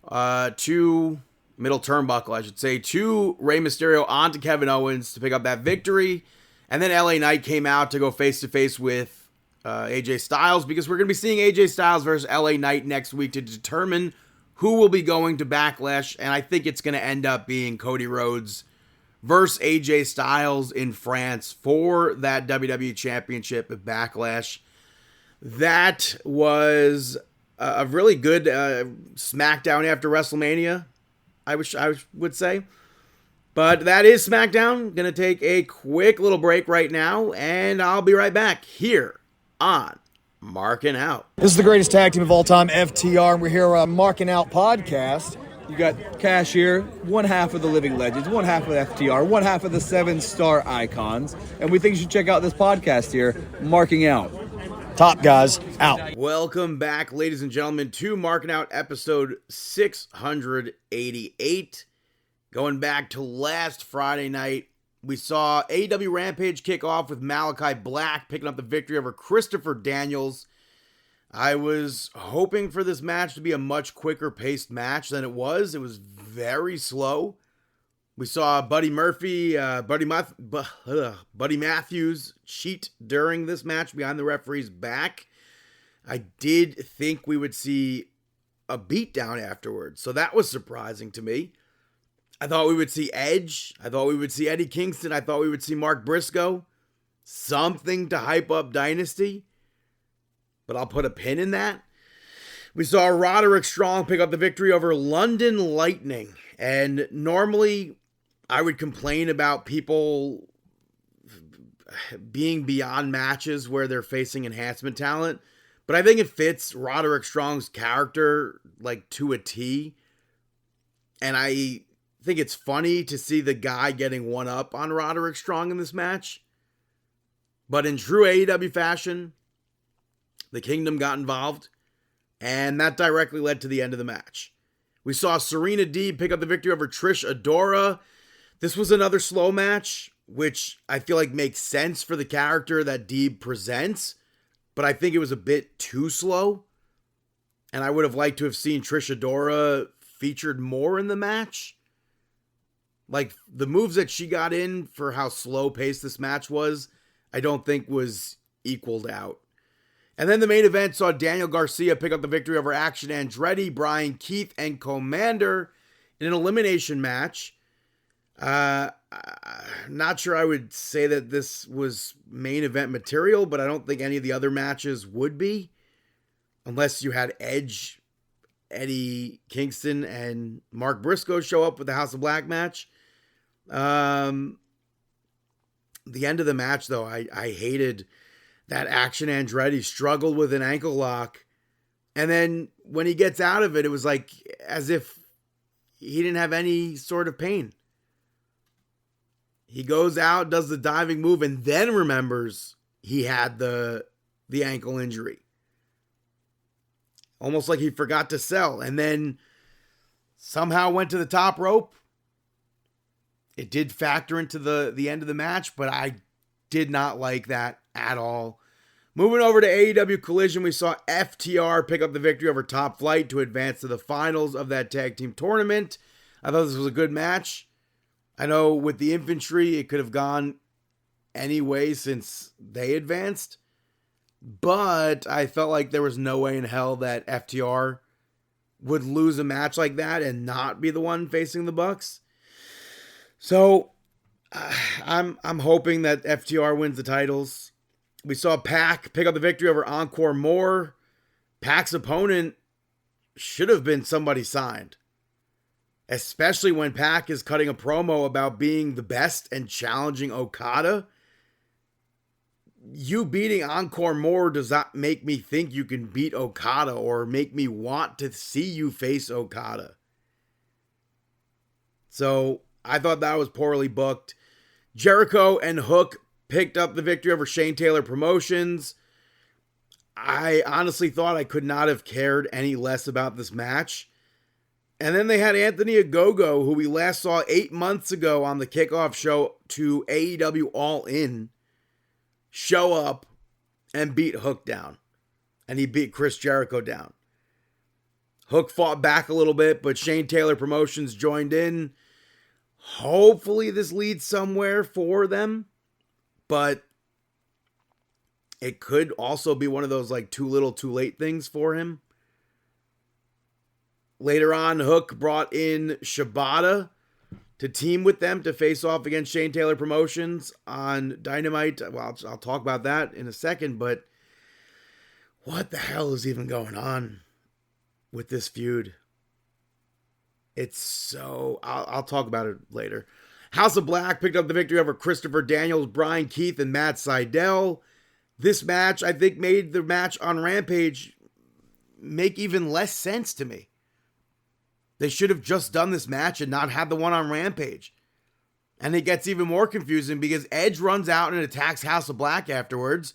to middle turnbuckle, I should say, to Rey Mysterio onto Kevin Owens to pick up that victory. And then LA Knight came out to go face-to-face with AJ Styles, because we're going to be seeing AJ Styles versus LA Knight next week to determine who will be going to Backlash. And I think it's going to end up being Cody Rhodes versus AJ Styles in France for that WWE Championship at Backlash. That was a really good SmackDown after WrestleMania, I would say. But that is SmackDown. Going to take a quick little break right now, and I'll be right back here on Markin Out. This is the greatest tag team of all time, FTR, and we're here on Markin Out podcast. You got Cash here, one half of the Living Legends, one half of FTR, one half of the 7-star icons, and we think you should check out this podcast here, Marking Out. Top guys, out. Welcome back, ladies and gentlemen, to Marking Out episode 688. Going back to last Friday night, we saw AEW Rampage kick off with Malachi Black picking up the victory over Christopher Daniels. I was hoping for this match to be a much quicker paced match than it was. It was very slow. We saw Buddy Murphy, Buddy Matthews cheat during this match behind the referee's back. I did think we would see a beatdown afterwards, so that was surprising to me. I thought we would see Edge. I thought we would see Eddie Kingston. I thought we would see Mark Briscoe. Something to hype up Dynasty. But I'll put a pin in that. We saw Roderick Strong pick up the victory over London Lightning. And normally I would complain about people being beyond matches where they're facing enhancement talent. But I think it fits Roderick Strong's character like to a T. And I think it's funny to see the guy getting one up on Roderick Strong in this match. But in true AEW fashion, the Kingdom got involved, and that directly led to the end of the match. We saw Serena Deeb pick up the victory over Trish Adora. This was another slow match, which I feel like makes sense for the character that Deeb presents, but I think it was a bit too slow, and I would have liked to have seen Trish Adora featured more in the match. Like, the moves that she got in for how slow-paced this match was, I don't think was equaled out. And then the main event saw Daniel Garcia pick up the victory over Action Andretti, Brian Keith, and Commander in an elimination match. Not sure I would say that this was main event material, but I don't think any of the other matches would be. unless you had Edge, Eddie Kingston, and Mark Briscoe show up with the House of Black match. The end of the match, though, I hated that Action Andretti struggled with an ankle lock. And then when he gets out of it, it was like as if he didn't have any sort of pain. He goes out, does the diving move, and then remembers he had the ankle injury. Almost like he forgot to sell. And then somehow went to the top rope. It did factor into the end of the match, but I did not like that at all. Moving over to AEW Collision, we saw FTR pick up the victory over Top Flight to advance to the finals of that tag team tournament. I thought this was a good match. I know with the Infantry, it could have gone any way since they advanced. But I felt like there was no way in hell that FTR would lose a match like that and not be the one facing the Bucks. So I'm hoping that FTR wins the titles. We saw Pac pick up the victory over Encore Moore. Pac's opponent should have been somebody signed. Especially when Pac is cutting a promo about being the best and challenging Okada. You beating Encore Moore does not make me think you can beat Okada or make me want to see you face Okada. So I thought that was poorly booked. Jericho and Hook picked up the victory over Shane Taylor Promotions. I honestly thought I could not have cared any less about this match. And then they had Anthony Ogogo, who we last saw 8 months ago on the kickoff show to AEW All In, show up and beat Hook down. And he beat Chris Jericho down. Hook fought back a little bit, but Shane Taylor Promotions joined in. Hopefully this leads somewhere for them. But it could also be one of those like too little too late things for him. Later on, Hook brought in Shibata to team with them to face off against Shane Taylor Promotions on Dynamite. Well, I'll talk about that in a second, but what the hell is even going on with this feud? It's so... I'll talk about it later. House of Black picked up the victory over Christopher Daniels, Brian Keith, and Matt Sydal. This match, I think, made the match on Rampage make even less sense to me. They should have just done this match and not had the one on Rampage. And it gets even more confusing because Edge runs out and attacks House of Black afterwards,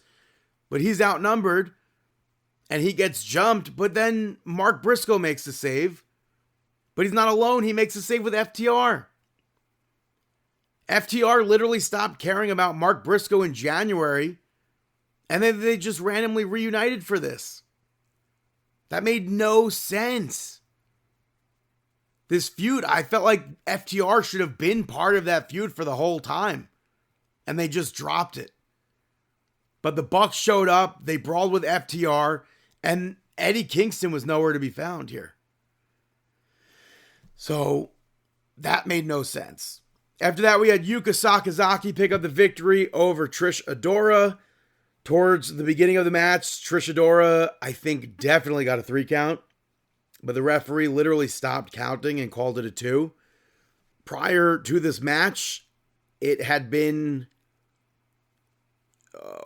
but he's outnumbered and he gets jumped, but then Mark Briscoe makes the save, but he's not alone. He makes a save with FTR. FTR literally stopped caring about Mark Briscoe in January, and then they just randomly reunited for this. That made no sense. This feud, I felt like FTR should have been part of that feud for the whole time, and they just dropped it. But the Bucks showed up, they brawled with FTR, and Eddie Kingston was nowhere to be found here. So that made no sense. After that, we had Yuka Sakazaki pick up the victory over Trish Adora. Towards the beginning of the match, Trish Adora, I think, definitely got a 3 count. But the referee literally stopped counting and called it a 2. Prior to this match, it had been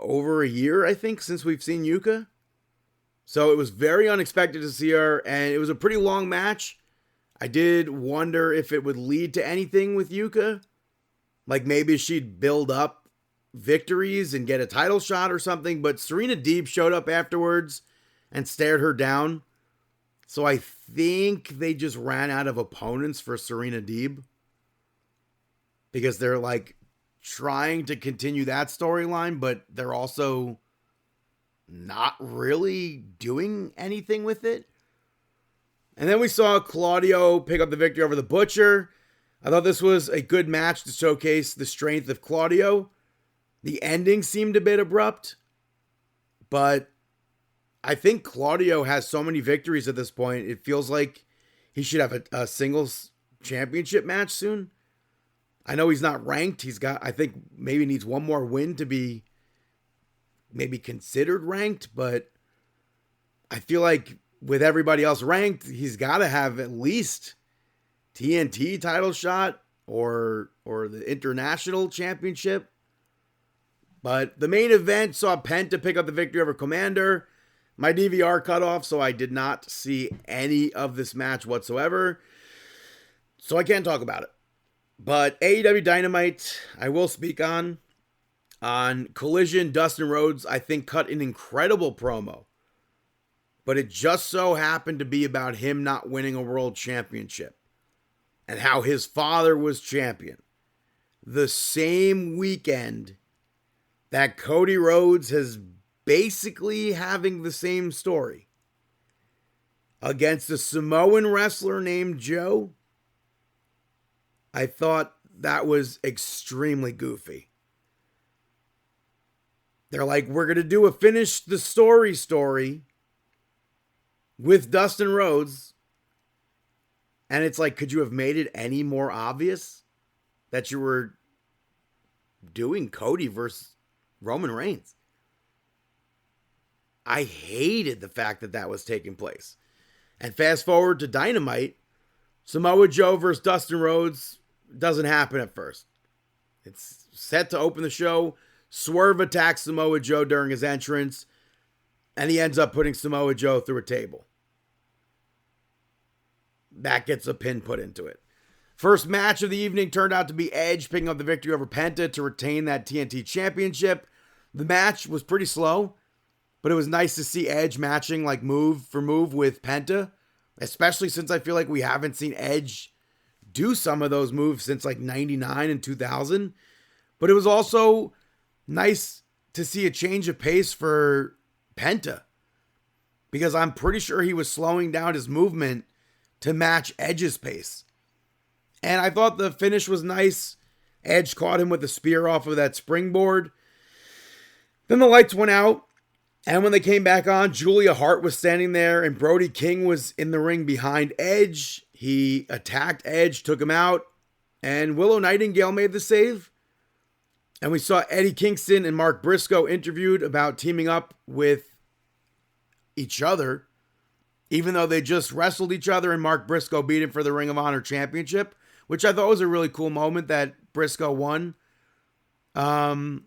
over a year, I think, since we've seen Yuka. So it was very unexpected to see her, and it was a pretty long match. I did wonder if it would lead to anything with Yuka. Like maybe she'd build up victories and get a title shot or something, but Serena Deeb showed up afterwards and stared her down. So I think they just ran out of opponents for Serena Deeb because they're like trying to continue that storyline, but they're also not really doing anything with it. And then we saw Claudio pick up the victory over the Butcher. I thought this was a good match to showcase the strength of Claudio. The ending seemed a bit abrupt, but I think Claudio has so many victories at this point. It feels like he should have a singles championship match soon. I know he's not ranked. He's got, I think, maybe needs one more win to be maybe considered ranked, but I feel like with everybody else ranked, he's got to have at least TNT title shot or the international championship. But the main event saw Penta pick up the victory over Commander. My DVR cut off, so I did not see any of this match whatsoever. So I can't talk about it. But AEW Dynamite, I will speak on. On Collision, Dustin Rhodes, I think, cut an incredible promo. But it just so happened to be about him not winning a world championship. And how his father was champion. The same weekend that Cody Rhodes has basically having the same story. Against a Samoan wrestler named Joe. I thought that was extremely goofy. They're like, we're going to do a finish the story with Dustin Rhodes. And it's like, could you have made it any more obvious that you were doing Cody versus Roman Reigns? I hated the fact that that was taking place. And fast forward to Dynamite, Samoa Joe versus Dustin Rhodes doesn't happen at first. It's set to open the show. Swerve attacks Samoa Joe during his entrance, and he ends up putting Samoa Joe through a table. That gets a pin put into it. First match of the evening turned out to be Edge picking up the victory over Penta to retain that TNT championship. The match was pretty slow, but it was nice to see Edge matching like move for move with Penta, especially since I feel like we haven't seen Edge do some of those moves since like 99 and 2000. But it was also nice to see a change of pace for Penta, because I'm pretty sure he was slowing down his movement to match Edge's pace. And I thought the finish was nice. Edge caught him with a spear off of that springboard. Then the lights went out, and when they came back on, Julia Hart was standing there, and Brody King was in the ring behind Edge. He attacked Edge, took him out, and Willow Nightingale made the save. And we saw Eddie Kingston and Mark Briscoe interviewed about teaming up with each other, even though they just wrestled each other and Mark Briscoe beat him for the Ring of Honor Championship, which I thought was a really cool moment that Briscoe won. But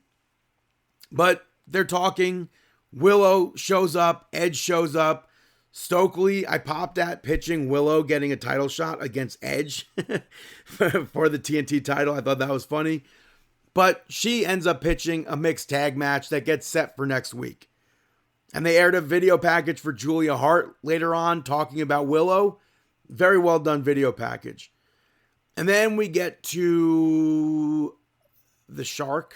they're talking. Willow shows up. Edge shows up. Stokely, I popped at pitching Willow getting a title shot against Edge for the TNT title. I thought that was funny. But she ends up pitching a mixed tag match that gets set for next week. And they aired a video package for Julia Hart later on talking about Willow. Very well done video package. And then we get to the Shark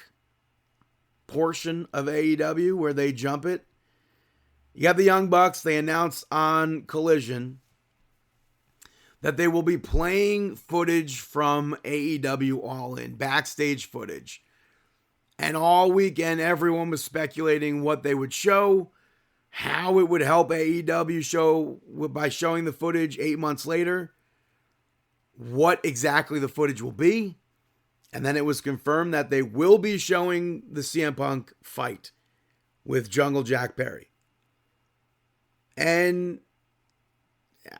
portion of AEW where they jump it. You got the Young Bucks. They announced on Collision that they will be playing footage from AEW All In, backstage footage. And all weekend, everyone was speculating what they would show, how it would help AEW show by showing the footage 8 months later, what exactly the footage will be. And then it was confirmed that they will be showing the CM Punk fight with Jungle Jack Perry. And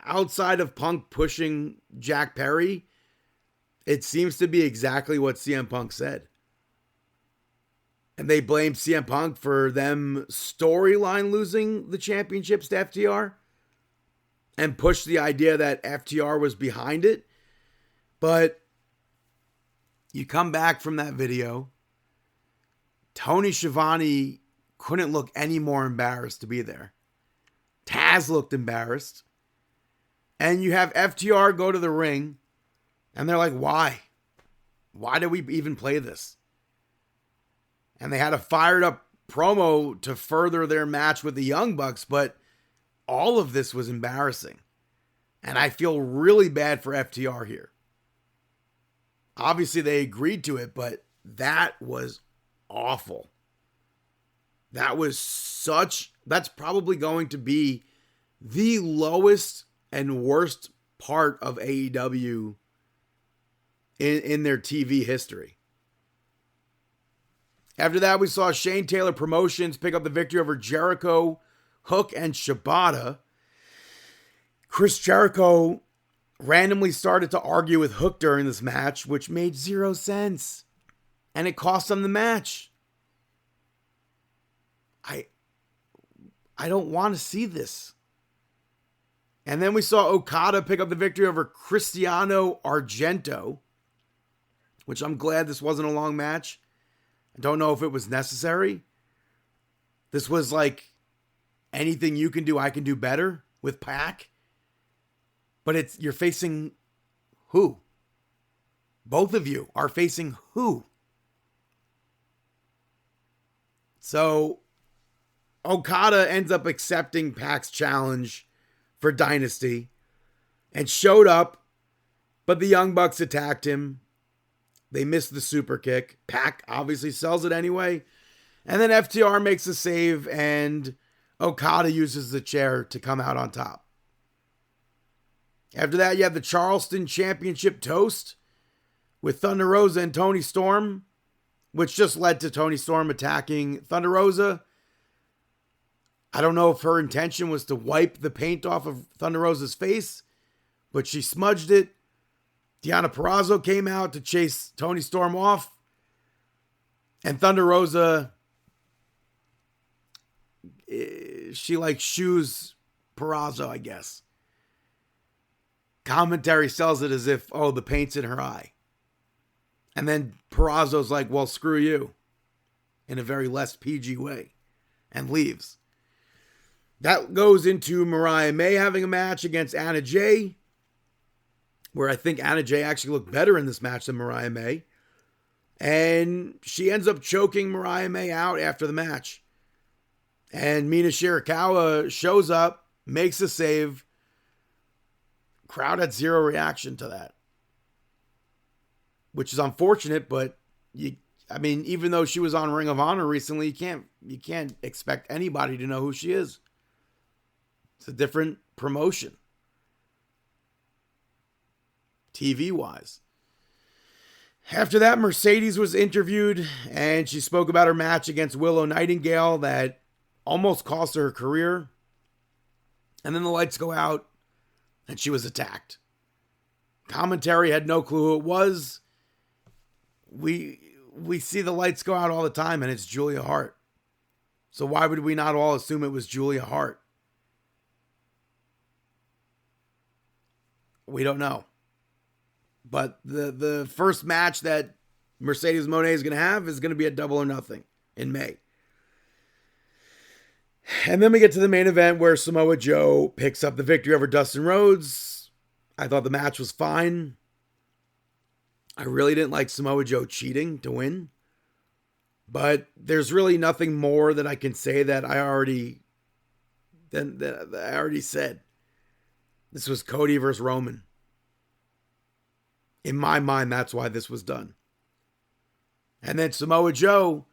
outside of Punk pushing Jack Perry, it seems to be exactly what CM Punk said. And they blamed CM Punk for them storyline losing the championships to FTR and pushed the idea that FTR was behind it. But you come back from that video, Tony Schiavone couldn't look any more embarrassed to be there. Taz looked embarrassed. And you have FTR go to the ring, and they're like, why? Why did we even play this? And they had a fired up promo to further their match with the Young Bucks, but all of this was embarrassing. And I feel really bad for FTR here. Obviously, they agreed to it, but that was awful. That's probably going to be the lowest and worst part of AEW in their TV history. After that, we saw Shane Taylor Promotions pick up the victory over Jericho Hook and Shibata, Chris Jericho randomly started to argue with Hook during this match, which made 0 sense. And it cost him the match. I don't want to see this. And then we saw Okada pick up the victory over Cristiano Argento, which I'm glad this wasn't a long match. I don't know if it was necessary. This was like anything you can do, I can do better with Pac. But you're facing who? Both of you are facing who? So Okada ends up accepting Pac's challenge for Dynasty and showed up, but the Young Bucks attacked him. They missed the super kick. Pac obviously sells it anyway. And then FTR makes a save and Okada uses the chair to come out on top. After that, you have the Charleston Championship toast with Thunder Rosa and Toni Storm, which just led to Toni Storm attacking Thunder Rosa. I don't know if her intention was to wipe the paint off of Thunder Rosa's face, but she smudged it. Deonna Purrazzo came out to chase Toni Storm off. And Thunder Rosa, she like shoes Purrazzo, I guess. Commentary sells it as if, oh, the paint's in her eye. And then Purrazzo's like, well, screw you. In a very less PG way. And leaves. That goes into Mariah May having a match against Anna Jay, where I think Anna Jay actually looked better in this match than Mariah May. And she ends up choking Mariah May out after the match. And Mina Shirakawa shows up, makes a save. Crowd had zero reaction to that, which is unfortunate, but even though she was on Ring of Honor recently, you can't expect anybody to know who she is. It's a different promotion, TV-wise. After that, Mercedes was interviewed, and she spoke about her match against Willow Nightingale that almost cost her career. And then the lights go out, and she was attacked. Commentary had no clue who it was. We see the lights go out all the time, and it's Julia Hart. So why would we not all assume it was Julia Hart? We don't know. But the first match that Mercedes Moné is going to have is going to be a Double or Nothing in May. And then we get to the main event where Samoa Joe picks up the victory over Dustin Rhodes. I thought the match was fine. I really didn't like Samoa Joe cheating to win. But there's really nothing more that I can say that I already said. This was Cody versus Roman. In my mind, that's why this was done. And then Samoa Joe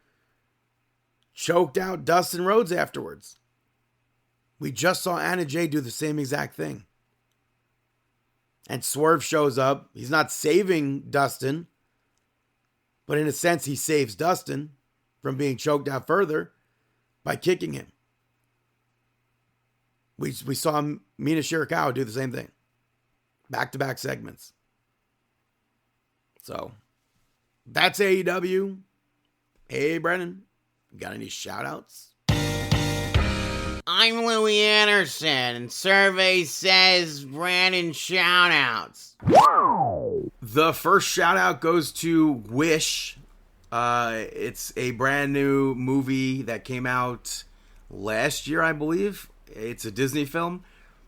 choked out Dustin Rhodes afterwards. We just saw Anna Jay do the same exact thing. And Swerve shows up. He's not saving Dustin, but in a sense, he saves Dustin from being choked out further by kicking him. We saw Mina Shirakawa do the same thing. Back-to-back segments. So, that's AEW. Hey, Brennan, got any shout-outs? I'm Louis Anderson, and survey says Brandon shout-outs. The first shout-out goes to Wish. It's a brand new movie that came out last year, I believe. It's a Disney film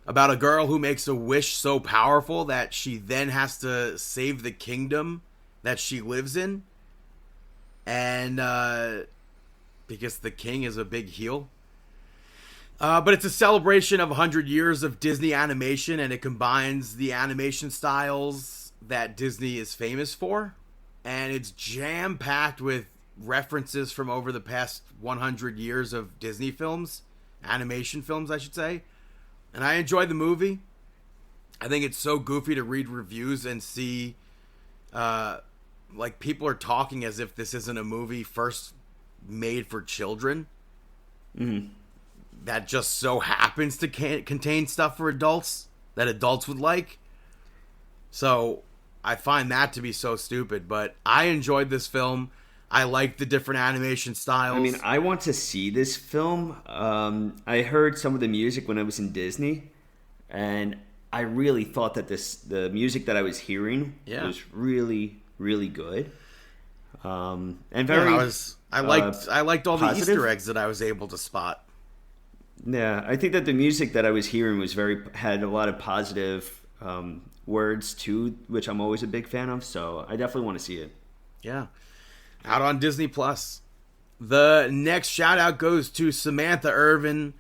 about a girl who makes a wish so powerful that she then has to save the kingdom that she lives in. And because the king is a big heel. But it's a celebration of 100 years of Disney animation, and it combines the animation styles that Disney is famous for. And it's jam-packed with references from over the past 100 years of Disney films. Animation films, I should say. And I enjoyed the movie. I think it's so goofy to read reviews and see like people are talking as if this isn't a movie first made for children. Mm-hmm. that just so happens to contain stuff for adults that adults would like. So I find that to be so stupid, but I enjoyed this film. I like the different animation styles. I mean, I want to see this film. I heard some of the music when I was in Disney, and I really thought that the music that I was hearing was really, really good. And very, I liked all positive. the Easter eggs that I was able to spot. Yeah, I think that the music that I was hearing had a lot of positive words too, which I'm always a big fan of. So I definitely want to see it. Yeah, out on Disney Plus. The next shout out goes to Samantha Irvin.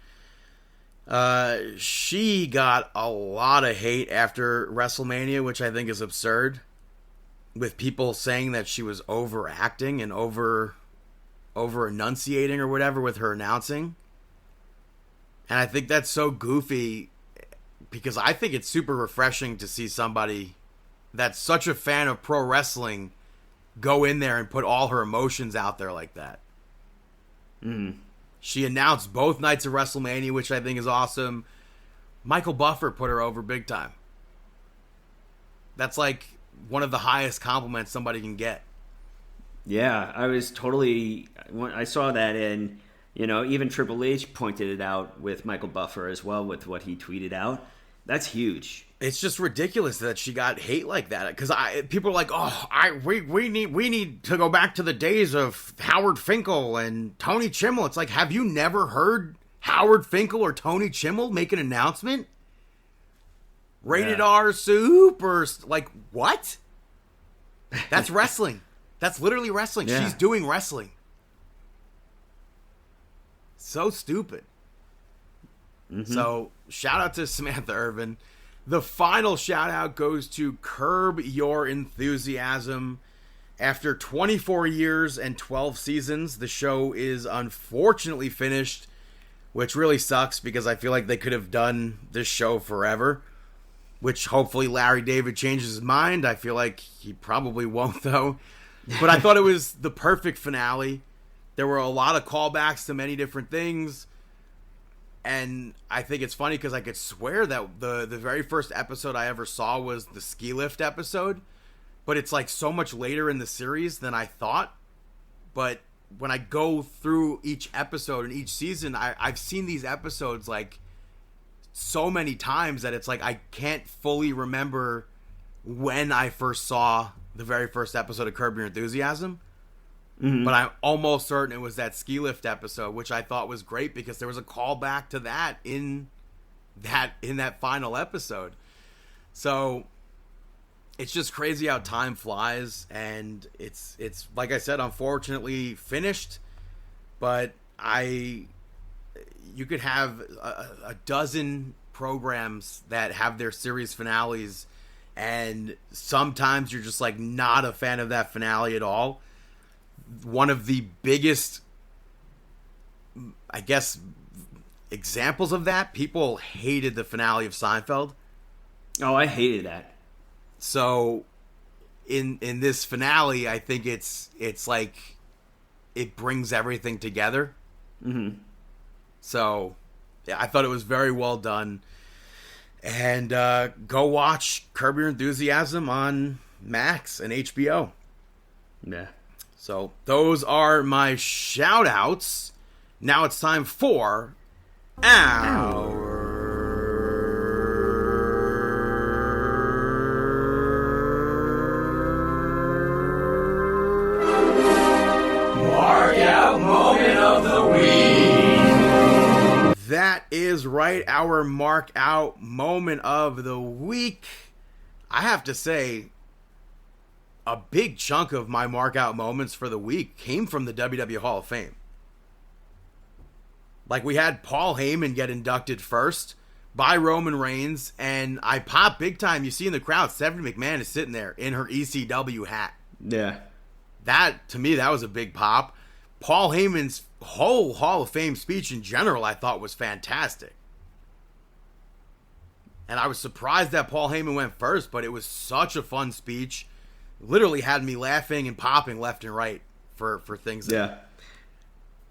She got a lot of hate after WrestleMania, which I think is absurd, with people saying that she was overacting and over enunciating or whatever with her announcing. And I think that's so goofy, because I think it's super refreshing to see somebody that's such a fan of pro wrestling go in there and put all her emotions out there like that. She announced both nights of WrestleMania, which I think is awesome. Michael Buffer put her over big time. That's like one of the highest compliments somebody can get. Yeah, I saw that, and even Triple H pointed it out with Michael Buffer as well with what he tweeted out. That's huge. It's just ridiculous that she got hate like that, because people are like, we need to go back to the days of Howard Finkel and Tony Chimmel. It's like, have you never heard Howard Finkel or Tony Chimmel make an announcement? Rated R super, like, what? That's wrestling. That's literally wrestling. Yeah. She's doing wrestling. So stupid. So, shout out to Samantha Irvin. The final shout out goes to Curb Your Enthusiasm. After 24 years and 12 seasons, the show is unfortunately finished, which really sucks because I feel like they could have done this show forever, which hopefully Larry David changes his mind. I feel like he probably won't, though. But I thought it was the perfect finale. There were a lot of callbacks to many different things. And I think it's funny because I could swear that the very first episode I ever saw was the ski lift episode. But it's like so much later in the series than I thought. But when I go through each episode and each season, I've seen these episodes like so many times that it's like I can't fully remember when I first saw the very first episode of Curb Your Enthusiasm. But I'm almost certain it was that ski lift episode, which I thought was great because there was a callback to that in that final episode. So it's just crazy how time flies, and it's like I said, unfortunately finished. But you could have a dozen programs that have their series finales, and sometimes you're just like not a fan of that finale at all. One of the biggest, I guess, examples of that, people hated the finale of Seinfeld. Oh, I hated that. So in this finale, I think it's like it brings everything together. So yeah, I thought it was very well done. And go watch Curb Your Enthusiasm on Max and HBO. Yeah. So those are my shout outs. Now it's time for our Mark Out Moment of the Week. That is right, our Mark Out Moment of the Week. I have to say, a big chunk of my mark out moments for the week came from the WWE Hall of Fame. Like, we had Paul Heyman get inducted first by Roman Reigns, and I popped big time. You see in the crowd, Stephanie McMahon is sitting there in her ECW hat. Yeah. That, to me, that was a big pop. Paul Heyman's whole Hall of Fame speech in general, I thought was fantastic. And I was surprised that Paul Heyman went first, but it was such a fun speech. Literally had me laughing and popping left and right for things. Yeah.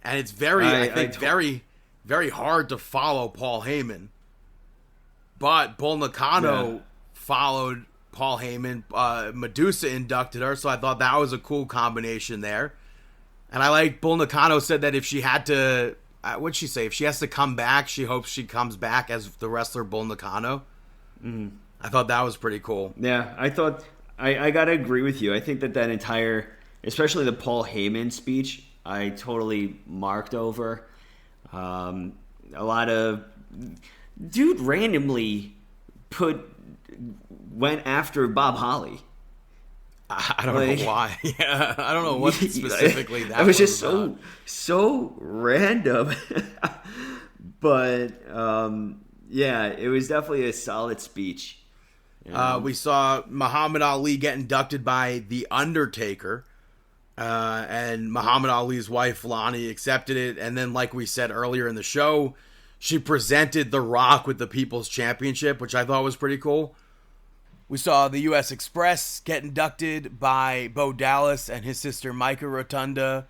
And it's very, I think, very very hard to follow Paul Heyman. But Bull Nakano followed Paul Heyman. Medusa inducted her, so I thought that was a cool combination there. And I like Bull Nakano said that if she had to, what'd she say? If she has to come back, she hopes she comes back as the wrestler Bull Nakano. Mm-hmm. I thought that was pretty cool. Yeah, I thought, I got to agree with you. I think that entire, especially the Paul Heyman speech, I totally marked over. A lot of, dude randomly went after Bob Holly. I don't know why. Yeah, I don't know what specifically that was just about. so random. But yeah, it was definitely a solid speech. We saw Muhammad Ali get inducted by The Undertaker. And Muhammad Ali's wife, Lonnie, accepted it. And then, like we said earlier in the show, she presented The Rock with the People's Championship, which I thought was pretty cool. We saw the U.S. Express get inducted by Bo Dallas and his sister Micah Rotunda.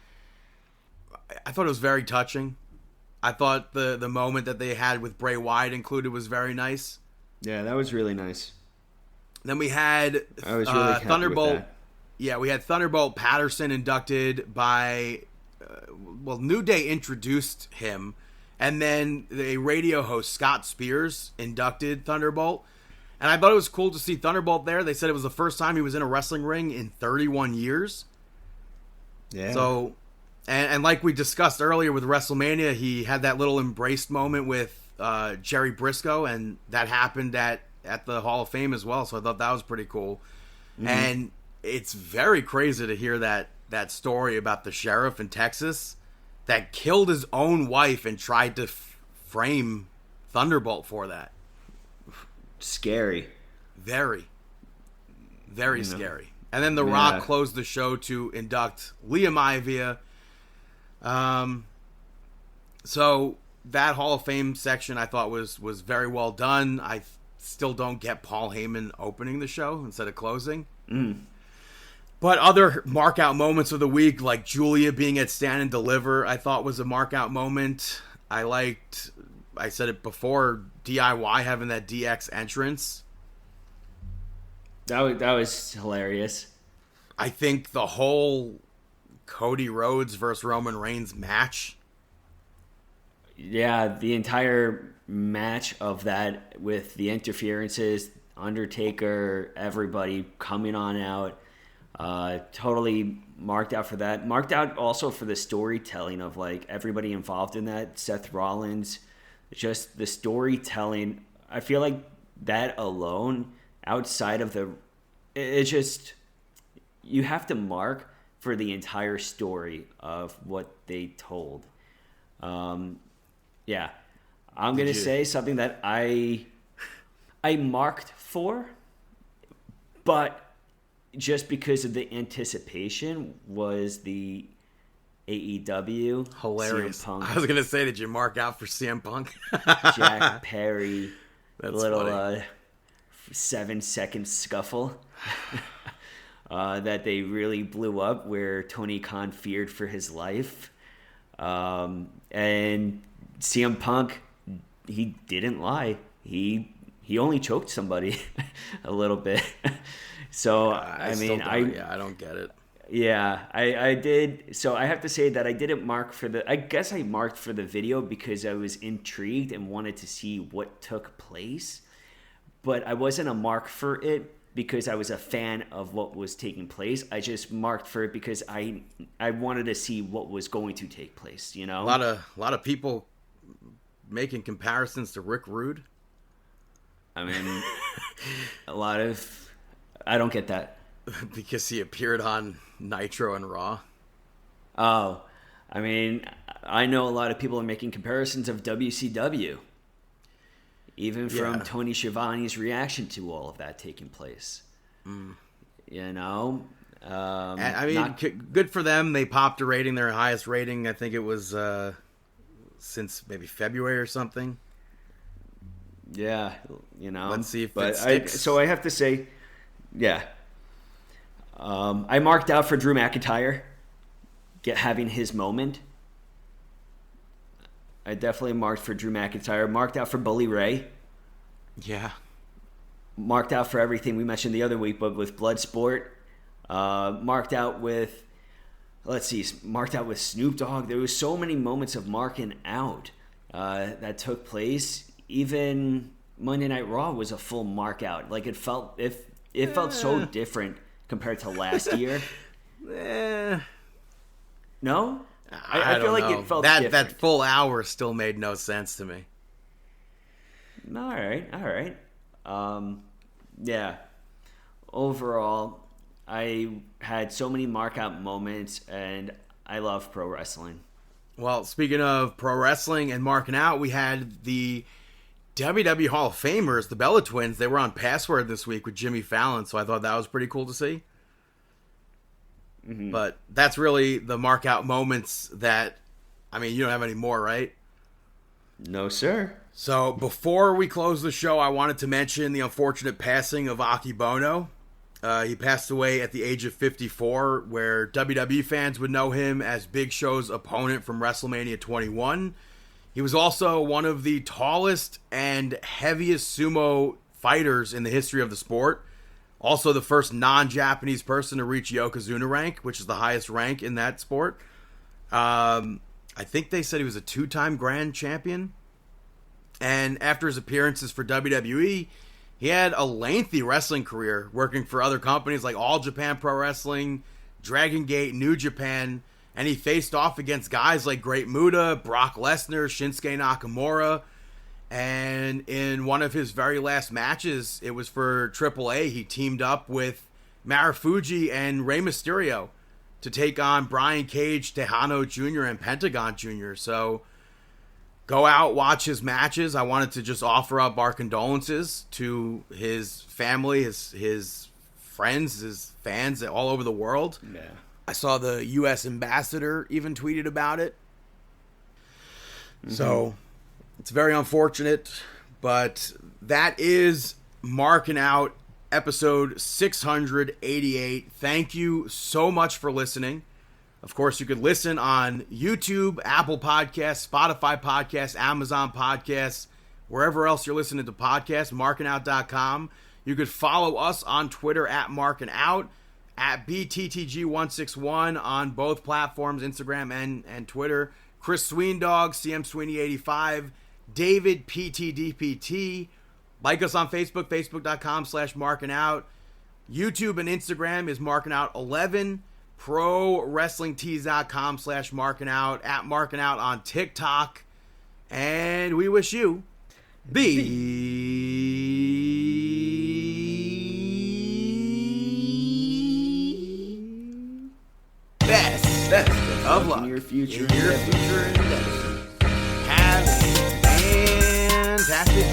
I thought it was very touching. I thought the moment that they had with Bray Wyatt included was very nice. Yeah, that was really nice. Then we had I was really happy Thunderbolt. with that. Yeah, we had Thunderbolt Patterson inducted by, New Day introduced him, and then the radio host Scott Spears inducted Thunderbolt. And I thought it was cool to see Thunderbolt there. They said it was the first time he was in a wrestling ring in 31 years. Yeah. So, and like we discussed earlier with WrestleMania, he had that little embraced moment with Jerry Briscoe, and that happened at the Hall of Fame as well. So I thought that was pretty cool. Mm-hmm. And it's very crazy to hear that story about the sheriff in Texas that killed his own wife and tried to frame Thunderbolt for that. Scary. Very, very scary. And then The Rock closed the show to induct Liam Ivia. So that Hall of Fame section I thought was very well done. I still don't get Paul Heyman opening the show instead of closing. But other mark out moments of the week, like Julia being at Stand and Deliver, I thought was a mark out moment. I said it before, DIY having that DX entrance. That was hilarious. I think the whole Cody Rhodes versus Roman Reigns match. Yeah, the entire match of that with the interferences, Undertaker, everybody coming on out. Totally marked out for that. Marked out also for the storytelling of like everybody involved in that. Seth Rollins, just the storytelling. I feel like that alone, outside of it's just, you have to mark for the entire story of what they told. Yeah, I'm gonna say something that I marked for, but just because of the anticipation was the AEW hilarious. CM Punk, I was gonna say, did you mark out for CM Punk? Jack Perry, That's little funny. 7-second scuffle that they really blew up, where Tony Khan feared for his life, and CM Punk, he didn't lie. He only choked somebody a little bit. So I don't get it. Yeah, I did. So I have to say that I didn't mark for I guess I marked for the video because I was intrigued and wanted to see what took place. But I wasn't a mark for it because I was a fan of what was taking place. I just marked for it because I wanted to see what was going to take place, you know? A lot of people making comparisons to Rick Rude. I mean, I don't get that. Because he appeared on Nitro and Raw. Oh, I mean, I know a lot of people are making comparisons of WCW. Even from Tony Schiavone's reaction to all of that taking place. You know? I mean, good for them. They popped a rating, their highest rating. I think it was since maybe February or something. Yeah, you know. Let's see if it sticks. So I have to say, yeah. I marked out for Drew McIntyre having his moment. I definitely marked for Drew McIntyre. Marked out for Bully Ray. Yeah. Marked out for everything we mentioned the other week, but with Bloodsport. Marked out with, marked out with Snoop Dogg. There was so many moments of marking out that took place. Even Monday Night Raw was a full mark out. Like it felt so different compared to last year. No? I feel like it felt different. That full hour still made no sense to me. All right. Yeah. Overall, I had so many mark out moments, and I love pro wrestling. Well, speaking of pro wrestling and marking out, we had the WWE Hall of Famers, the Bella Twins. They were on Password this week with Jimmy Fallon, so I thought that was pretty cool to see. Mm-hmm. But that's really the mark out moments that, I mean, you don't have any more, right? No, sir. So before we close the show, I wanted to mention the unfortunate passing of Aki Bono. He passed away at the age of 54, where WWE fans would know him as Big Show's opponent from WrestleMania 21. He was also one of the tallest and heaviest sumo fighters in the history of the sport. Also the first non-Japanese person to reach Yokozuna rank, which is the highest rank in that sport. I think they said he was a 2-time grand champion. And after his appearances for WWE, he had a lengthy wrestling career, working for other companies like All Japan Pro Wrestling, Dragon Gate, New Japan, and he faced off against guys like Great Muta, Brock Lesnar, Shinsuke Nakamura. And in one of his very last matches, it was for AAA, he teamed up with Marufuji and Rey Mysterio to take on Brian Cage, Tejano Jr., and Pentagon Jr. So go out, watch his matches. I wanted to just offer up our condolences to his family, his friends, his fans all over the world. Yeah. I saw the U.S. ambassador even tweeted about it. Mm-hmm. So it's very unfortunate, but that is Marking Out episode 688. Thank you so much for listening. Of course, you could listen on YouTube, Apple Podcasts, Spotify Podcasts, Amazon Podcasts, wherever else you're listening to podcasts, markingout.com. You could follow us on Twitter at markingout, at BTTG161 on both platforms, Instagram and Twitter. Chris Sweendog, CM Sweeney 85, David PTDPT. Like us on Facebook, facebook.com/markingout. YouTube and Instagram is markingout11. ProWrestlingTees.com/markingout, at markingout on TikTok. And we wish you best of luck in your future endeavors. Have a fantastic